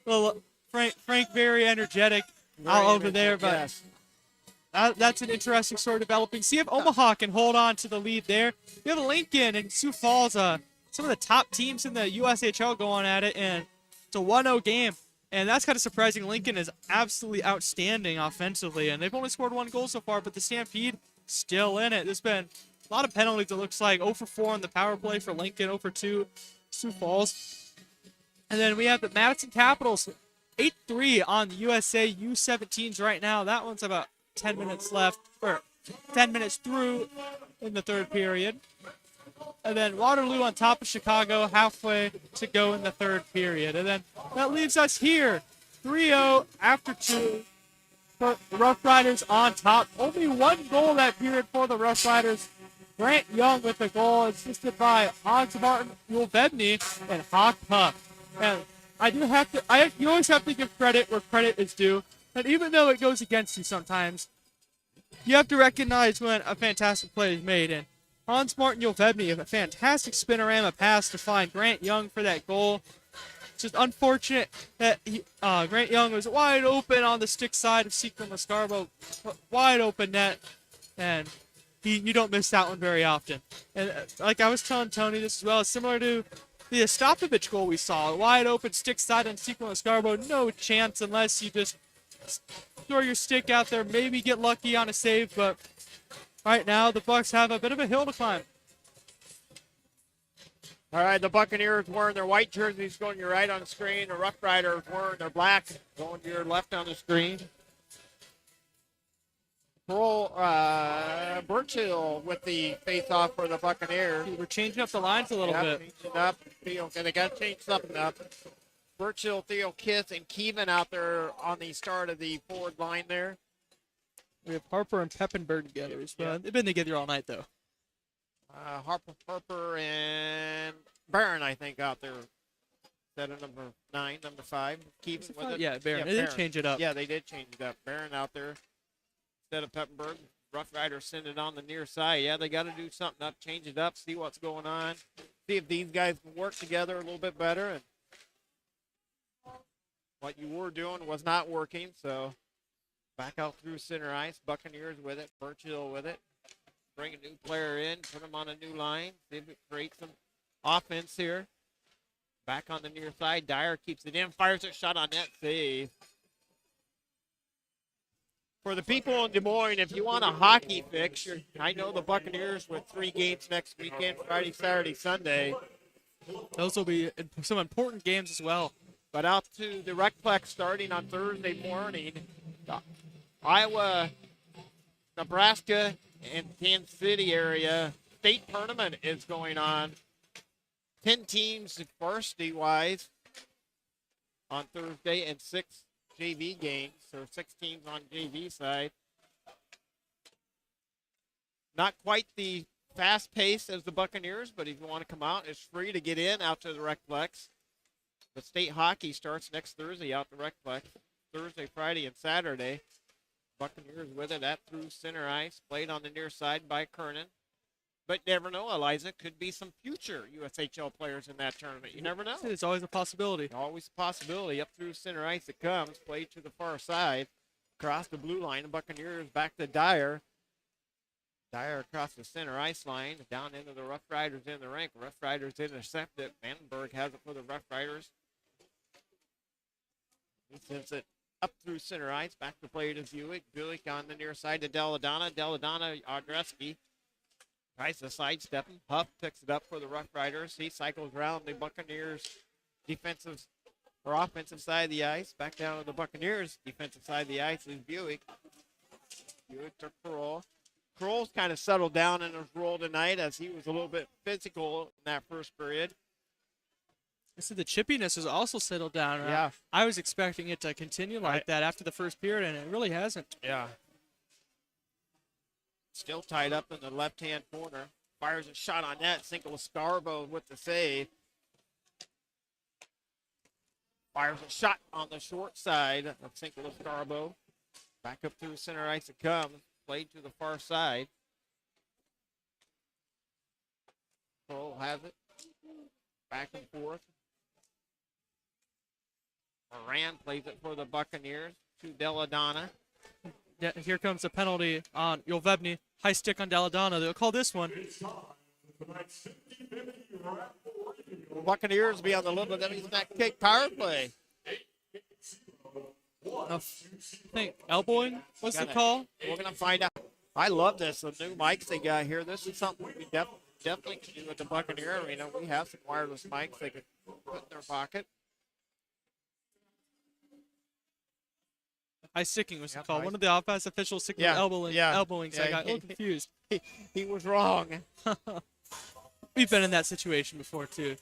Well, Frank very energetic all over there, but yes. That's an interesting story developing. See if Omaha can hold on to the lead there. We have Lincoln and Sioux Falls, some of the top teams in the USHL going at it, and it's a 1-0 game. And that's kind of surprising. Lincoln is absolutely outstanding offensively, and they've only scored 1 goal so far, but the Stampede still in it. There's been a lot of penalties, it looks like. 0-4 on the power play for Lincoln, 0-2 Sioux Falls. And then we have the Madison Capitals, 8-3 on the USA U17s right now. That one's about 10 minutes left, or 10 minutes through in the 3rd period. And then Waterloo on top of Chicago, halfway to go in the 3rd period. And then that leaves us here, 3-0 after 2 for the RoughRiders on top. Only 1 goal that period for the RoughRiders. Grant Young with the goal, assisted by Hans Martin, Ulvebny, and Hawk Puck. And you always have to give credit where credit is due. And even though it goes against you sometimes, you have to recognize when a fantastic play is made. And Hans Martin Ulvebny, a fantastic spinorama pass to find Grant Young for that goal. It's just unfortunate that Grant Young was wide open on the stick side of Sequin Lascarbo, wide open net, and you don't miss that one very often. And like I was telling Tony this as well, similar to the Ostapovich goal we saw, wide open stick side on Sequin Lascarbo, no chance unless you just throw your stick out there, maybe get lucky on a save, but right now the Bucks have a bit of a hill to climb. All right, the Buccaneers wearing their white jerseys going to your right on the screen. The RoughRiders wearing their black going to your left on the screen. Burchill with the face-off for the Buccaneers. We're changing up the lines a little bit. Changing up. And they got to change something up. Burchill, Theo Kiss, and Keevan out there on the start of the forward line there. We have Harper and Peppenberg together as well. They've been together all night, though. Harper, and Barron, I think, out there. Instead of number 9, number 5. Keevan with it. Yeah, Barron. They did change it up. Yeah, they did change it up. Barron out there instead of Peppenberg. RoughRiders send it on the near side. Yeah, they got to do something up, change it up, see what's going on, see if these guys can work together a little bit better. And what you were doing was not working, so back out through center ice. Buccaneers with it, Burchill with it. Bring a new player in, put him on a new line, see if it creates some offense here. Back on the near side, Dyer keeps it in, fires a shot on net, save. For the people in Des Moines, if you want a hockey fix, I know the Buccaneers with 3 games next weekend, Friday, Saturday, Sunday. Those will be some important games as well. But out to the Recplex starting on Thursday morning. The Iowa, Nebraska, and Kansas City area state tournament is going on. 10 teams varsity-wise on Thursday and 6 JV games, so 6 teams on JV side. Not quite the fast pace as the Buccaneers, but if you want to come out, it's free to get in out to the Recplex. The state hockey starts next Thursday out to Recplex. Thursday, Friday, and Saturday. Buccaneers with it at through center ice, played on the near side by Kernan. But never know, Eliza, could be some future USHL players in that tournament. You never know. It's always a possibility. Always a possibility. Up through center ice it comes, played to the far side. Across the blue line, the Buccaneers back to Dyer. Dyer across the center ice line, down into the RoughRiders in the rink. RoughRiders intercept it. Vandenberg has it for the RoughRiders. He sends it up through center ice, back to play to Buick. Buick on the near side to Deladonna. Deladonna, Audreski tries to sidestep him. Huff picks it up for the RoughRiders. He cycles around the Buccaneers' defensive or offensive side of the ice. Back down to the Buccaneers' defensive side of the ice is Buick. Buick to Kroll. Kroll's kind of settled down in his role tonight as he was a little bit physical in that first period. I see the chippiness has also settled down. Yeah. I was expecting it to continue like that after the first period, and it really hasn't. Yeah. Still tied up in the left-hand corner. Fires a shot on net. Single Scarbo with the save. Fires a shot on the short side of Cinco Scarbo. Back up through center ice it comes. Played to the far side. Kroll has it. Back and forth. Moran plays it for the Buccaneers to Deladonna. Yeah, here comes a penalty on Jovebny. High stick on Deladonna. They'll call this one. The Buccaneers will be on the little that kick power play. I think elbowing was the call. We're going to find out. I love this. The new mics they got here. This is something we definitely can do at the Buccaneer Arena. We have some wireless mics they could put in their pocket. High sticking was the call. One of the offense officials sticking elbowing, so I got a little confused. He was wrong. We've been in that situation before, too.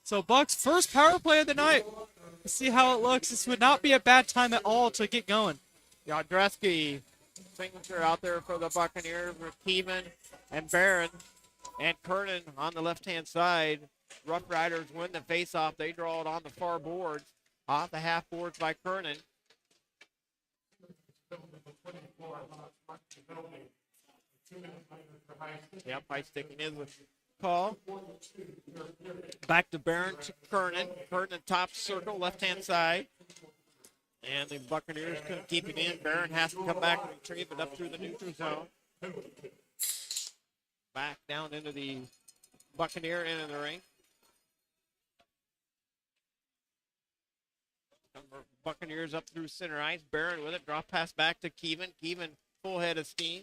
So Bucks' first power play of the night. Let's see how it looks. This would not be a bad time at all to get going. Yadreski signature out there for the Buccaneers with Keeman and Barron and Kernan on the left-hand side. RoughRiders win the face-off. They draw it on the far boards. Off the half boards by Kernan. Yep, high sticking in with call. Back to Barron to Kernan. Kernan top circle, left-hand side. And the Buccaneers couldn't keep it in. Barron has to come back and retrieve it up through the neutral zone. Back down into the Buccaneer end of the ring. Buccaneers up through center ice. Barron with it. Drop pass back to Keevan. Keevan full head of steam.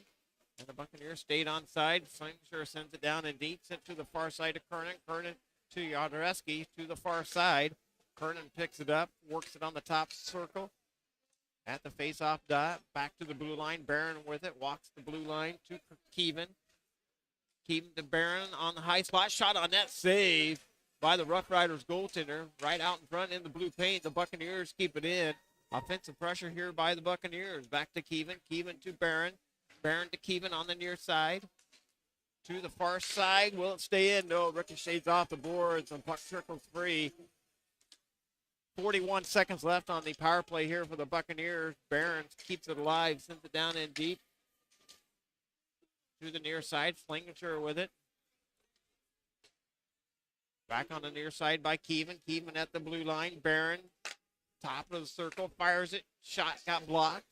And the Buccaneers stayed on side. Slingsure sends it down and deep. Sent to the far side of Kernan. Kernan to Yadreski to the far side. Kernan picks it up. Works it on the top circle. At the face-off dot. Back to the blue line. Barron with it. Walks the blue line to Keevan. Keevan to Barron on the high spot. Shot on net. Save by the RoughRiders goaltender. Right out in front in the blue paint. The Buccaneers keep it in. Offensive pressure here by the Buccaneers. Back to Keevan. Keevan to Barron. Barron to Keevan on the near side. To the far side. Will it stay in? No. Ricochets off the boards and puck circles free. 41 seconds left on the power play here for the Buccaneers. Barron keeps it alive. Sends it down in deep. To the near side. Slinger with it. Back on the near side by Keevan. Keevan at the blue line. Barron, top of the circle, fires it. Shot got blocked.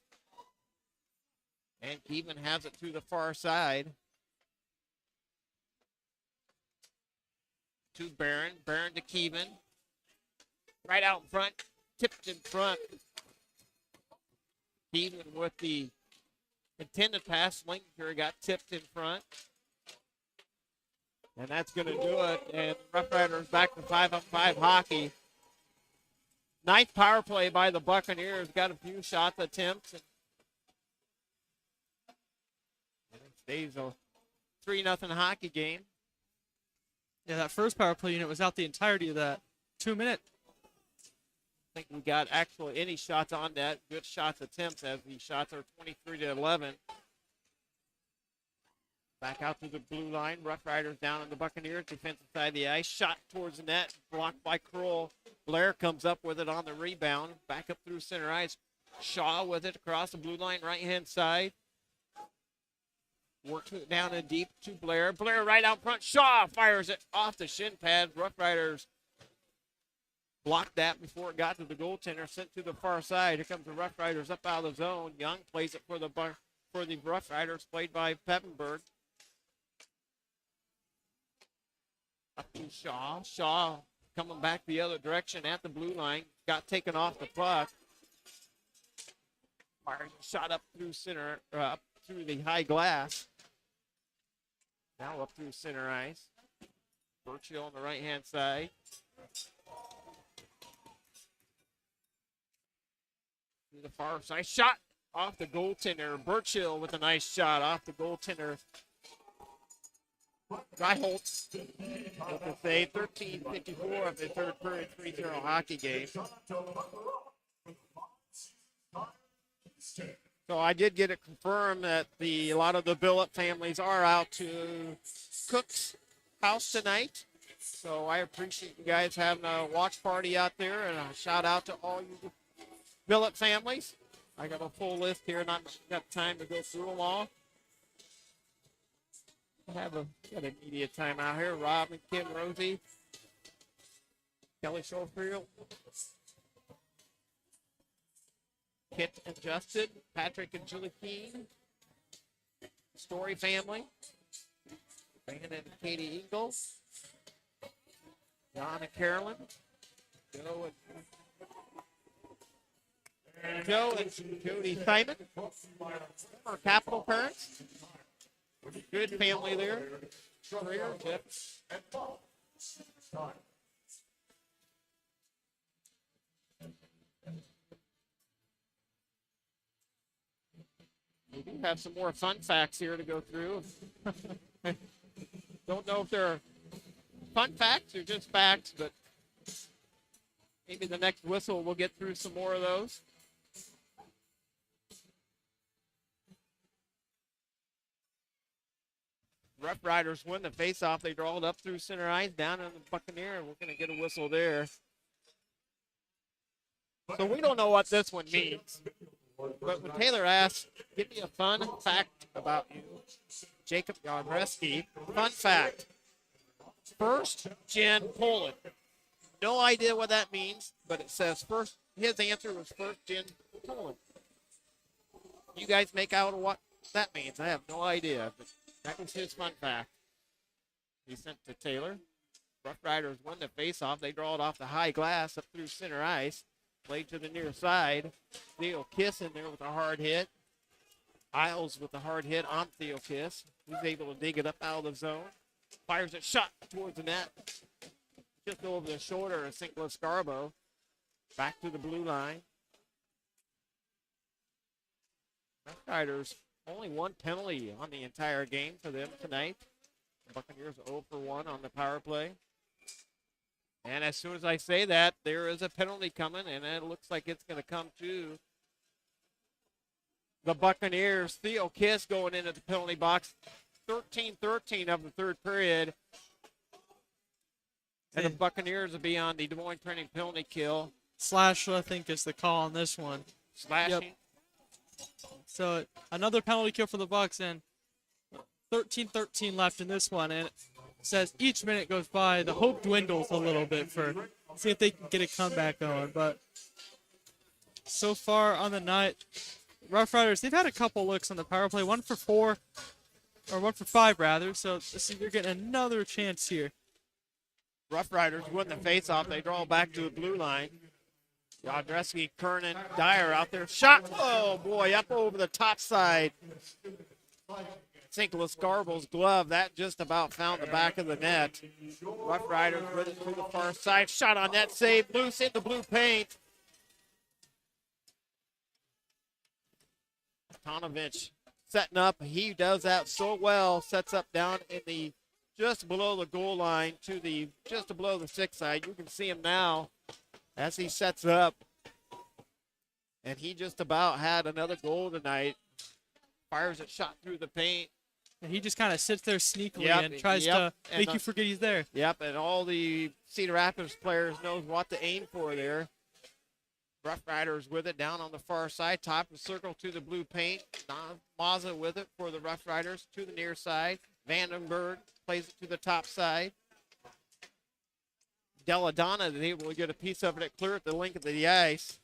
And Keevan has it to the far side. To Barron. Barron to Keevan. Right out in front. Tipped in front. Keevan with the intended pass. Slinger got tipped in front. And that's going to do it. And Rough Riders back to 5-on-5 hockey. Ninth power play by the Buccaneers. Got a few shot attempts. And it stays a 3-0 hockey game. Yeah, that first power play unit was out the entirety of that 2 minute. I think we got actually any shots on that. Good shots attempts as the shots are 23-11. Back out to the blue line. Rough Riders down on the Buccaneers. Defensive side of the ice. Shot towards the net. Blocked by Kroll. Blair comes up with it on the rebound. Back up through center ice. Shaw with it across the blue line, right-hand side. Works it down and deep to Blair. Blair right out front. Shaw fires it off the shin pad. Rough Riders blocked that before it got to the goaltender. Sent to the far side. Here comes the Rough Riders up out of the zone. Young plays it for the Rough Riders, played by Peppenberg. Up to Shaw. Shaw coming back the other direction at the blue line. Got taken off the puck. Fires a shot up through center, up through the high glass. Now up through center ice. Burchill on the right-hand side. To the far side. Shot off the goaltender. Burchill with a nice shot off the goaltender. Ryholt with the save. 13:54 of the third period 3-0 hockey game. So I did get it confirmed that a lot of the billet families are out to Cook's house tonight. So I appreciate you guys having a watch party out there, and a shout out to all you billet families. I got a full list here, not got time to go through them all. Got a media time out here. Rob and Kim Rosie, Kelly Schofield, Kit and Justin, Patrick and Julie Keene, Story family, Brandon and Katie Eagle, John and Carolyn, Joe and Jody Simon, our Capital parents. Good family there. Career, Jeff. We do have some more fun facts here to go through. Don't know if they're fun facts or just facts, but maybe the next whistle we'll get through some more of those. Rough Riders win the faceoff. They draw it up through center ice, down on the Buccaneer, and we're going to get a whistle there. So we don't know what this one means. But when Taylor asks, give me a fun fact about you, Jacob Godreski. Fun fact. First gen Poland. No idea what that means, but it says first. His answer was first gen Poland. You guys make out what that means. I have no idea, but that was his fun fact. He sent to Taylor. Rough Riders won the faceoff. They draw it off the high glass up through center ice. Played to the near side. Theo Kiss in there with a hard hit. Isles with a hard hit on Theo Kiss. He's able to dig it up out of the zone. Fires a shot towards the net. Just over the shoulder of St. Louis Scarborough. Back to the blue line. Rough Riders only one penalty on the entire game for them tonight. The Buccaneers 0 for 1 on the power play. And as soon as I say that, there is a penalty coming, and it looks like it's going to come to the Buccaneers. Theo Kiss going into the penalty box. 13-13 of the third period. And the Buccaneers will be on the Des Moines Printing penalty kill. Slash, I think, is the call on this one. Slashing. Yep. So another penalty kill for the Bucks, and 13-13 left in this one. And it says each minute goes by, the hope dwindles a little bit for see if they can get a comeback going. But so far on the night, Rough Riders, they've had a couple looks on the power play, 1 for 5 rather. So you're getting another chance here. Rough Riders win the faceoff. They draw back to the blue line. Yadreski, Kernan, Dyer out there. Shot. Oh, boy, up over the top side. St. Louis Scarborough's glove. That just about found the back of the net. Rough Riders with it to the far side. Shot on net, save, loose in the blue paint. Tonovich setting up. He does that so well. Sets up down in the just below the goal line to the just below the 6 side. You can see him now as he sets up. And he just about had another goal tonight. Fires a shot through the paint. And he just kind of sits there sneakily Yep, and tries yep, to make you forget he's there. Yep, and all the Cedar Rapids players knows what to aim for there. Rough Riders with it down on the far side. Top of the circle to the blue paint. Mazza with it for the Rough Riders to the near side. Vandenberg plays it to the top side. Deladonna is able to get a piece of it clear at the length of the ice.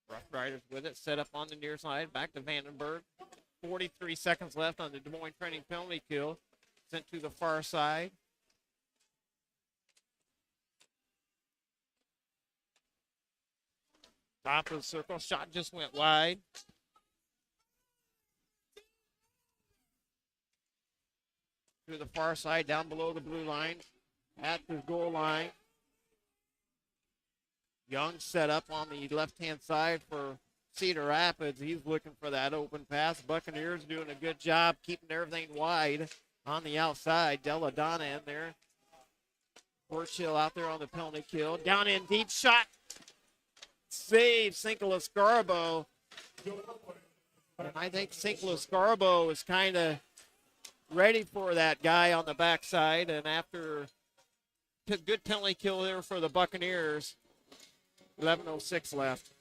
Rough Riders with it, set up on the near side, back to Vandenberg. 43 seconds left on the Des Moines training penalty kill. Sent to the far side. Top of the circle, shot just went wide. To the far side, down below the blue line, at the goal line. Young set up on the left-hand side for Cedar Rapids. He's looking for that open pass. Buccaneers doing a good job keeping everything wide on the outside. Deladonna in there. Burchill out there on the penalty kill. Down in deep shot. Save St. Louis Scarborough. And I think St. Louis Scarborough is kind of ready for that guy on the backside. And after a good penalty kill there for the Buccaneers, 11:06 left.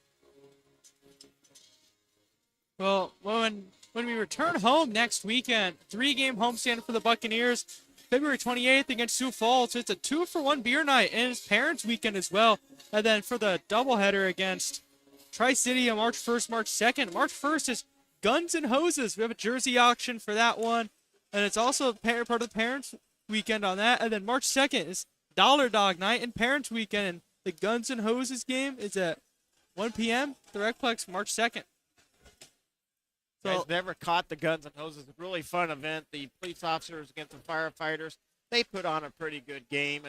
Well, when we return home next weekend, 3-game homestand for the Buccaneers, February 28th against Sioux Falls. It's a 2-for-1 beer night, and it's Parents Weekend as well. And then for the doubleheader against Tri-City on March 1st, March 2nd. March 1st is Guns and Hoses. We have a jersey auction for that one, and it's also part of the Parents Weekend on that. And then March 2nd is Dollar Dog Night and Parents Weekend, and the Guns and Hoses game is at 1 p.m. The Recplex, March 2nd. So, guys never caught the Guns and Hoses. It's a really fun event. The police officers against the firefighters, they put on a pretty good game.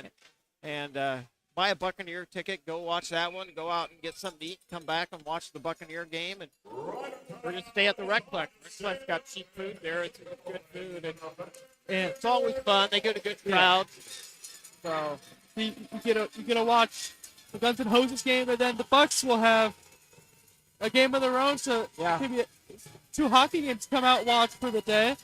And buy a Buccaneer ticket, go watch that one, go out and get something to eat, come back and watch the Buccaneer game. And we're going to stay at the Recplex. Recplex got cheap food there. It's good food. And it's always fun. They get a good crowd. So you get to watch the Guns and Hoses game, and then the Bucks will have a game of their own. So maybe 2 hockey games to come out and watch for the day.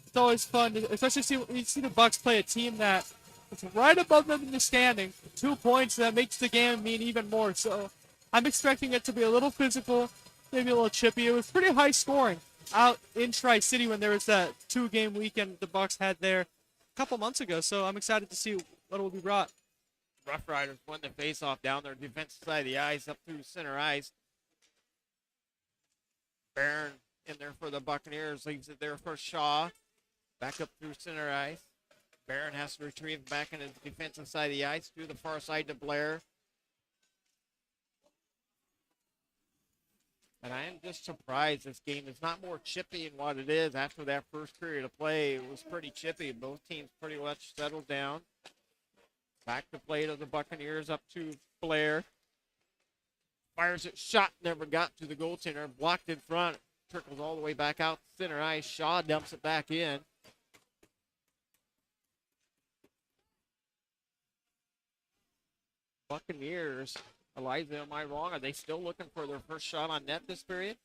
It's always fun, especially when you see the Bucks play a team that is right above them in the standing. 2 points, that makes the game mean even more. So I'm expecting it to be a little physical, maybe a little chippy. It was pretty high scoring out in Tri-City when there was that 2-game weekend the Bucks had there a couple months ago. So I'm excited to see what will be brought. Rough Riders won the face-off down their defensive side of the ice, up through center ice. Barron in there for the Buccaneers, leaves it there for Shaw. Back up through center ice. Barron has to retrieve back into the defensive side of the ice, through the far side to Blair. And I am just surprised this game is not more chippy than what it is. After that first period of play, it was pretty chippy. Both teams pretty much settled down. Back to play to the Buccaneers, up to Blair. Fires it, shot, never got to the goaltender. Blocked in front, trickles all the way back out center ice. Shaw dumps it back in. Buccaneers, Eliza, am I wrong? Are they still looking for their first shot on net this period?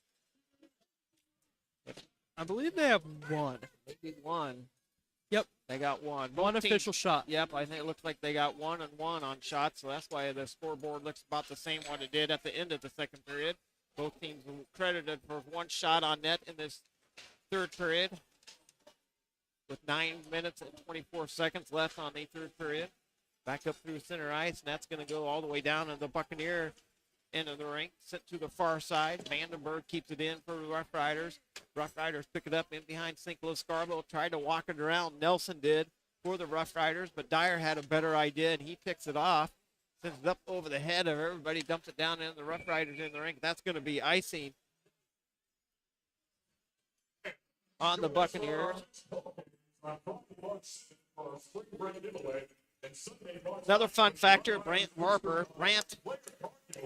I believe they have one. They did one. Yep. They got one. One official shot. Yep, I think it looks like they got 1-1 on shots, so that's why the scoreboard looks about the same what it did at the end of the second period. Both teams were credited for 1 shot on net in this third period, with 9 minutes and 24 seconds left on the third period. Back up through center ice, and that's going to go all the way down in the Buccaneer end of the rink. Sent to the far side. Vandenberg keeps it in for the Rough Riders. Rough Riders pick it up in behind St. Louis Scarborough. Tried to walk it around. Nelson did for the Rough Riders, but Dyer had a better idea, and he picks it off. Sends it up over the head of everybody, dumps it down into the Rough Riders in the rink. That's going to be icing on the Buccaneers. Another fun factor, Brant Harper. Brant,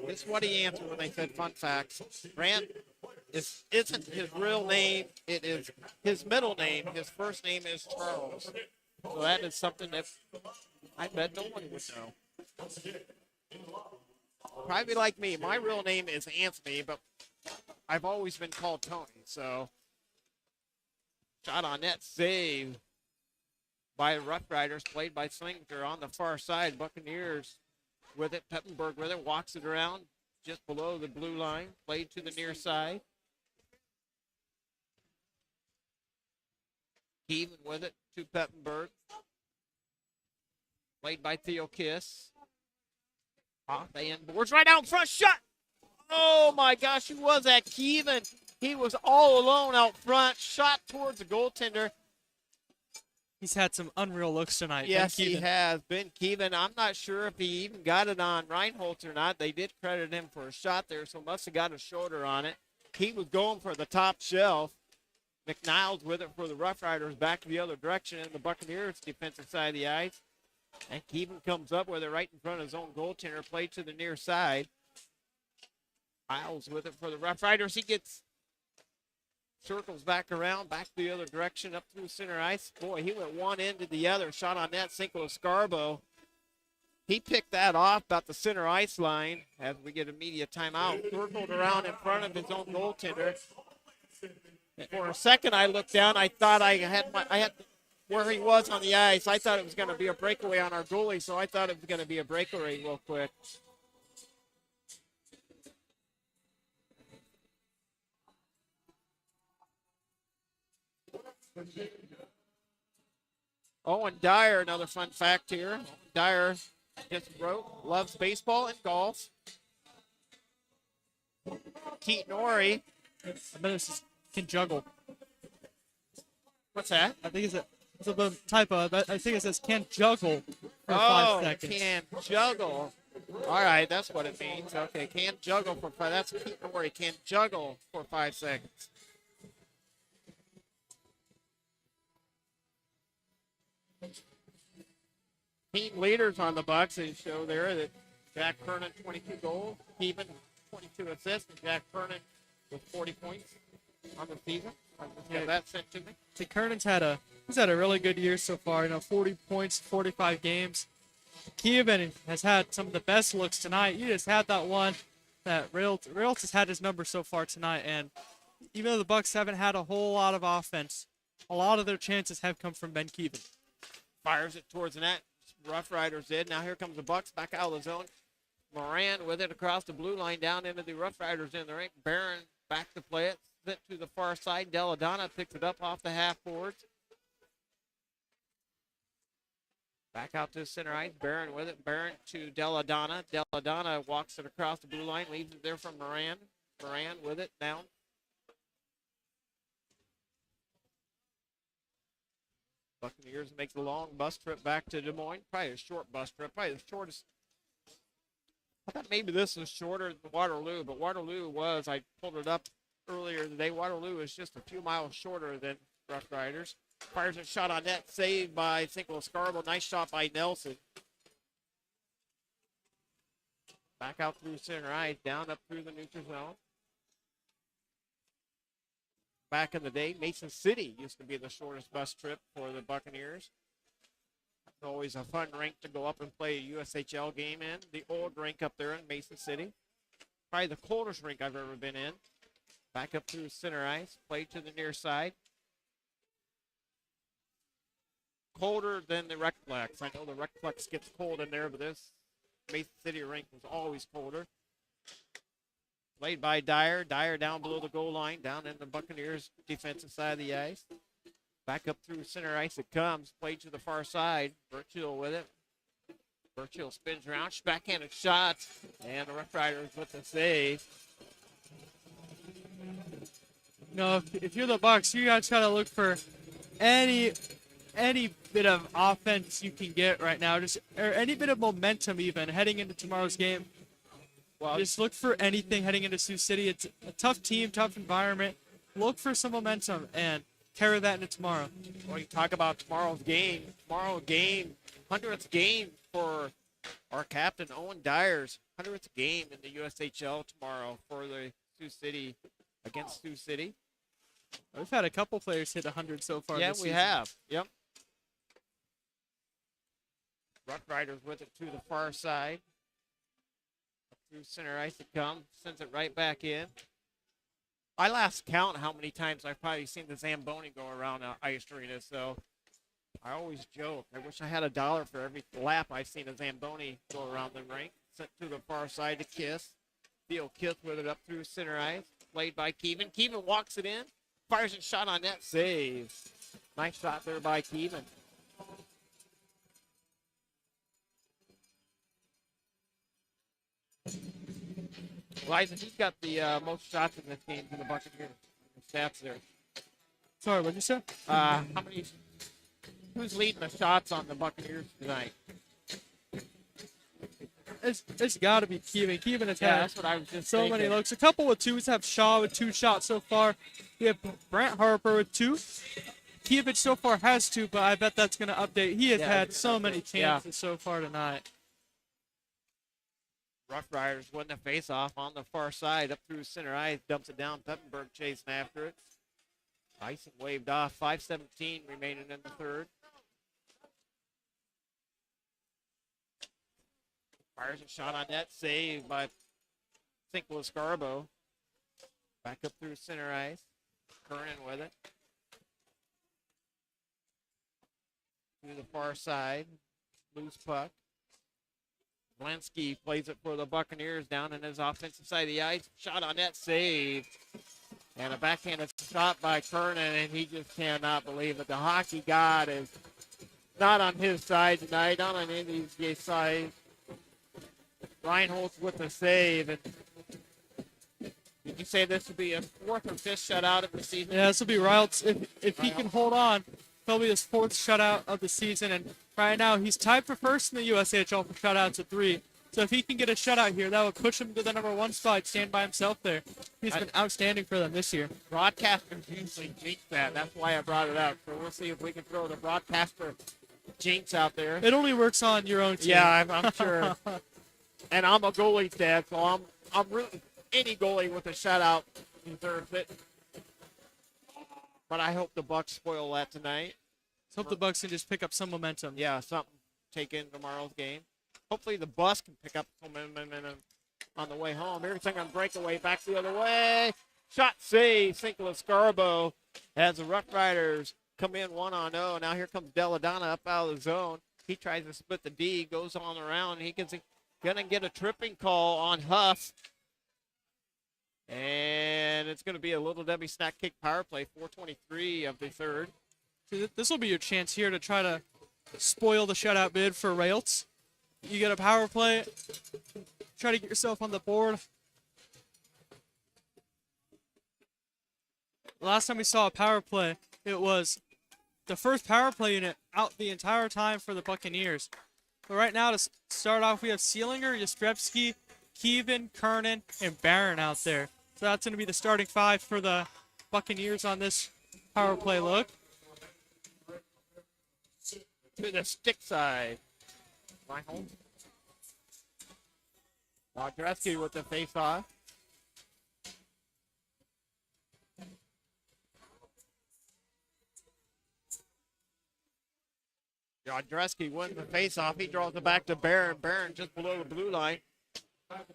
this is what he answered when they said fun facts. Brant isn't his real name. It is his middle name. His first name is Charles. So that is something that I bet no one would know. Probably like me. My real name is Anthony, but I've always been called Tony. So shot on net, save by Rough Riders, played by Slinger on the far side. Buccaneers with it. Peppenberg with it, walks it around just below the blue line, played to the near side. Even with it to Peppenberg, played by Theo Kiss. Off the end boards, right out in front, shot. Oh my gosh, who was that? Keevan. He was all alone out front, shot towards the goaltender. He's had some unreal looks tonight. Yes, Ben he Keevan. has. Ben Keevan, I'm not sure if he even got it on Reinholtz or not. They did credit him for a shot there, so must have got a shoulder on it. He was going for the top shelf. McNiles with it for the Rough Riders, back the other direction in the Buccaneers defensive side of the ice. And Keevan comes up with it right in front of his own goaltender, played to the near side. Miles with it for the Rough Riders. He circles back around, back the other direction, up through center ice. Boy, he went one end to the other. Shot on net, Cinco Escarbo. He picked that off about the center ice line as we get a media timeout. Circled around in front of his own goaltender. For a second, I looked down. I thought I had where he was on the ice. I thought it was going to be a breakaway on our goalie, so I thought it was going to be a breakaway real quick. Owen Dyer, another fun fact here. Dyer just wrote, loves baseball and golf. Keaton Orey. I bet this can juggle. What's that? I think it's a bit of typo. I think it says can juggle for 5 seconds. Can juggle. All right, that's what it means. Okay, can juggle for 5. That's Keaton Orey. Can juggle for 5 seconds. Team leaders on the Bucks, they show there that Jack Kernan, 22 goals, Keevan, 22 assists, and Jack Kernan with 40 points on the season. I just got that sent to me. So Kernan's had a really good year so far. 40 points, 45 games. Keevan has had some of the best looks tonight. He just had that one that Rails has had his number so far tonight, and even though the Bucks haven't had a whole lot of offense, a lot of their chances have come from Ben Keevan. Fires it towards the net. Rough Riders did. Now here comes the Bucks back out of the zone. Moran with it across the blue line down into the Rough Riders in the rink. Barron back to play it. Sent to the far side. Deladonna picks it up off the half boards. Back out to the center ice. Barron with it. Barron to Deladonna. Deladonna walks it across the blue line. Leaves it there for Moran. Moran with it down. Buccaneers make the long bus trip back to Des Moines. Probably a short bus trip. Probably the shortest. I thought maybe this was shorter than Waterloo, but Waterloo was, I pulled it up earlier today. Waterloo is just a few miles shorter than Rough Riders. Fires a shot on net, saved by Cinco Escarbo. Nice shot by Nelson. Back out through center ice, down up through the neutral zone. Back in the day, Mason City used to be the shortest bus trip for the Buccaneers. It's always a fun rink to go up and play a USHL game in. The old rink up there in Mason City. Probably the coldest rink I've ever been in. Back up through center ice, played to the near side. Colder than the Recplex. I know the Recplex gets cold in there, but this Mason City rink was always colder. Played by Dyer. Dyer down below the goal line, down in the Buccaneers' defensive side of the ice. Back up through center ice it comes. Played to the far side. Birchill with it. Birchill spins around. Backhanded shot. And the Rough Riders with the save. If you're the Bucks, you gotta try to look for any any bit of offense you can get right now, just or any bit of momentum even heading into tomorrow's game. Well, Just look for anything heading into Sioux City. It's a tough team, tough environment. Look for some momentum and carry that into tomorrow. when you talk about tomorrow's game, 100th game for our captain, Owen Dyers, 100th game in the USHL tomorrow for the Sioux City, against Sioux City. We've had a couple players hit 100 so far Yeah, this we season. have. Yep. RoughRiders with it to the far side. Through center ice it comes, sends it right back in. I lost count how many times I've probably seen the Zamboni go around Ice Arena, so I always joke. I wish I had $1 for every lap I've seen a Zamboni go around the rink. Sent to the far side to Kiss. Theo Kiss with it up through center ice. Played by Keevan. Keevan walks it in. Fires a shot on net. Save. Nice shot there by Keevan. Liza, he's got the most shots in this game for the Buccaneers. The stats there. Sorry, what'd you say? How many? Who's leading the shots on the Buccaneers tonight? It's got to be Keevan. Keevan has Yeah, had that's what I was just so thinking. many looks. A couple with twos. Have Shaw with 2 shots so far. We have Brent Harper with 2. Keevan so far has 2, but I bet that's going to update. He has Yeah, had so many yeah. chances so far tonight. RoughRiders win the face-off on the far side, up through center ice, dumps it down. Peppenberg chasing after it. Icing waved off. 5:17 remaining in the third. Fires a shot on net, saved by Sinkle Scarbo. Back up through center ice. Kernan with it. To the far side. Loose puck. Lansky plays it for the Buccaneers down in his offensive side of the ice. Shot on net, saved. And a backhanded shot by Kernan, and he just cannot believe it. The hockey god is not on his side tonight, not on any of these guys' side. Reinholtz with the save. And did you say this would be a 4th or 5th shutout of the season? Yeah, this will be Ryltz. If he can hold on, he'll be his 4th shutout of the season. And right now, he's tied for first in the USHL for shutouts at 3. So if he can get a shutout here, that would push him to the number 1 spot, stand by himself there. He's been outstanding for them this year. Broadcasters usually jinx that. That's why I brought it up. So we'll see if we can throw the broadcaster jinx out there. It only works on your own team. Yeah, I'm sure. And I'm a goalie's dad, so I'm rooting any goalie with a shutout deserves it. But I hope the Bucks spoil that tonight. Let's hope the Bucks can just pick up some momentum. Yeah, something take in tomorrow's game. Hopefully the bus can pick up some momentum on the way home. Everything on breakaway, back the other way. Shot save, Sinkle Scarbo as the RoughRiders come in 1-0. Now here comes Deladonna up out of the zone. He tries to split the D, goes on around. He's gonna get a tripping call on Huff. And it's going to be a Little Debbie snack kick power play, 4:23 of the third. This will be your chance here to try to spoil the shutout bid for Ryltz. You get a power play, try to get yourself on the board. Last time we saw a power play, it was the first power play unit out the entire time for the Buccaneers. But right now, to start off, we have Seelinger, Yastrzemski, Keevan, Kernan, and Barron out there. So that's going to be the starting 5 for the Buccaneers on this power play look. To the stick side. Michael. Wojcicki with the face-off. Wojcicki wins the face-off. He draws it back to Barron. Barron just below the blue line.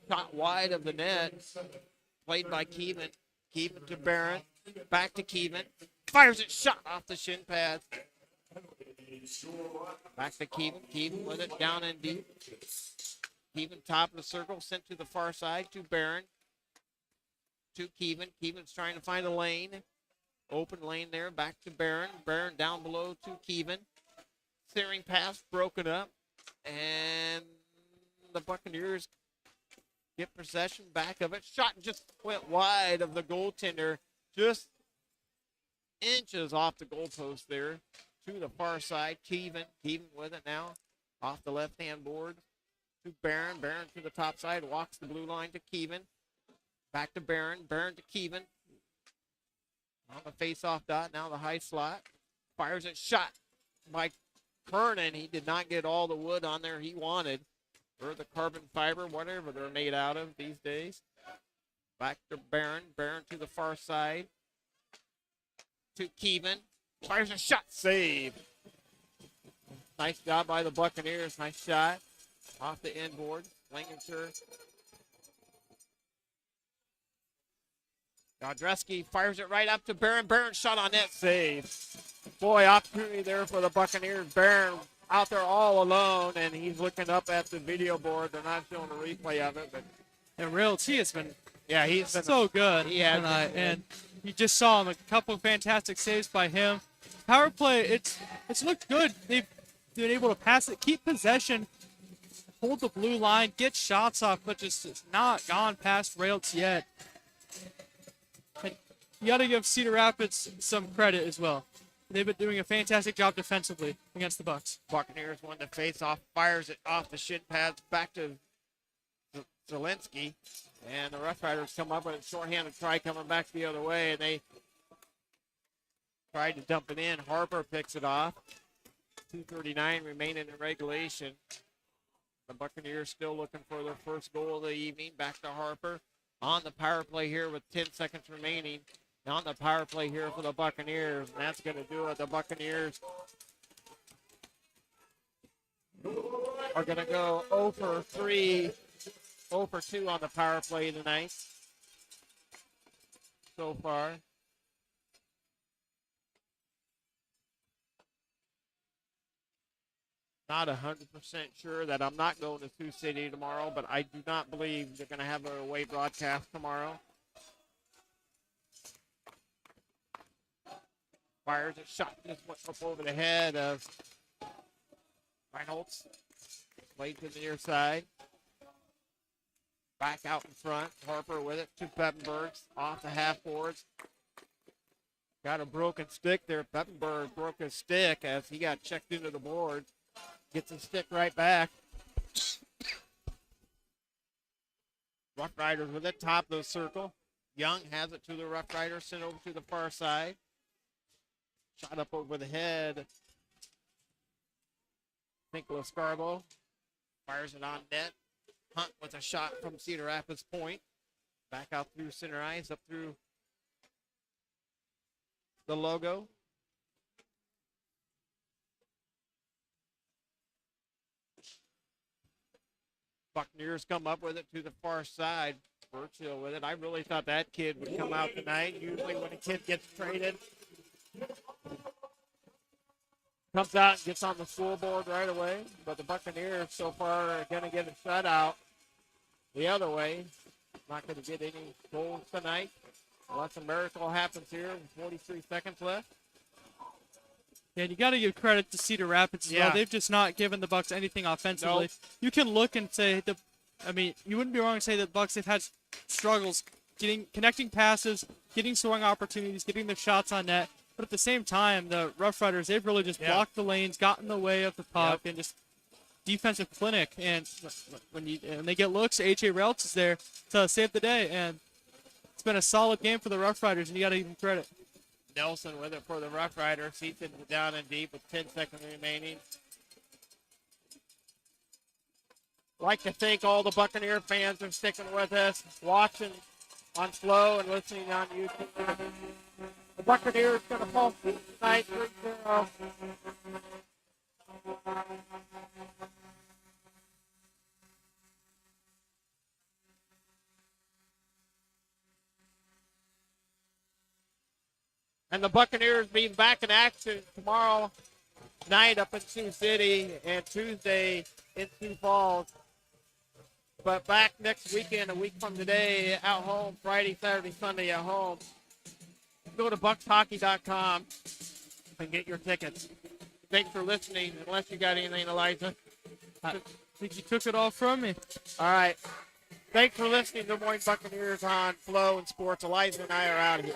Shot wide of the net. Played by Keevan. Keevan to Barron. Back to Keevan. Fires it, shot off the shin pad. Back to Keevan. Keevan with it down and deep. Keevan top of the circle. Sent to the far side to Barron. To Keevan. Keevan's trying to find a lane. Open lane there. Back to Barron. Barron down below to Keevan. Steering pass broken up. And the Buccaneers get possession back of it. Shot just went wide of the goaltender. Just inches off the goalpost there. to the far side. Keevan with it now off the left-hand board to Barron. Barron to the top side, walks the blue line to Keevan. Back to Barron. Barron to Keevan. On the face-off dot, now the high slot. Fires a shot by Kernan. He did not get all the wood on there he wanted. Or the carbon fiber, whatever they're made out of these days. Back to Barron. Barron to the far side. To Keevan. Fires a shot. Save. Nice job by the Buccaneers. Nice shot. Off the inboard. Langenshire. Godreski fires it right up to Barron. Barron shot on net. Save. Boy, opportunity there for the Buccaneers. Barron out there all alone, and he's looking up at the video board. They're not showing a replay of it, but And Realty has been he's been so good He has tonight, been. and you just saw him, a couple of fantastic saves by him. Power play, it's looked good. They've been able to pass it, keep possession, hold the blue line, get shots off, but just it's not gone past rails yet. And you got to give Cedar Rapids some credit as well. They've been doing a fantastic job defensively against the Bucks. Buccaneers won the face-off, fires it off the shin pads back to Zelensky, and the Rough Riders come up with a shorthanded try coming back the other way, and they tried to dump it in. Harper picks it off. 2:39 remaining in regulation. The Buccaneers still looking for their first goal of the evening. Back to Harper on the power play here with 10 seconds remaining. On the power play here for the Buccaneers, and that's going to do it. The Buccaneers are going to go 0 for 3, 0 for 2 on the power play tonight so far. Not 100% sure that I'm not going to Sioux City tomorrow, but I do not believe they're going to have a away broadcast tomorrow. Fires a shot, just went up over the head of Reinholtz. Played to the near side. Back out in front. Harper with it to Peppenberg. Off the half boards. Got a broken stick there. Peppenberg broke his stick as he got checked into the board. Gets his stick right back. Rough Riders with it, top of the circle. Young has it to the Rough Riders, sent over to the far side. Shot up over the head. Nicholas Garbo fires it on net. Hunt with a shot from Cedar Rapids Point. Back out through center ice, up through the logo. Buccaneers come up with it to the far side. Birchill with it. I really thought that kid would come out tonight. Usually when a kid gets traded, comes out and gets on the scoreboard right away. But the Buccaneers so far are going to get a shutout the other way. Not going to get any goals tonight unless a miracle happens here with 43 seconds left. Yeah, and you got to give credit to Cedar Rapids as well. They've just not given the Bucks anything offensively. Nope. You can look and say you wouldn't be wrong to say that the Bucks have had struggles connecting passes, getting scoring opportunities, getting their shots on net. But at the same time, the Rough Riders, they've really just blocked the lanes, got in the way of the puck, and just defensive clinic. And when they get looks, H.A. Reltz is there to save the day. And it's been a solid game for the Rough Riders, and you got to give them credit. Nelson with it for the Rough Riders. He's down and deep with 10 seconds remaining. Like to thank all the Buccaneer fans for sticking with us, watching on Flow and listening on YouTube. The Buccaneers going to fall tonight 3-0. And the Buccaneers being back in action tomorrow night up in Sioux City and Tuesday in Sioux Falls. But back next weekend, a week from today, at home, Friday, Saturday, Sunday at home. Go to buckshockey.com and get your tickets. Thanks for listening, unless you got anything, Elijah. I think you took it all from me. All right. Thanks for listening to Moines Buccaneers on Flow and Sports. Elijah and I are out of here.